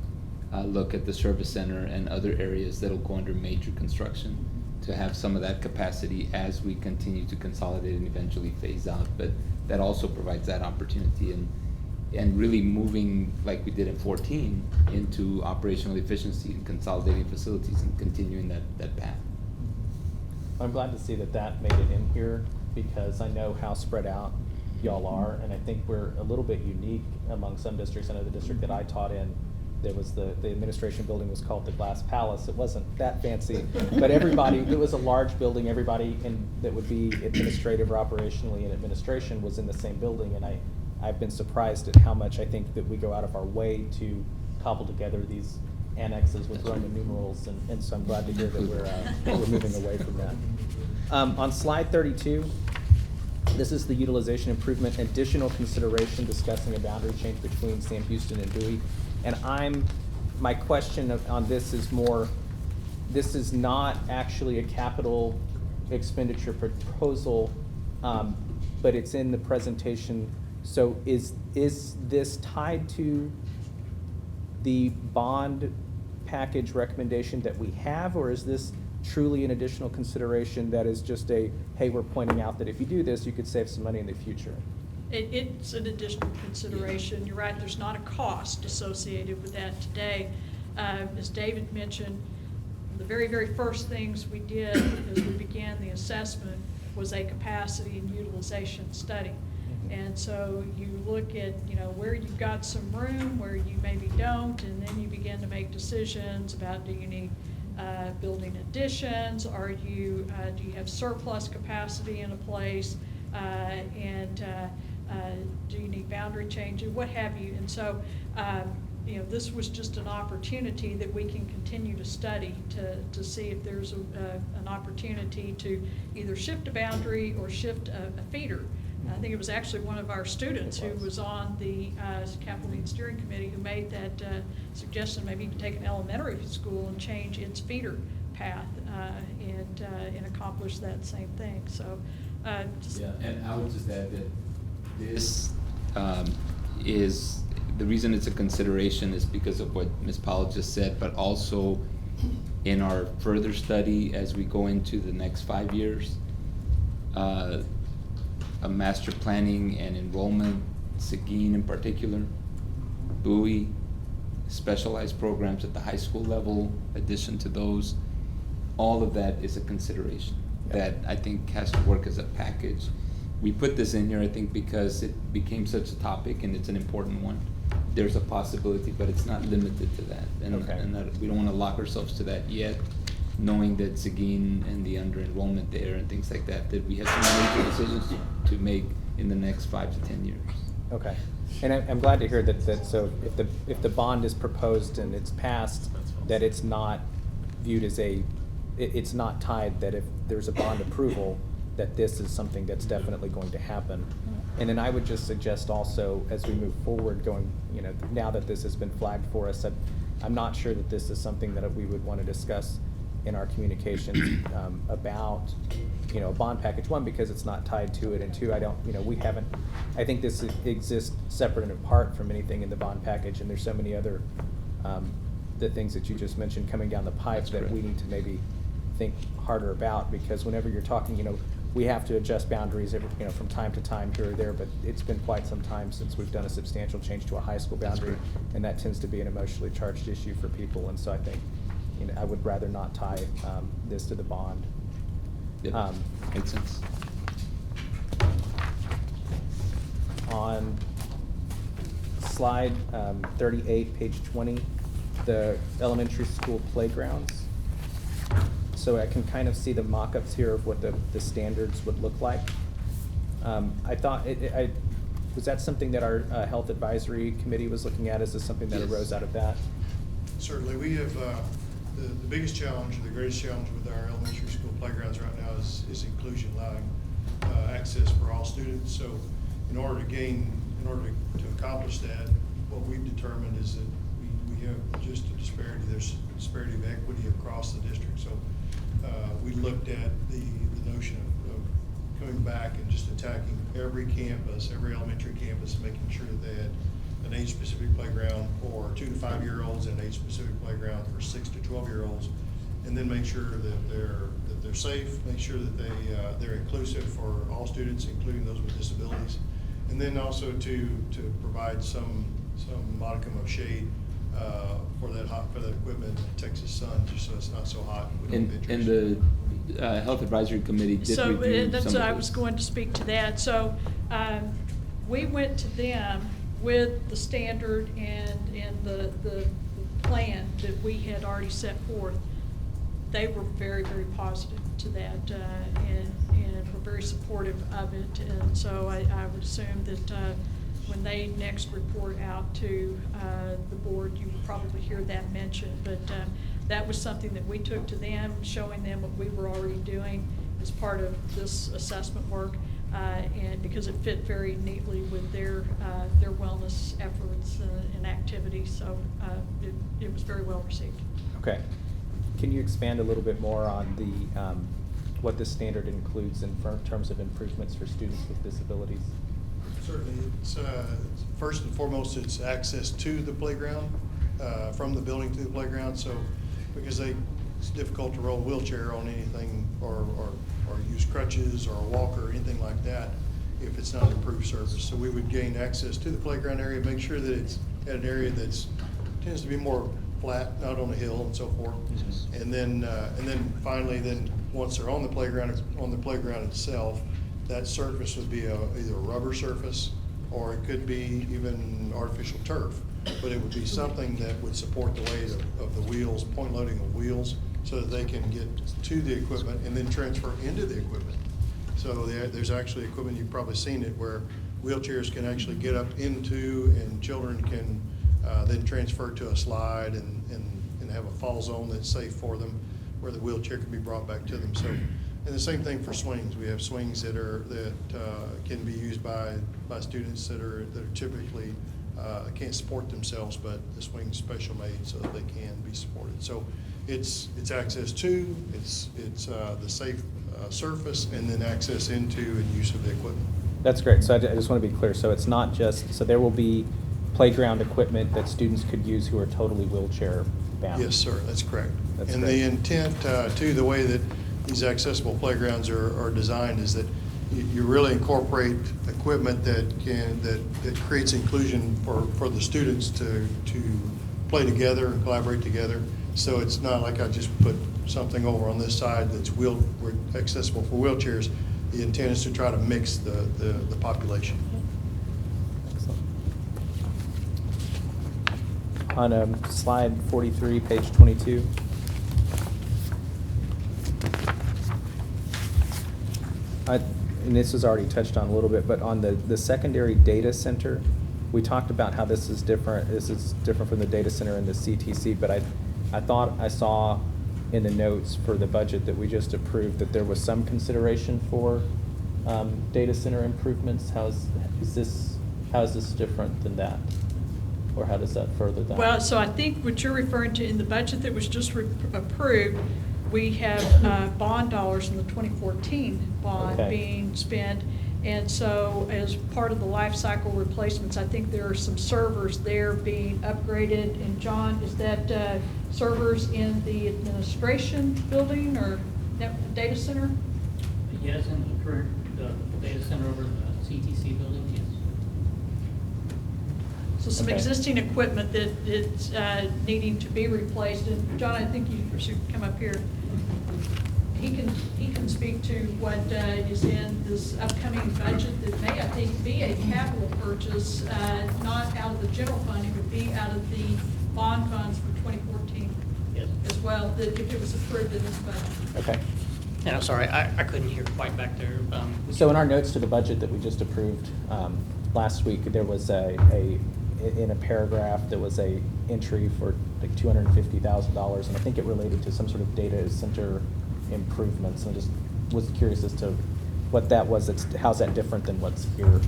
look at the service center and other areas that'll go under major construction, to have some of that capacity as we continue to consolidate and eventually phase out. But that also provides that opportunity and really moving, like we did in 14, into operational efficiency and consolidating facilities and continuing that path. I'm glad to see that that made it in here, because I know how spread out y'all are, and I think we're a little bit unique among some districts. I know the district that I taught in, there was the administration building was called the Glass Palace. It wasn't that fancy, but everybody, it was a large building, everybody that would be administrative or operationally in administration was in the same building, and I've been surprised at how much I think that we go out of our way to cobble together these annexes with Roman numerals, and so I'm glad to hear that we're moving away from that. On slide 32, this is the utilization improvement additional consideration discussing a boundary change between Sam Houston and Bowie. And my question on this is more, this is not actually a capital expenditure proposal, but it's in the presentation. So is this tied to the bond package recommendation that we have, or is this truly an additional consideration that is just hey, we're pointing out that if you do this, you could save some money in the future? It's an additional consideration. You're right, there's not a cost associated with that today. As David mentioned, the very, very first things we did as we began the assessment was a capacity and utilization study. And so you look at, where you've got some room, where you maybe don't, and then you begin to make decisions about, do you need building additions? Do you have surplus capacity in a place? Do you need boundary changes, what have you? And so, this was just an opportunity that we can continue to study to see if there's an opportunity to either shift a boundary or shift a feeder. I think it was actually one of our students who was on the capital needs steering committee who made that suggestion. Maybe you can take an elementary school and change its feeder path and accomplish that same thing. So, Yeah, and I would just add that this is, the reason it's a consideration is because of what Ms. Powell just said, but also in our further study as we go into the next 5 years, a master planning and enrollment, Seguin in particular, Bowie, specialized programs at the high school level, addition to those, all of that is a consideration that I think has to work as a package. We put this in here, I think, because it became such a topic and it's an important one. There's a possibility, but it's not limited to that. And that we don't want to lock ourselves to that yet, knowing that Seguin and the under-enrollment there and things like that, that we have some major decisions to make in the next 5 to 10 years. Okay, and I'm glad to hear that so if the bond is proposed and it's passed, that it's not viewed as it's not tied that if there's a bond approval, that this is something that's definitely going to happen. And then I would just suggest also, as we move forward, now that this has been flagged for us, that I'm not sure that this is something that we would want to discuss in our communications about, a bond package. One, because it's not tied to it, and two, I think this exists separate and apart from anything in the bond package, and there's so many other, the things that you just mentioned coming down the pipe that we need to maybe think harder about, because whenever you're talking, we have to adjust boundaries from time to time here or there, but it's been quite some time since we've done a substantial change to a high school boundary, and that tends to be an emotionally charged issue for people, and so I think, I would rather not tie this to the bond. Yeah, makes sense. On slide 38, page 20, the elementary school playgrounds. so I can kind of see the mock-ups here of what the standards would look like. I thought, was that something that our Health Advisory Committee was looking at? Is this something that Yes. arose out of that? Certainly, we have, the biggest challenge, or the greatest challenge with our elementary school playgrounds right now is inclusion, allowing access for all students. So in order to accomplish that, what we've determined is that we have just a disparity, there's a disparity of equity across the district. So we looked at the notion of coming back and just attacking every campus, every elementary campus, making sure that they had an age-specific playground for 2 to 5 year olds and an age-specific playground for 6 to 12 year olds, and then make sure that they're safe, make sure that they're inclusive for all students, including those with disabilities, and then also to provide some modicum of shade for that equipment in the Texas sun, just so it's not so hot. And the Health Advisory Committee did So, review and that's, some of I was those. going to speak to that. So, we went to them with the standard and the plan that we had already set forth. They were very, very positive to that, and were very supportive of it. And so I would assume that, when they next report out to, the board, you will probably hear that mentioned. But, that was something that we took to them, showing them what we were already doing as part of this assessment work, and because it fit very neatly with their wellness efforts and activities. So it was very well received. Okay. Can you expand a little bit more on the, what this standard includes in terms of improvements for students with disabilities? Certainly, it's first and foremost, it's access to the playground, from the building to the playground. So, because it's difficult to roll a wheelchair on anything, or use crutches or a walker or anything like that if it's not improved service. So we would gain access to the playground area, make sure that it's at an area that's tends to be more flat, not on a hill and so forth. And then finally, once they're on the playground itself, that surface would be either a rubber surface, or it could be even artificial turf. But it would be something that would support the weight of the wheels, point loading of wheels, so that they can get to the equipment and then transfer into the equipment. So there's actually equipment, you've probably seen it, where wheelchairs can actually get up into, and children can then transfer to a slide and have a fall zone that's safe for them, where the wheelchair can be brought back to them. So, and the same thing for swings. We have swings that can be used by students that are typically can't support themselves, but the swing's special made so that they can be supported. So it's access to, it's the safe surface, and then access into and use of the equipment. That's great. So I just want to be clear. So it's not just, so there will be playground equipment that students could use who are totally wheelchair bound? Yes, sir, that's correct. That's And great. the intent, too, the way that these accessible playgrounds are designed is that you really incorporate equipment that creates inclusion for the students to play together and collaborate together. So it's not like I just put something over on this side that's accessible for wheelchairs. The intent is to try to mix the population. Excellent. On slide 43, page 22. And this was already touched on a little bit, but on the secondary data center, we talked about how this is different. This is different from the data center and the CTC, but I thought I saw in the notes for the budget that we just approved that there was some consideration for data center improvements. How is this different than that? Or how does that further that? Well, so I think what you're referring to in the budget that was just approved, we have bond dollars in the 2014 bond Okay. being spent. And so as part of the life cycle replacements, I think there are some servers there being upgraded. And John, is that servers in the administration building or data center? Yes, in the current data center over in the CTC building, yes. So some Okay. existing equipment that is needing to be replaced. And John, I think you should come up here. He can speak to what is in this upcoming budget that may, I think, be a capital purchase, not out of the general fund. It would be out of the bond funds for 2014. Yeah, as well, that if it was approved in this budget. Okay. And I'm sorry, I couldn't hear quite back there. So in our notes to the budget that we just approved last week, there was in a paragraph, there was a entry for like $250,000, and I think it related to some sort of data center improvements. And I just was curious as to what that was. How's that different than what's here?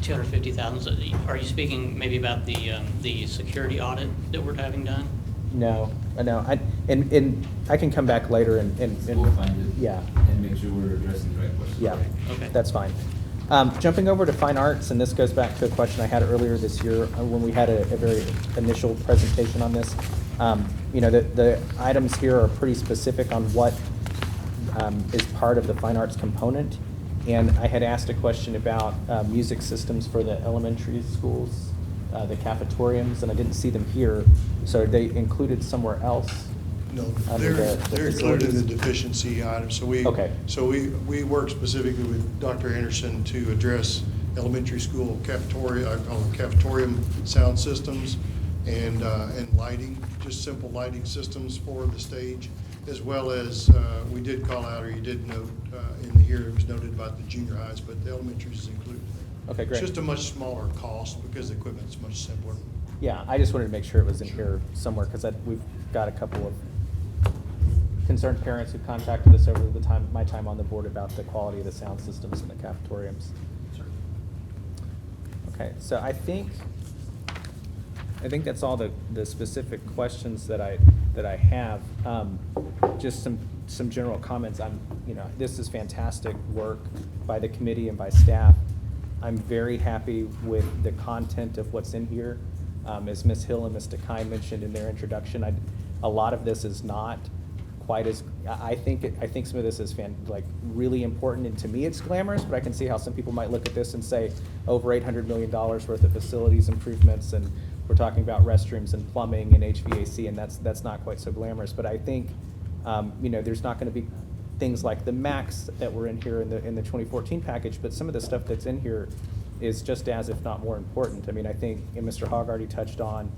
250,000. Are you speaking maybe about the security audit that we're having done? No. And I can come back later and We'll find it. Yeah. And make sure we're addressing the right questions. Yeah. Okay. That's fine. Jumping over to fine arts, and this goes back to a question I had earlier this year when we had a very initial presentation on this. The items here are pretty specific on what is part of the fine arts component. And I had asked a question about music systems for the elementary schools, the cafetoriums, and I didn't see them here. So are they included somewhere else? No, Under they're the included in the facilities? deficiency items. So Okay. we work specifically with Dr. Anderson to address elementary school cafeteria, I call them cafetorium sound systems and lighting, just simple lighting systems for the stage, as well as, we did call out, or you did note, in here, it was noted about the junior highs, but the elementaries is included. Okay, great. It's just a much smaller cost because the equipment's much simpler. Yeah, I just wanted to make sure it was in here somewhere, because we've got a couple of concerned parents who contacted us over my time on the board about the quality of the sound systems in the cafetoriums. Okay, so I think that's all the specific questions that I have. Just some general comments. This is fantastic work by the committee and by staff. I'm very happy with the content of what's in here. As Ms. Hill and Ms. DeKai mentioned in their introduction, a lot of this is not quite as, I think some of this is really important, and to me it's glamorous, but I can see how some people might look at this and say over $800 million worth of facilities improvements, and we're talking about restrooms and plumbing and HVAC, and that's not quite so glamorous. But I think there's not going to be things like the max that were in here in the 2014 package, but some of the stuff that's in here is just as, if not more important. I mean, I think, and Mr. Hogg already touched on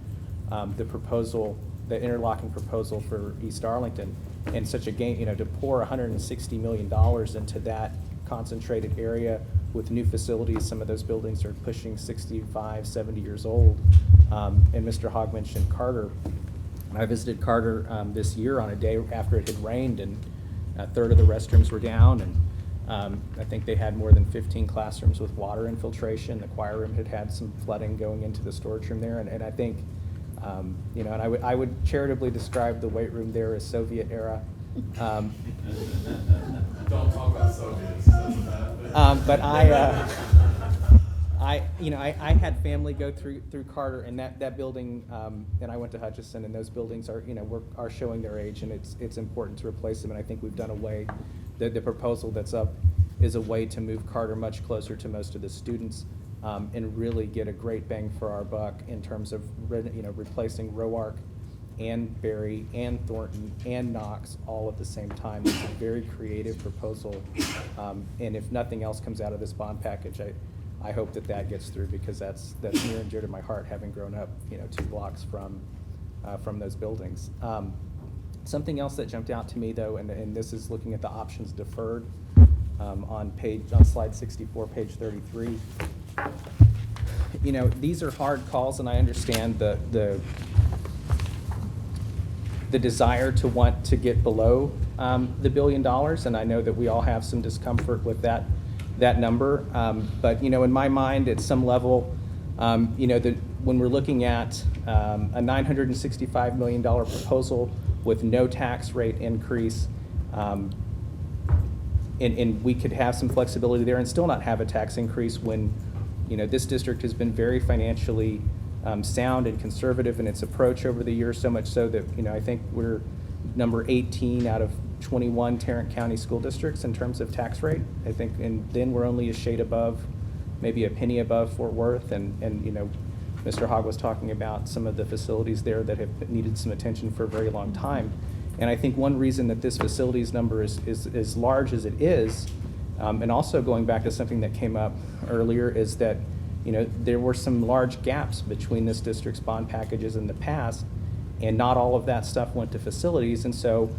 the interlocking proposal for East Arlington, and such a game, to pour $160 million into that concentrated area with new facilities. Some of those buildings are pushing 65, 70 years old. And Mr. Hogg mentioned Carter. I visited Carter this year on a day after it had rained, and a third of the restrooms were down, and I think they had more than 15 classrooms with water infiltration. The choir room had some flooding going into the storage room there, and I think, and I would charitably describe the weight room there as Soviet era. Don't talk about Soviets. But I had family go through Carter, and that building, and I went to Hutchinson, and those buildings are showing their age, and it's important to replace them. And I think we've done the proposal that's up is a way to move Carter much closer to most of the students, and really get a great bang for our buck in terms of replacing Roark and Berry and Thornton and Knox all at the same time. It's a very creative proposal, and if nothing else comes out of this bond package, I hope that gets through, because that's near and dear to my heart, having grown up 2 blocks from those buildings. Something else that jumped out to me though, and this is looking at the options deferred on slide 64, page 33. These are hard calls, and I understand the desire to want to get below the $1 billion, and I know that we all have some discomfort with that number. But in my mind, at some level, when we're looking at a $965 million proposal with no tax rate increase, and we could have some flexibility there and still not have a tax increase when this district has been very financially sound and conservative in its approach over the years, so much so that I think we're number 18 out of 21 Tarrant County school districts in terms of tax rate. I think, and then we're only a shade above, maybe a penny above Fort Worth, and Mr. Hogg was talking about some of the facilities there that have needed some attention for a very long time. And I think one reason that this facilities number is as large as it is, and also going back to something that came up earlier, is that there were some large gaps between this district's bond packages in the past, and not all of that stuff went to facilities. And so,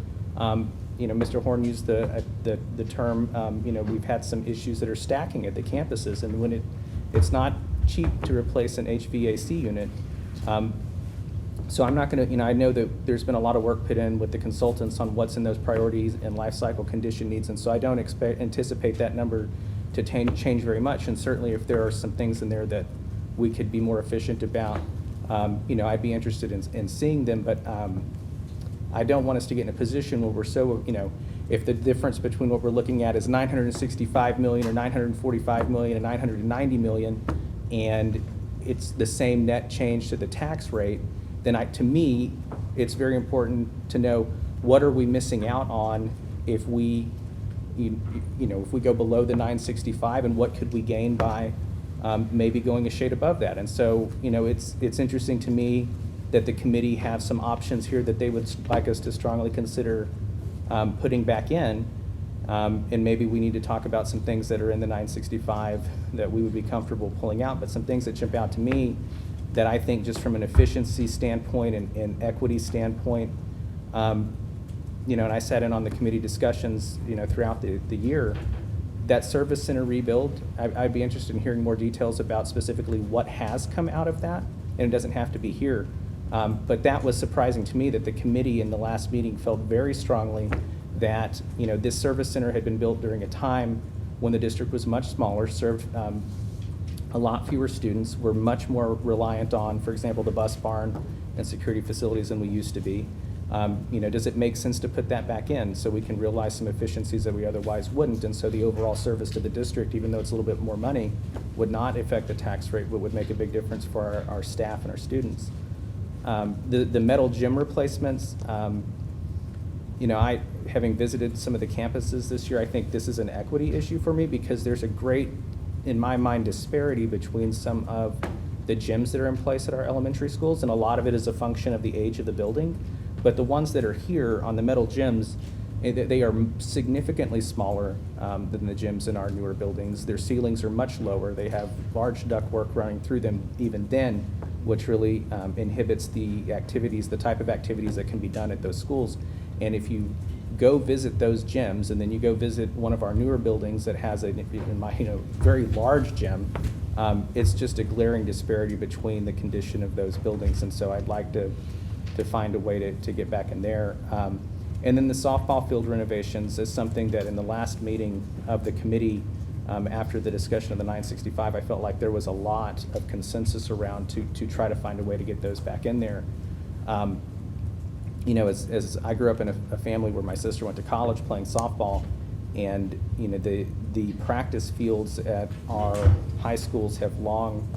Mr. Horn used the term, we've had some issues that are stacking at the campuses, and when it's not cheap to replace an HVAC unit. So I'm not going to, I know that there's been a lot of work put in with the consultants on what's in those priorities and life cycle condition needs, and so I don't anticipate that number to change very much. And certainly if there are some things in there that we could be more efficient about, I'd be interested in seeing them, but I don't want us to get in a position where we're so, if the difference between what we're looking at is 965 million or 945 million and 990 million, and it's the same net change to the tax rate, then to me, it's very important to know what are we missing out on if we, if we go below the 965, and what could we gain by maybe going a shade above that. And so, it's interesting to me that the committee have some options here that they would like us to strongly consider putting back in. And maybe we need to talk about some things that are in the 965 that we would be comfortable pulling out, but some things that jump out to me that I think just from an efficiency standpoint and equity standpoint, and I sat in on the committee discussions, throughout the year, that service center rebuild, I'd be interested in hearing more details about specifically what has come out of that, and it doesn't have to be here. But that was surprising to me that the committee in the last meeting felt very strongly that, this service center had been built during a time when the district was much smaller, served a lot fewer students, were much more reliant on, for example, the bus barn and security facilities than we used to be. Does it make sense to put that back in so we can realize some efficiencies that we otherwise wouldn't? And so the overall service to the district, even though it's a little bit more money, would not affect the tax rate, but would make a big difference for our staff and our students. The metal gym replacements, having visited some of the campuses this year, I think this is an equity issue for me because there's a great, in my mind, disparity between some of the gyms that are in place at our elementary schools, and a lot of it is a function of the age of the building. But the ones that are here on the metal gyms, they are significantly smaller than the gyms in our newer buildings. Their ceilings are much lower. They have large ductwork running through them even then, which really inhibits the activities, the type of activities that can be done at those schools. And if you go visit those gyms, and then you go visit one of our newer buildings that has a very large gym, it's just a glaring disparity between the condition of those buildings. And so I'd like to find a way to get back in there. And then the softball field renovations is something that in the last meeting of the committee, after the discussion of the 965, I felt like there was a lot of consensus around to try to find a way to get those back in there. As I grew up in a family where my sister went to college playing softball, and the practice fields at our high schools have long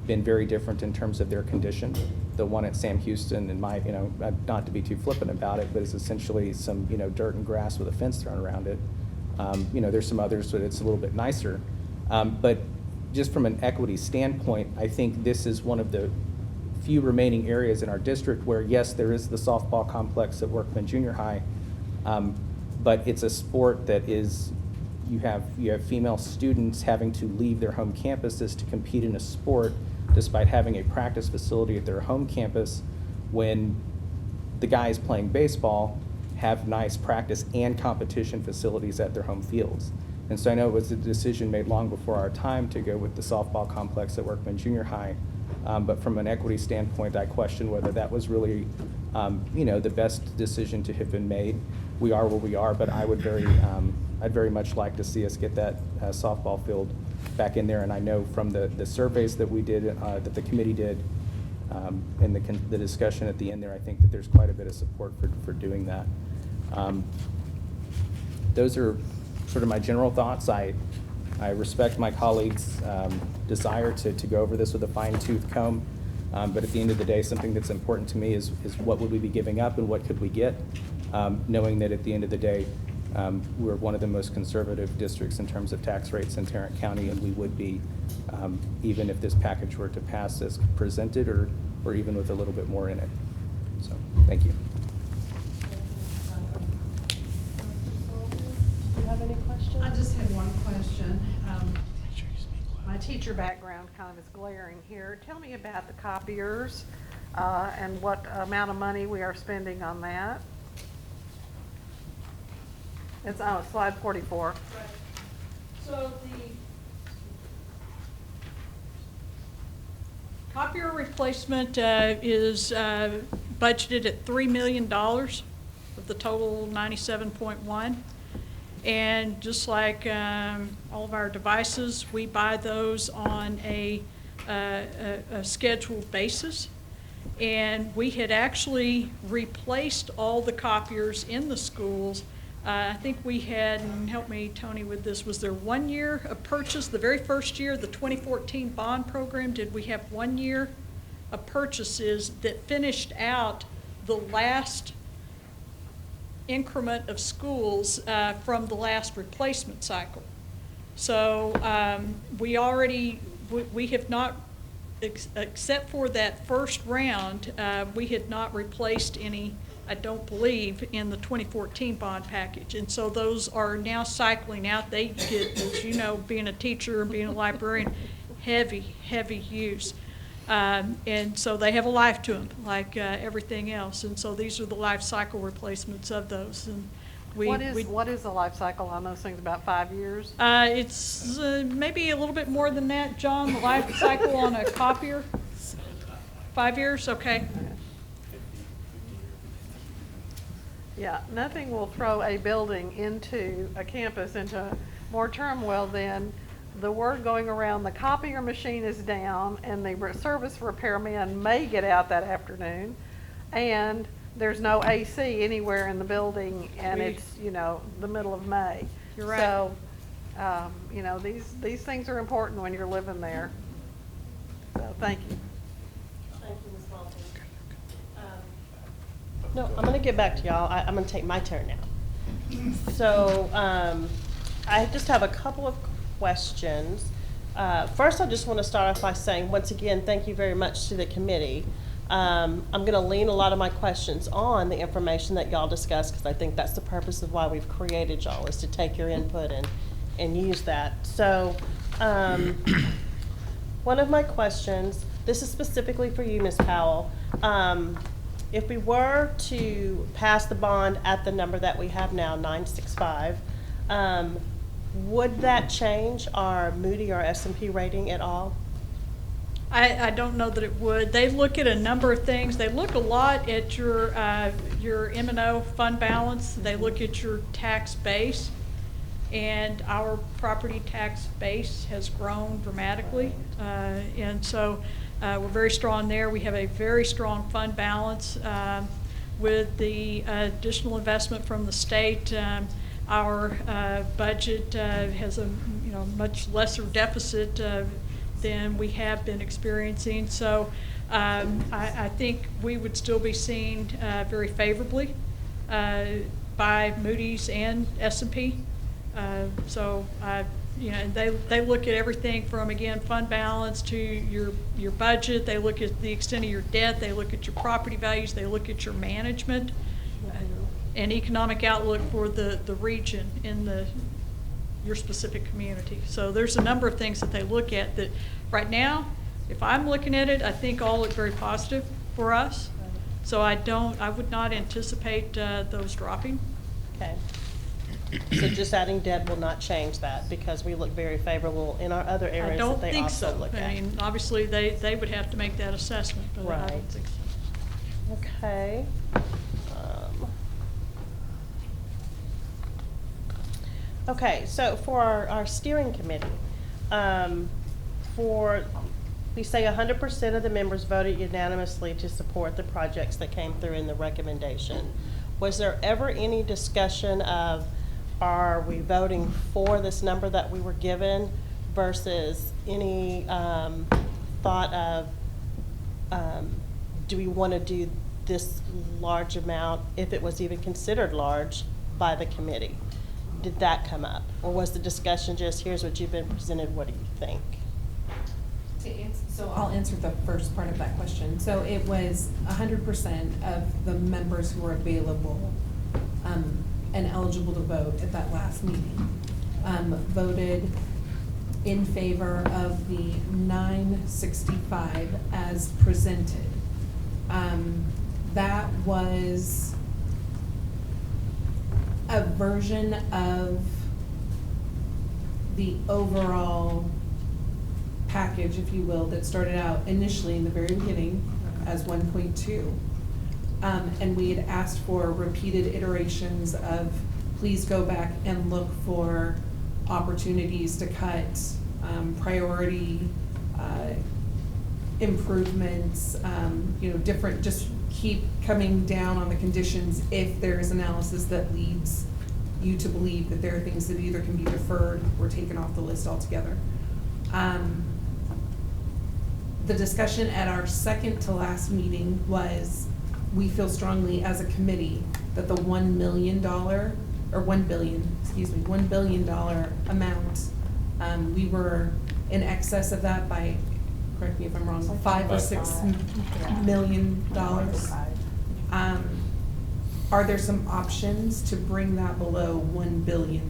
been very different in terms of their condition. The one at Sam Houston, and not to be too flippant about it, but it's essentially some dirt and grass with a fence thrown around it. There's some others that it's a little bit nicer, but just from an equity standpoint, I think this is one of the few remaining areas in our district where, yes, there is the softball complex at Workman Junior High, but it's a sport that is, you have female students having to leave their home campuses to compete in a sport despite having a practice facility at their home campus, when the guys playing baseball have nice practice and competition facilities at their home fields. And so I know it was a decision made long before our time to go with the softball complex at Workman Junior High. But from an equity standpoint, I question whether that was really, the best decision to have been made. We are where we are, but I would I'd very much like to see us get that softball field back in there. And I know from the surveys that we did, that the committee did, and the discussion at the end there, I think that there's quite a bit of support for doing that. Those are sort of my general thoughts. I respect my colleagues' desire to go over this with a fine-tooth comb, but at the end of the day, something that's important to me is what would we be giving up and what could we get, knowing that at the end of the day, we're one of the most conservative districts in terms of tax rates in Tarrant County, and we would be, even if this package were to pass as presented, or even with a little bit more in it. So, thank you. Do you have any questions? I just had one question. My teacher background kind of is glaring here. Tell me about the copiers. and what amount of money we are spending on that. It's, slide 44. Right. So the copier replacement is budgeted at $3 million of the total 97.1. And just like all of our devices, we buy those on a scheduled basis. And we had actually replaced all the copiers in the schools. I think we had, and help me, Tony, with this, was there 1 year of purchase, the very first year, the 2014 bond program, did we have 1 year of purchases that finished out the last increment of schools from the last replacement cycle? So we have not, except for that first round, we had not replaced any, I don't believe, in the 2014 bond package. And so those are now cycling out. They get, as you know, being a teacher and being a librarian, heavy use. And so they have a life to them, like everything else. And so these are the life cycle replacements of those. And what is the life cycle on those things, about 5 years? It's maybe a little bit more than that, John, the life cycle on a copier. 5 years, okay. Yeah, nothing will throw a building into a campus into more turmoil than the word going around the copier machine is down and the service repairman may get out that afternoon and there's no AC anywhere in the building and it's, you know, the middle of May. You're right. So, you know, these things are important when you're living there. So, thank you. Thank you, Ms. Walton. No, I'm going to get back to y'all. I'm going to take my turn now. So I just have a couple of questions. First, I just want to start off by saying, once again, thank you very much to the committee. I'm going to lean a lot of my questions on the information that y'all discussed because I think that's the purpose of why we've created y'all, is to take your input and use that. So one of my questions, this is specifically for you, Ms. Powell. If we were to pass the bond at the number that we have now, 965, would that change our Moody or S&P rating at all? I don't know that it would. They look at a number of things. They look a lot at your M&O fund balance. They look at your tax base. And our property tax base has grown dramatically. And so we're very strong there. We have a very strong fund balance. With the additional investment from the state, our budget has a much lesser deficit than we have been experiencing. So I think we would still be seen very favorably by Moody's and S&P. So they look at everything from, again, fund balance to your budget. They look at the extent of your debt. They look at your property values. They look at your management and economic outlook for the region in your specific community. So there's a number of things that they look at that right now, if I'm looking at it, I think all look very positive for us. So I would not anticipate those dropping. Okay. So just adding debt will not change that because we look very favorable in our other areas that they also look at. I don't think so. I mean, obviously, they would have to make that assessment, but I don't think so. Okay. Okay, so for our steering committee, we say 100% of the members voted unanimously to support the projects that came through in the recommendation. Was there ever any discussion of, are we voting for this number that we were given versus any thought of, do we want to do this large amount, if it was even considered large, by the committee? Did that come up? Or was the discussion just, here's what you've been presented, what do you think? So I'll answer the first part of that question. So it was 100% of the members who were available and eligible to vote at that last meeting voted in favor of the 965 as presented. That was a version of the overall package, if you will, that started out initially in the very beginning as 1.2. And we had asked for repeated iterations of, please go back and look for opportunities to cut priority improvements, different, just keep coming down on the conditions if there is analysis that leads you to believe that there are things that either can be deferred or taken off the list altogether. The discussion at our second to last meeting was, we feel strongly as a committee that the $1 billion amount, we were in excess of that by, correct me if I'm wrong, $5 or $6 million. Are there some options to bring that below $1 billion?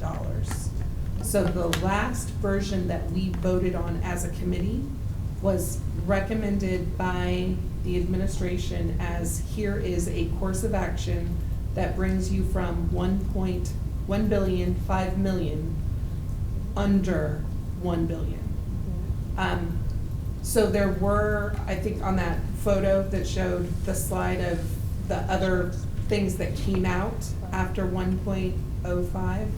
So the last version that we voted on as a committee was recommended by the administration as, here is a course of action that brings you from $1 billion, 5 million, under $1 billion. So there were, I think on that photo that showed the slide of the other things that came out after 1.05,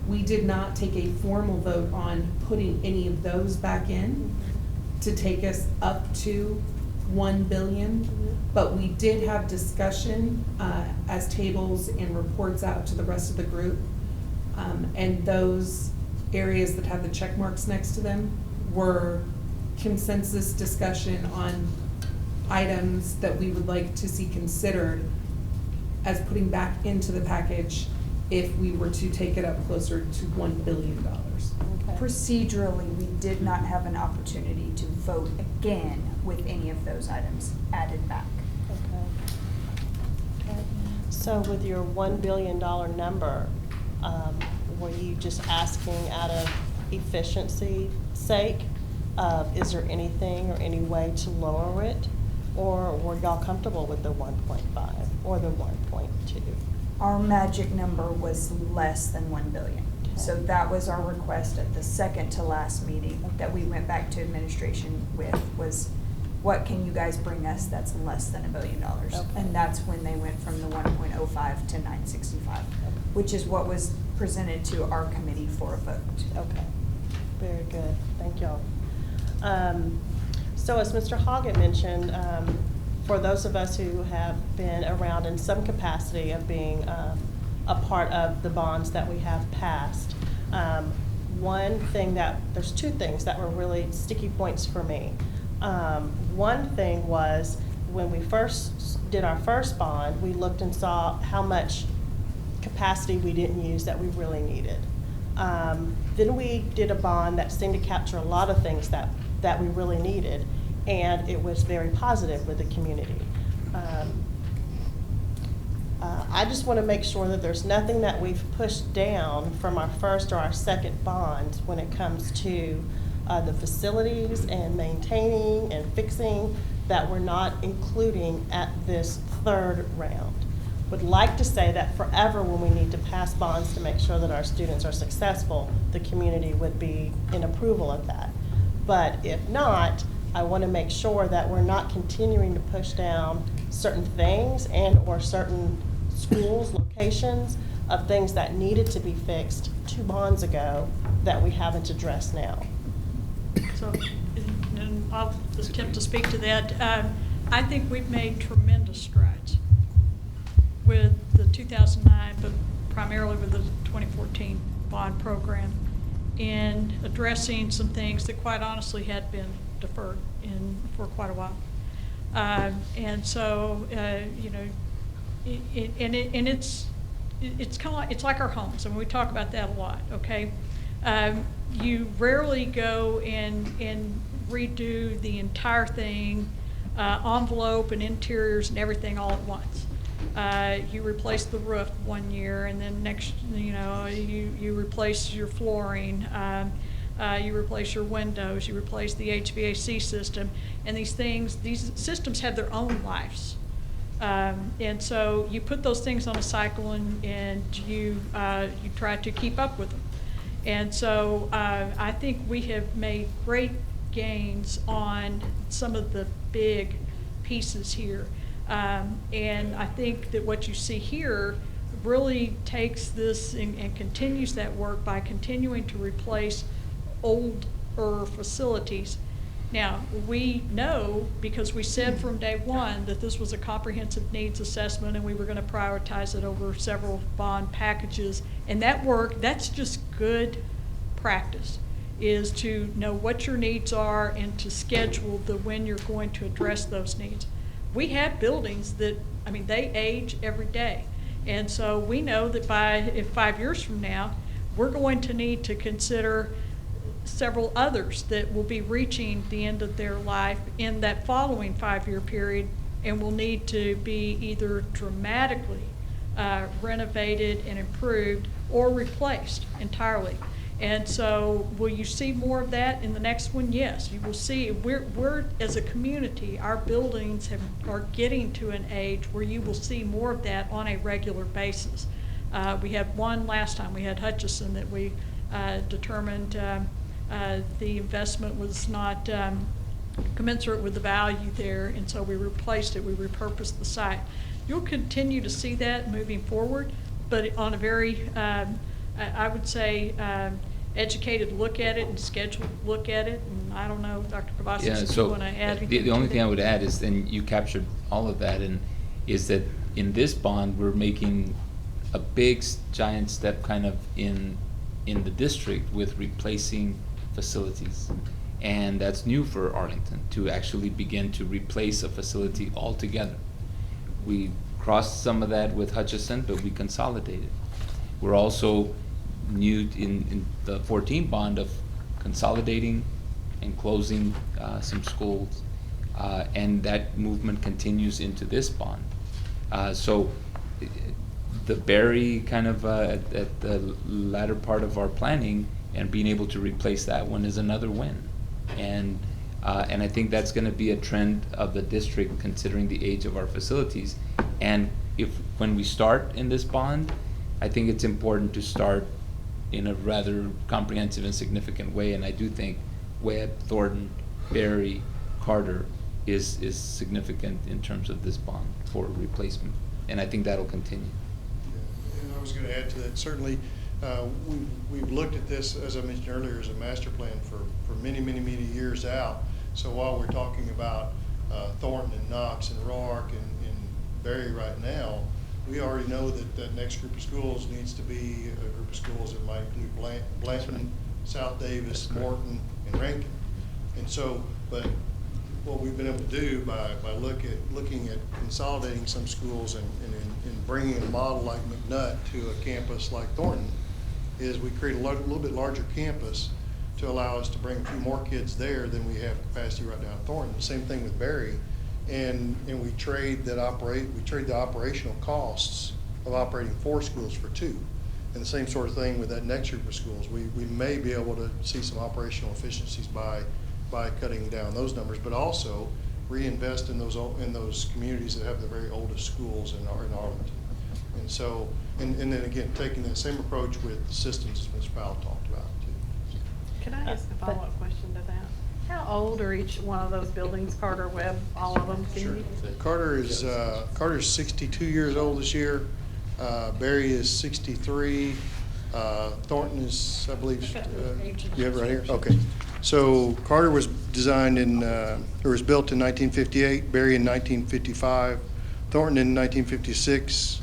we did not take a formal vote on putting any of those back in to take us up to 1 billion, but we did have discussion as tables and reports out to the rest of the group, and those areas that have the check marks next to them were consensus discussion on items that we would like to see considered as putting back into the package if we were to take it up closer to $1 billion. Procedurally, we did not have an opportunity to vote again with any of those items added back. Okay. So with your $1 billion number, were you just asking out of efficiency sake? Is there anything or any way to lower it? Or were y'all comfortable with the 1.5 or the 1.2? Our magic number was less than 1 billion. So that was our request at the second to last meeting that we went back to administration with, was what can you guys bring us that's less than $1 billion? Okay. And that's when they went from the 1.05 to 965, which is what was presented to our committee for a vote. Okay, very good, thank y'all. So as Mr. Hoggett mentioned, for those of us who have been around in some capacity of being a part of the bonds that we have passed, there's two things that were really sticky points for me. One thing was when we first did our first bond, we looked and saw how much capacity we didn't use that we really needed. Then we did a bond that seemed to capture a lot of things that we really needed, and it was very positive with the community. I just want to make sure that there's nothing that we've pushed down from our first or our second bond when it comes to the facilities and maintaining and fixing that we're not including at this third round. Would like to say that forever when we need to pass bonds to make sure that our students are successful, the community would be in approval of that. But if not, I want to make sure that we're not continuing to push down certain things and or certain schools, locations of things that needed to be fixed 2 bonds ago that we haven't addressed now. So, and I'll just attempt to speak to that. I think we've made tremendous strides with the 2009, but primarily with the 2014 bond program in addressing some things that quite honestly had been deferred for quite a while. And so, it's kind of like, it's like our homes, and we talk about that a lot, okay? You rarely go and redo the entire thing, envelope and interiors and everything all at once. You replace the roof one year, and then next, you replace your flooring. you replace your windows, you replace the HVAC system, and these systems have their own lives. And so you put those things on a cycle and you try to keep up with them. And so I think we have made great gains on some of the big pieces here. And I think that what you see here really takes this and continues that work by continuing to replace older facilities. Now, we know, because we said from day one that this was a comprehensive needs assessment and we were going to prioritize it over several bond packages. And that work, that's just good practice, is to know what your needs are and to schedule when you're going to address those needs. We have buildings that, I mean, they age every day. And so we know that if 5 years from now, we're going to need to consider several others that will be reaching the end of their life in that following 5-year period and will need to be either dramatically renovated and improved or replaced entirely. And so will you see more of that in the next one? Yes, you will see. We're as a community, our buildings are getting to an age where you will see more of that on a regular basis. We had one last time. We had Hutchison that we determined the investment was not commensurate with the value there, and so we replaced it. We repurposed the site. You'll continue to see that moving forward, but on a very, I would say, educated look at it and scheduled look at it. And I don't know, Dr. Cavazos, if you want to add anything. The only thing I to would add is, and you captured all of that, and is that in this bond we're making a big giant step kind of in the district with replacing facilities. And that's new for Arlington, to actually begin to replace a facility altogether. We crossed some of that with Hutchison, but we consolidated. We're also new in the 14 bond of consolidating and closing some schools, and that movement continues into this bond. So the Berry kind of at the latter part of our planning and being able to replace that one is another win. And I think that's going to be a trend of the district, considering the age of our facilities. And when we start in this bond, I think it's important to start in a rather comprehensive and significant way. And I do think Webb, Thornton, Berry, Carter is significant in terms of this bond for replacement. And I think that'll continue. And I was going to add to that, certainly we've looked at this, as I mentioned earlier, as a master plan for many, many, many years out. So while we're talking about Thornton and Knox and Roark and Berry right now, we already know that that next group of schools needs to be a group of schools that might include Blanton, South Davis, Morton, and Rankin. And so, but what we've been able to do by looking at consolidating some schools and bringing a model like McNutt to a campus like Thornton is we create a little bit larger campus to allow us to bring a few more kids there than we have capacity right now at Thornton. Same thing with Berry, and we trade the operational costs of operating 4 schools for 2. And the same sort of thing with that next group of schools. We may be able to see some operational efficiencies by cutting down those numbers, but also reinvest in those communities that have the very oldest schools in Arlington. And so, and then again, taking that same approach with systems as Ms. Powell talked about too. Can I ask a follow-up question to that? How old are each one of those buildings, Carter, Webb, all of them? Sure. Carter's 62 years old this year. Berry is 63. Thornton is, I believe, you have it right here? Okay. So Carter was designed was built in 1958, Berry in 1955, Thornton in 1956,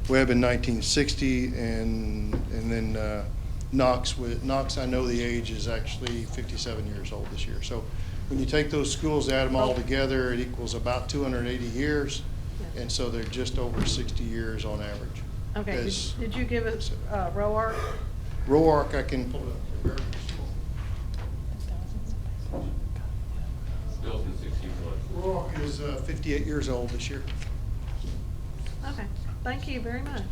Webb in 1960, and then Knox. I know the age is actually 57 years old this year. So when you take those schools, add them all together, it equals about 280 years, and so they're just over 60 years on average. Okay, did you give us Roark? Roark, I can pull it up. Roark is 58 years old this year. Okay, thank you very much.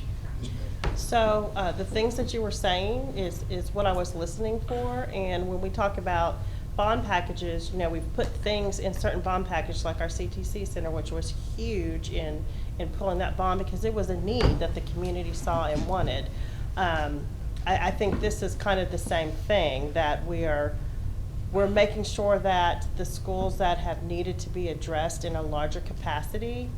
So the things that you were saying is what I was listening for. And when we talk about bond packages, you know, we've put things in certain bond packages like our CTC Center, which was huge in pulling that bond because it was a need that the community saw and wanted. I think this is kind of the same thing, that we're making sure that the schools that have needed to be addressed in a larger capacity,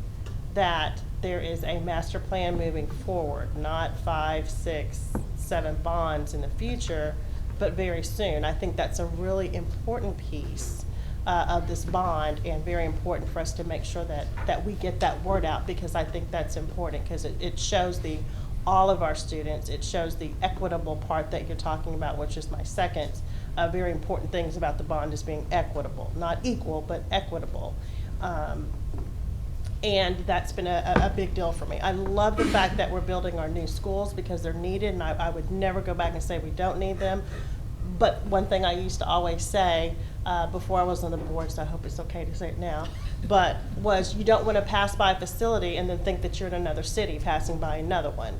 that there is a master plan moving forward, not 5, 6, 7 bonds in the future, but very soon. I think that's a really important piece of this bond, and very important for us to make sure that we get that word out, because I think that's important, because it shows all of our students, it shows the equitable part that you're talking about, which is my second very important things about the bond, is being equitable, not equal, but equitable. And that's been a big deal for me. I love the fact that we're building our new schools because they're needed, and I would never go back and say we don't need them. But one thing I used to always say before I was on the board, so I hope it's okay to say it now, but was you don't want to pass by a facility and then think that you're in another city passing by another one.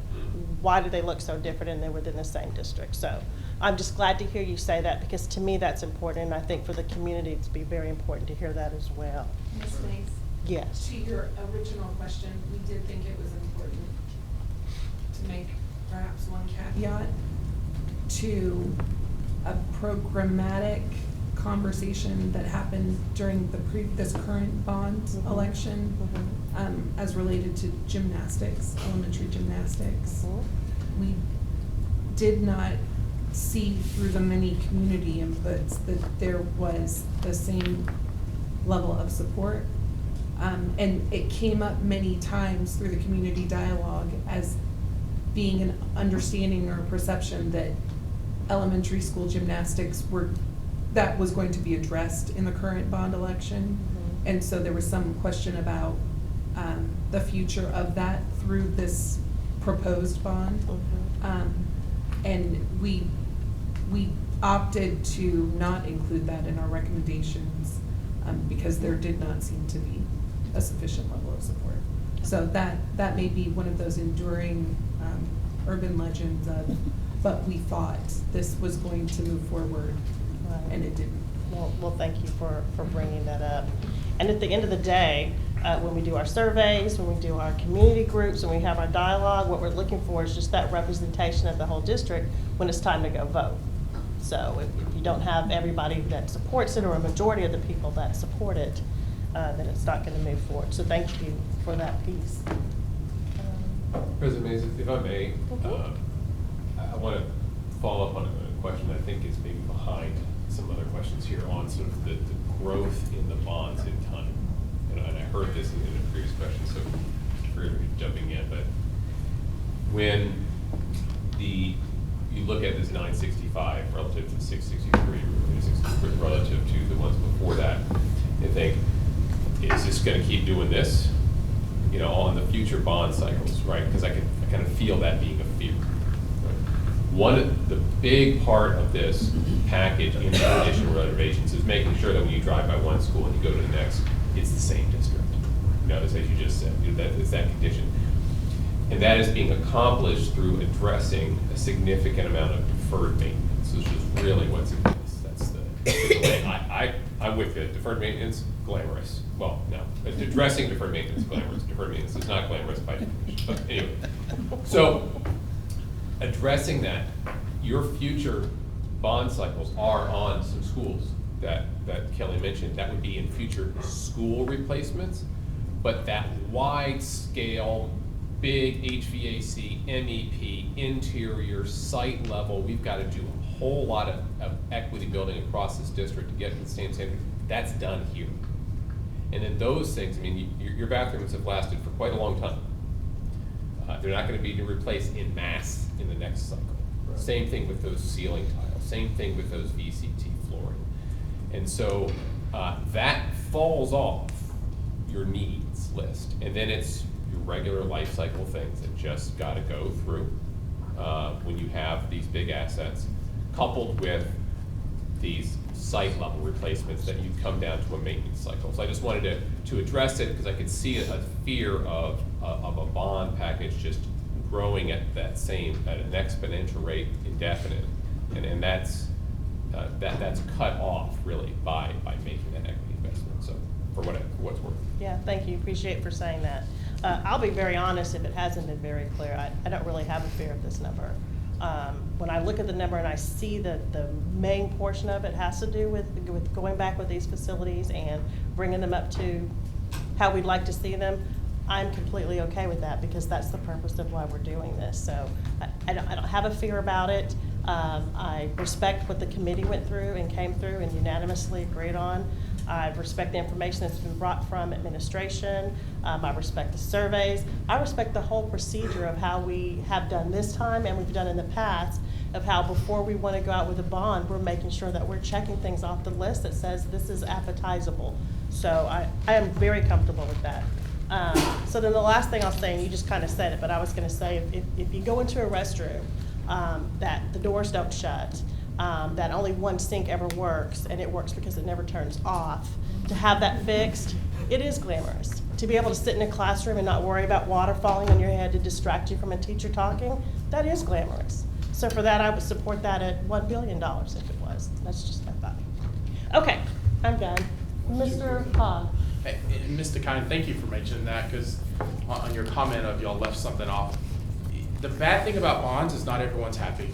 Why do they look so different and they're within the same district? So I'm just glad to hear you say that, because to me that's important, and I think for the community it's be very important to hear that as well. Ms. Mays? Yes. To your original question, we did think it was important to make perhaps one caveat to a programmatic conversation that happened during this current bond election as related to gymnastics, elementary gymnastics. We did not see through the many community inputs that there was the same level of support. And it came up many times through the community dialogue as being an understanding or a perception that elementary school gymnastics that was going to be addressed in the current bond election. And so there was some question about the future of that through this proposed bond. And we opted to not include that in our recommendations because there did not seem to be a sufficient level of support. So that may be one of those enduring urban legends of, but we thought this was going to move forward, and it didn't. Well, thank you for bringing that up. And at the end of the day, when we do our surveys, when we do our community groups, when we have our dialogue, what we're looking for is just that representation of the whole district when it's time to go vote. So if you don't have everybody that supports it, or a majority of the people that support it, then it's not going to move forward. So thank you for that piece. President Mays, if I may, I want to follow up on a question that I think is maybe behind some other questions here on sort of the growth in the bonds in time. And I heard this in a previous question, so forgive me jumping in, but when you look at this 965 relative to 663, relative to the ones before that, and think, is this going to keep doing this, you know, on the future bond cycles, right? Because I kind of feel that being a fear. Right? The big part of this package in additional reservations is making sure that when you drive by one school and you go to the next, it's the same district. You know, as you just said, it's that condition. And that is being accomplished through addressing a significant amount of deferred maintenance, which is really what's in this. That's the I'm with you. Deferred maintenance, glamorous. Well, no. Addressing deferred maintenance, glamorous. Deferred maintenance is not glamorous by definition. But anyway. So, addressing that, your future bond cycles are on some schools that Kelly mentioned. That would be in future school replacements. But that wide scale, big HVAC, MEP, interior, site level, we've got to do a whole lot of equity building across this district to get to the same standard. That's done here. And then those things, I mean, your bathrooms have lasted for quite a long time. They're not going to be replaced in mass in the next cycle. Right. Same thing with those ceiling tiles. Same thing with those VCT flooring. And so that falls off your needs list. And then it's your regular life cycle things that just got to go through when you have these big assets, coupled with these site level replacements that you come down to a maintenance cycle. So I just wanted to address it because I could see a fear of a bond package just growing at an exponential rate indefinite. And that's cut off really by making that equity investment. So for what's worth. Yeah, thank you. Appreciate for saying that. I'll be very honest, if it hasn't been very clear, I don't really have a fear of this number. When I look at the number and I see that the main portion of it has to do with going back with these facilities and bringing them up to how we'd like to see them, I'm completely okay with that because that's the purpose of why we're doing this. So I don't have a fear about it. I respect what the committee went through and came through and unanimously agreed on. I respect the information that's been brought from administration. I respect the surveys. I respect the whole procedure of how we have done this time and we've done in the past, of how before we want to go out with a bond, we're making sure that we're checking things off the list that says this is appetizable. So I am very comfortable with that. So then the last thing I'll say, and you just kind of said it, but I was going to say, if you go into a restroom that the doors don't shut, that only one sink ever works, and it works because it never turns off, to have that fixed, it is glamorous. To be able to sit in a classroom and not worry about water falling on your head to distract you from a teacher talking, that is glamorous. So for that, I would support that at $1 billion if it was. That's just my thought. Okay, I'm done. Mr. Hogg. Hey, and Ms. DeKine, thank you for mentioning that, because on your comment of y'all left something off. The bad thing about bonds is not everyone's happy,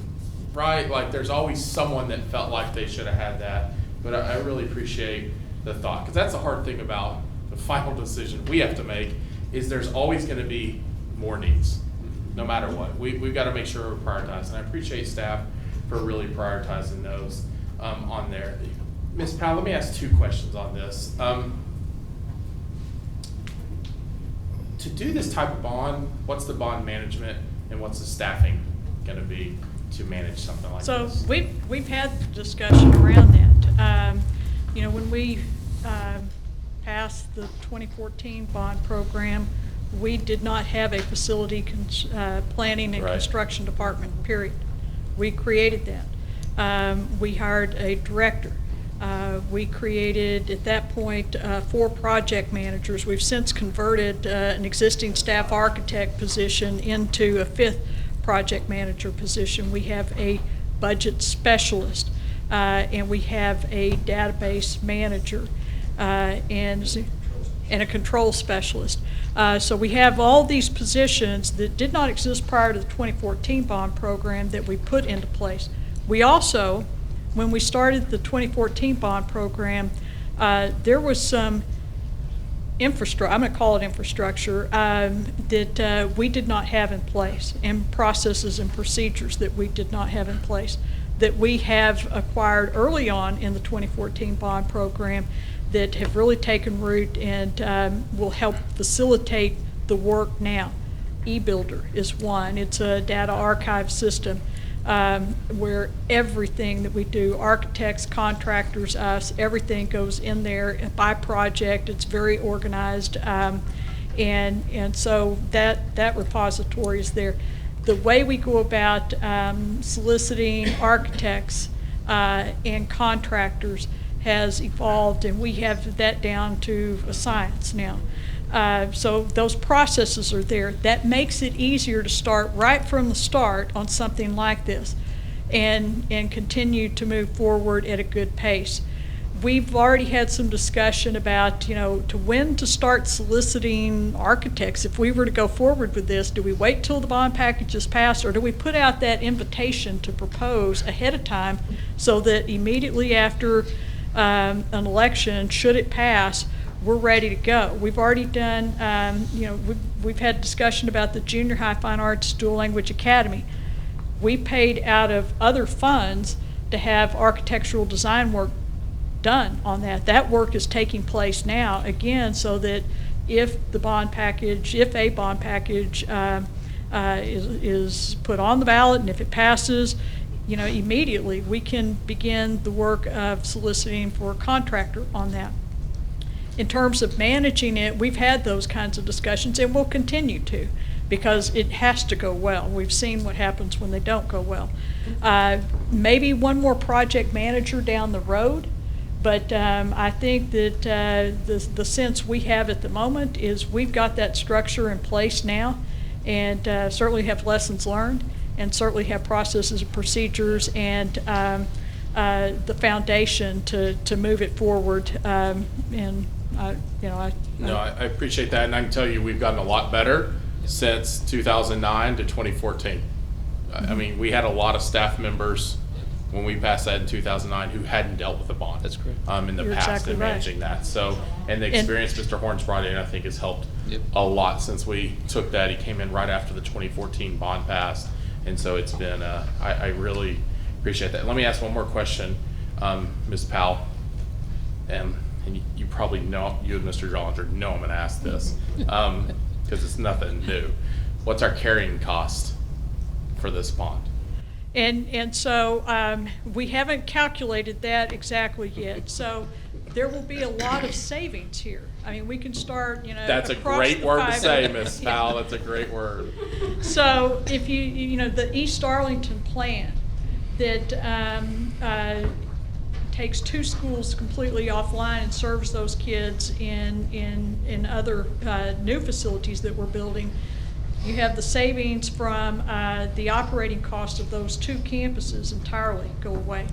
right? Like there's always someone that felt like they should have had that, but I really appreciate the thought, because that's the hard thing about the final decision we have to make, is there's always going to be more needs, no matter what. We've got to make sure we're prioritizing. I appreciate staff for really prioritizing those on there. Ms. Powell, let me ask two questions on this. To do this type of bond, what's the bond management and what's the staffing going to be to manage something like So this? we've had discussion around that. You know, when we passed the 2014 bond program, we did not have a facility planning and Right. construction department, period. We created that. We hired a director. We created, at that point, 4 project managers. We've since converted an existing staff architect position into a 5th project manager position. We have a budget specialist, and we have a database manager, and a control specialist. So we have all these positions that did not exist prior to the 2014 bond program that we put into place. We also, when we started the 2014 bond program, there was some infrastructure, I'm going to call it infrastructure, that we did not have in place, and processes and procedures that we did not have in place, that we have acquired early on in the 2014 bond program that have really taken root and will help facilitate the work now. eBuilder is one. It's a data archive system where everything that we do, architects, contractors, us, everything goes in there by project. It's very organized, and so that repository is there. The way we go about soliciting architects and contractors has evolved, and we have that down to a science now. So those processes are there. That makes it easier to start right from the start on something like this and continue to move forward at a good pace. We've already had some discussion about, you know, to when to start soliciting architects. If we were to go forward with this, do we wait till the bond package is passed, or do we put out that invitation to propose ahead of time so that immediately after an election, should it pass, we're ready to go? We've already done, you know, we've had discussion about the Junior High Fine Arts Dual Language Academy. We paid out of other funds to have architectural design work done on that. That work is taking place now, again, so that if a bond package is put on the ballot, and if it passes, you know, immediately we can begin the work of soliciting for a contractor on that. In terms of managing it, we've had those kinds of discussions, and we'll continue to, because it has to go well. We've seen what happens when they don't go well. Maybe one more project manager down the road, but I think that the sense we have at the moment is we've got that structure in place now, and certainly have lessons learned, and certainly have processes and procedures and the foundation to move it forward. No, I appreciate that, and I can tell you, we've gotten a lot better since 2009 to 2014. I mean, we had a lot of staff members when we passed that in 2009 who hadn't dealt with a bond. That's correct. In the You're past exactly in right. managing that. So, and the experience Mr. Horns brought in, I think, has helped a lot since we took that. He came in right after the 2014 bond passed, and so it's been, I really appreciate that. Let me ask one more question, Ms. Powell. And you probably know, you and Mr. Jollinger know I'm gonna ask this, because it's nothing new. What's our carrying cost for this bond? And so we haven't calculated that exactly yet. So there will be a lot of savings here. I mean, we can start, That's a across great the word to five- say, Ms. Powell. That's a great word. So if the East Arlington plan that takes 2 schools completely offline and serves those kids in other new facilities that we're building, you have the savings from the operating cost of those 2 campuses entirely go away.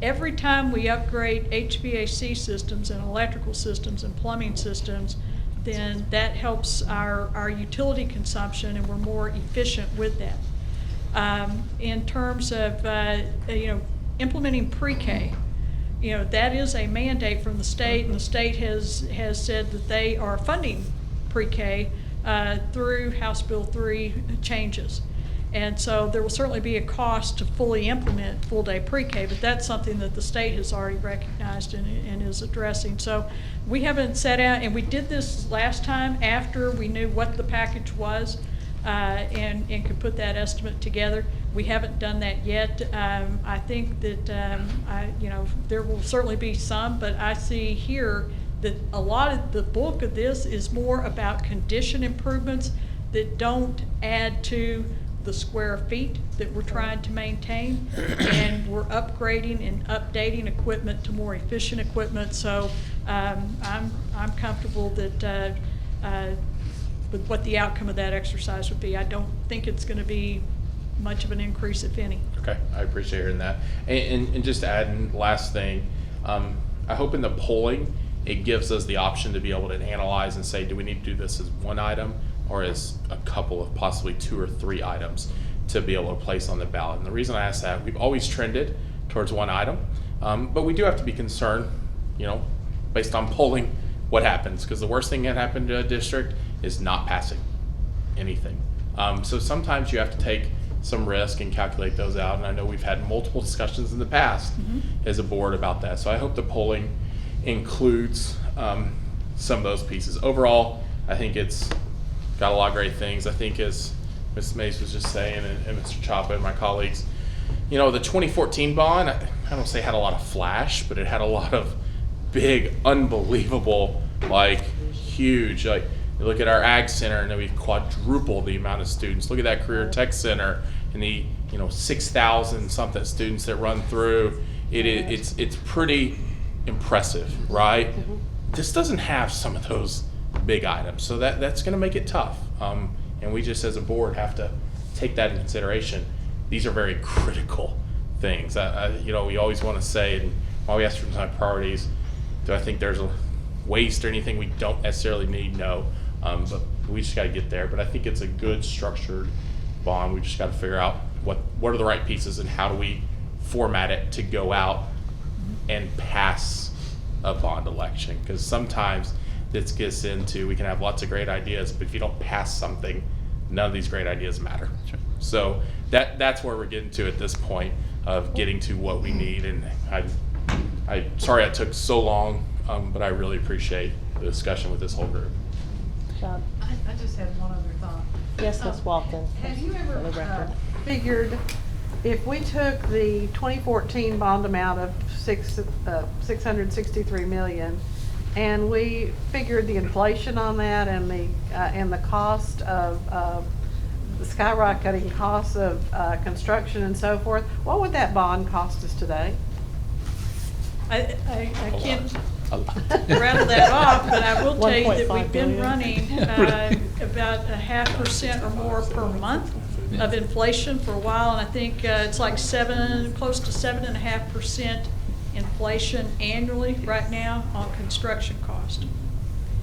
Every time we upgrade HVAC systems and electrical systems and plumbing systems, then that helps our utility consumption, and we're more efficient with that. In terms of implementing pre-K, that is a mandate from the state, and the state has said that they are funding pre-K through House Bill 3 changes. And so there will certainly be a cost to fully implement full-day pre-K, but that's something that the state has already recognized and is addressing. So we haven't set out, and we did this last time after we knew what the package was and could put that estimate together. We haven't done that yet. I think that there will certainly be some, but I see here that a lot of the bulk of this is more about condition improvements that don't add to the square feet that we're trying to maintain, and we're upgrading and updating equipment to more efficient equipment. So I'm comfortable that with what the outcome of that exercise would be. I don't think it's going to be much of an increase, if any. Okay, I appreciate hearing that. And just adding, last thing, I hope in the polling, it gives us the option to be able to analyze and say, do we need to do this as one item or as a couple of possibly 2 or 3 items to be able to place on the ballot? And the reason I ask that, we've always trended towards one item, but we do have to be concerned, based on polling, what happens, because the worst thing that happened to a district is not passing anything. So sometimes you have to take some risk and calculate those out, and I know we've had multiple discussions in the past as a board about that. So I hope the polling includes some of those pieces. Overall, I think it's got a lot of great things. I think, as Ms. Mays was just saying, and Mr. Chapa and my colleagues, the 2014 bond, I don't say had a lot of flash, but it had a lot of big, unbelievable, huge, you look at our ag center and then we've quadrupled the amount of students. Look at that career tech center and the 6,000 something students that run through. It's pretty impressive, right? This doesn't have some of those big items, so that's going to make it tough. And we just as a board have to take that into consideration. These are very critical things. We always want to say, and while we ask for my priorities, do I think there's a waste or anything we don't necessarily need? No, but we just got to get there. But I think it's a good structured bond. We just got to figure out what are the right pieces and how do we format it to go out and pass a bond election, because sometimes this gets into, we can have lots of great ideas, but if you don't pass something, none of these great ideas matter. Sure. So that's where we're getting to at this point of getting to what we need. And I'm sorry I took so long, but I really appreciate the discussion with this whole group. John? I just had one other thought. Yes, Ms. Walton. Have you For the ever record. figured if we took the 2014 bond amount of $663 million and we figured the inflation on that and the cost of the skyrocketing costs of construction and so forth, what would that bond cost us today? I can't rattle that off, but I will tell you that 1.5 we've been billion. running about 0.5% or more per month of inflation for a while, and I think it's like close to 7.5% inflation annually right now on construction cost.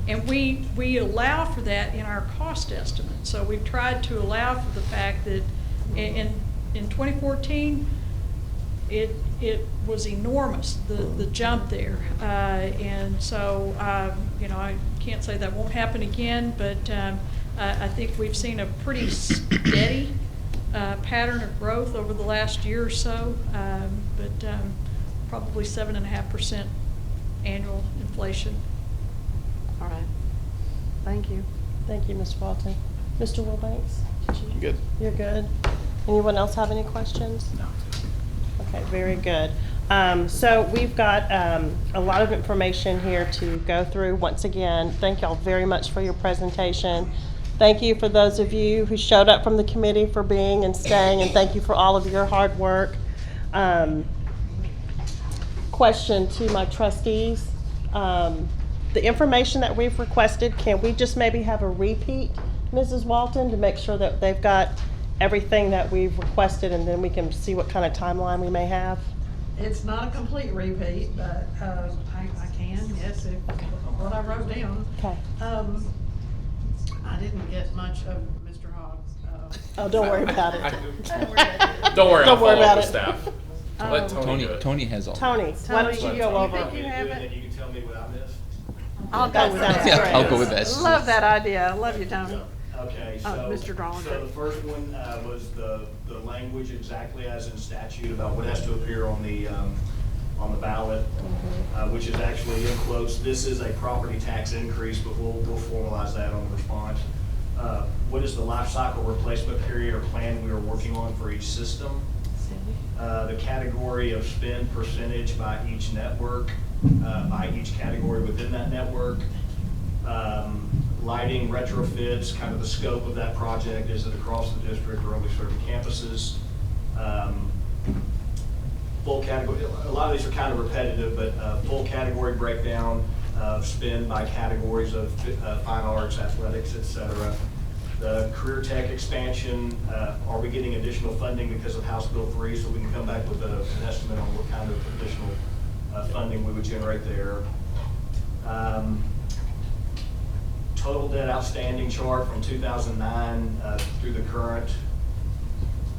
And we allow for that in our cost estimate. So we've tried to allow for the fact that in 2014, it was enormous, the jump there. And so, I can't say that won't happen again, but I think we've seen a pretty steady pattern of growth over the last year or so, but probably 7.5% annual inflation. All right. Thank you. Thank you, Ms. Walton. Mr. Wilbanks? Good. You're good. Anyone else have any questions? No. Okay, very good. So we've got a lot of information here to go through. Once again, thank y'all very much for your presentation. Thank you for those of you who showed up from the committee for being and staying, and thank you for all of your hard work. Question to my trustees. The information that we've requested, can we just maybe have a repeat, Mrs. Walton, to make sure that they've got everything that we've requested, and then we can see what kind of timeline we may have? It's not a complete repeat, but I can, yes, if what I wrote down. Okay. I didn't get much of Mr. Hogg's. Oh, don't worry about it. Don't worry, I'll Don't worry follow up about with it. staff. Let Tony do it. Tony has all. Tony, why don't you go over? You have it? You can tell me what I missed. I'll go That with sounds that. Yeah, great. I'll go with that. Love that idea. Love you, Tony. Okay, Mr. Drollinger. So the first one was the language exactly as in statute about what has to appear on the ballot, which is actually in quotes, this is a property tax increase, but we'll formalize that on the response. What is the life cycle replacement period or plan we are working on for each system? The category of spend percentage by each network, by each category within that network. Lighting retrofits, kind of the scope of that project, is it across the district or only certain campuses? Full category, a lot of these are kind of repetitive, but full category breakdown of spend by categories of fine arts, athletics, et cetera. The career tech expansion, are we getting additional funding because of House Bill 3, so we can come back with an estimate on what kind of additional funding we would generate there. Total debt outstanding chart from 2009 through the current,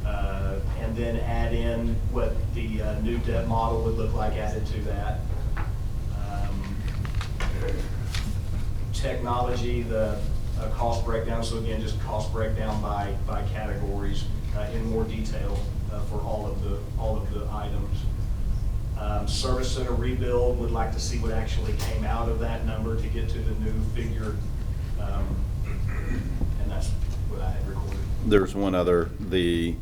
and then add in what the new debt model would look like added to that. Technology, the cost breakdown, so again, just cost breakdown by categories in more detail for all of the items. Service center rebuild, would like to see what actually came out of that number to get to the new figure, and that's what I had recorded. There's one other, the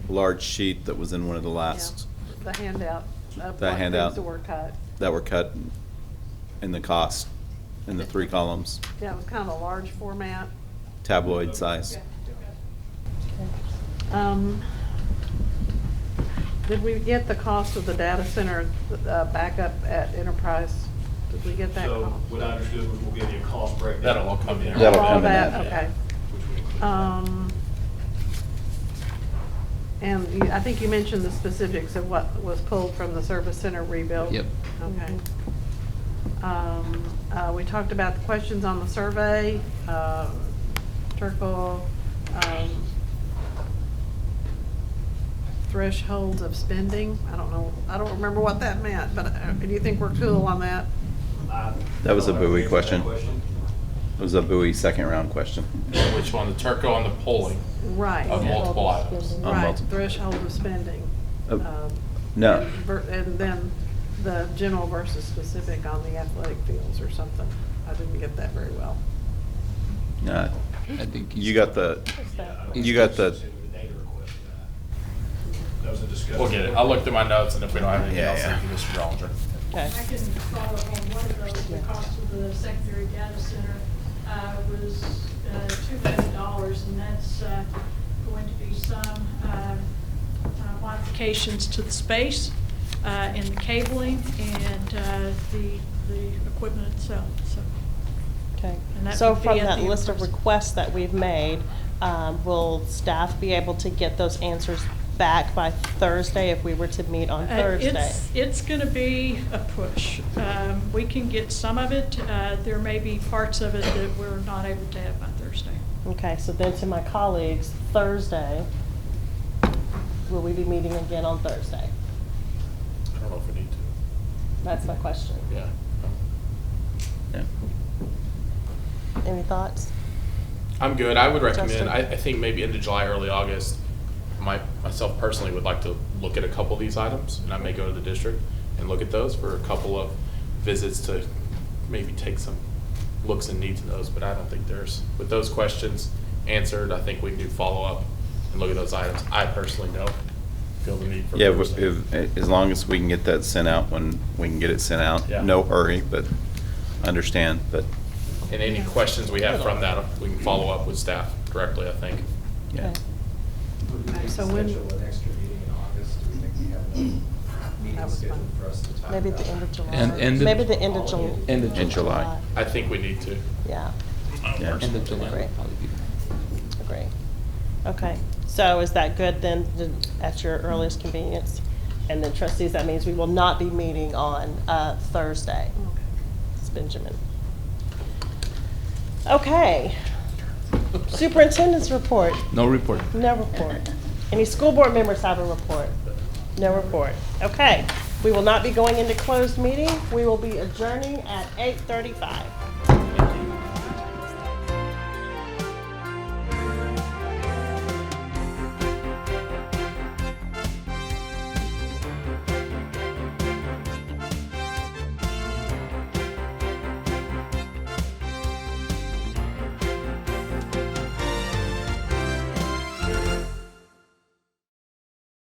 large sheet that was in one of the last, The handout. Of The what handout. things that were cut. that were cut in the cost, in the 3 columns, Yeah, it was kind of a large format. tabloid size. Did we get the cost of the data center backup at Enterprise? Did we get that So cost? what I understood was we'll give you a cost breakdown. That'll all come in. That'll All come in that, that. okay. Which we include. And I think you mentioned the specifics of what was pulled from the service center rebuild. Yep. Okay. We talked about the questions on the survey, Turkle, thresholds of spending. I don't know, I don't remember what that meant, but do you think we're cool on that? That was a I don't know Bowie if question. that It was a Bowie second round question. Which one, the Turco on the polling Right. of multiple items? On Right, multiple. threshold of spending. No. And then the general versus specific on the athletic fields or something. I didn't get that very well. No, I think you got the, you got the, That was a discussion. We'll get it. I'll look through my notes, and if we don't have anything Yeah, else, yeah. thank you, Mr. Rollinger. Okay. I can follow up on one of those. The cost of the secondary data center was $2 million, and that's going to be some modifications to the space and the cabling and the equipment itself. So. Okay, And that so would be from at that the list of in-person. requests that we've made, will staff be able to get those answers back by Thursday if we were to meet on Thursday? It's gonna be a push. We can get some of it. There may be parts of it that we're not able to have by Thursday. Okay, so then to my colleagues, Thursday, will we be meeting again on Thursday? I don't know if we need to. That's my question. Yeah. Yeah. Any thoughts? I'm good. I would recommend, Justin? I think maybe end of July, early August. Myself personally would like to look at a couple of these items, and I may go to the district and look at those for a couple of visits to maybe take some looks and needs in those, but I don't think with those questions answered, I think we can do follow-up and look at those items. I personally don't feel the need for. Yeah, Thursday. as long as we can get that sent out when we can get it sent out. Yeah. No hurry, but understand, but And any questions we have from that, we can follow up with staff directly, I think. yeah. Okay. So when, Schedule an extra meeting in August, do we think we have enough meetings was scheduled fine. for us to talk about? Maybe at the end of July? And Maybe the end of July? End of In July. I think we need to. Yeah, Yeah. End of July Great. would probably be. agree. Okay, so is that good then, at your earliest convenience? And then trustees, that means we will not be meeting on Thursday. It's Benjamin. Okay. Superintendent's report. No report. No report. Any school board members have a report? No report. Okay. We will not be going into closed meeting. We will be adjourning at 8:35.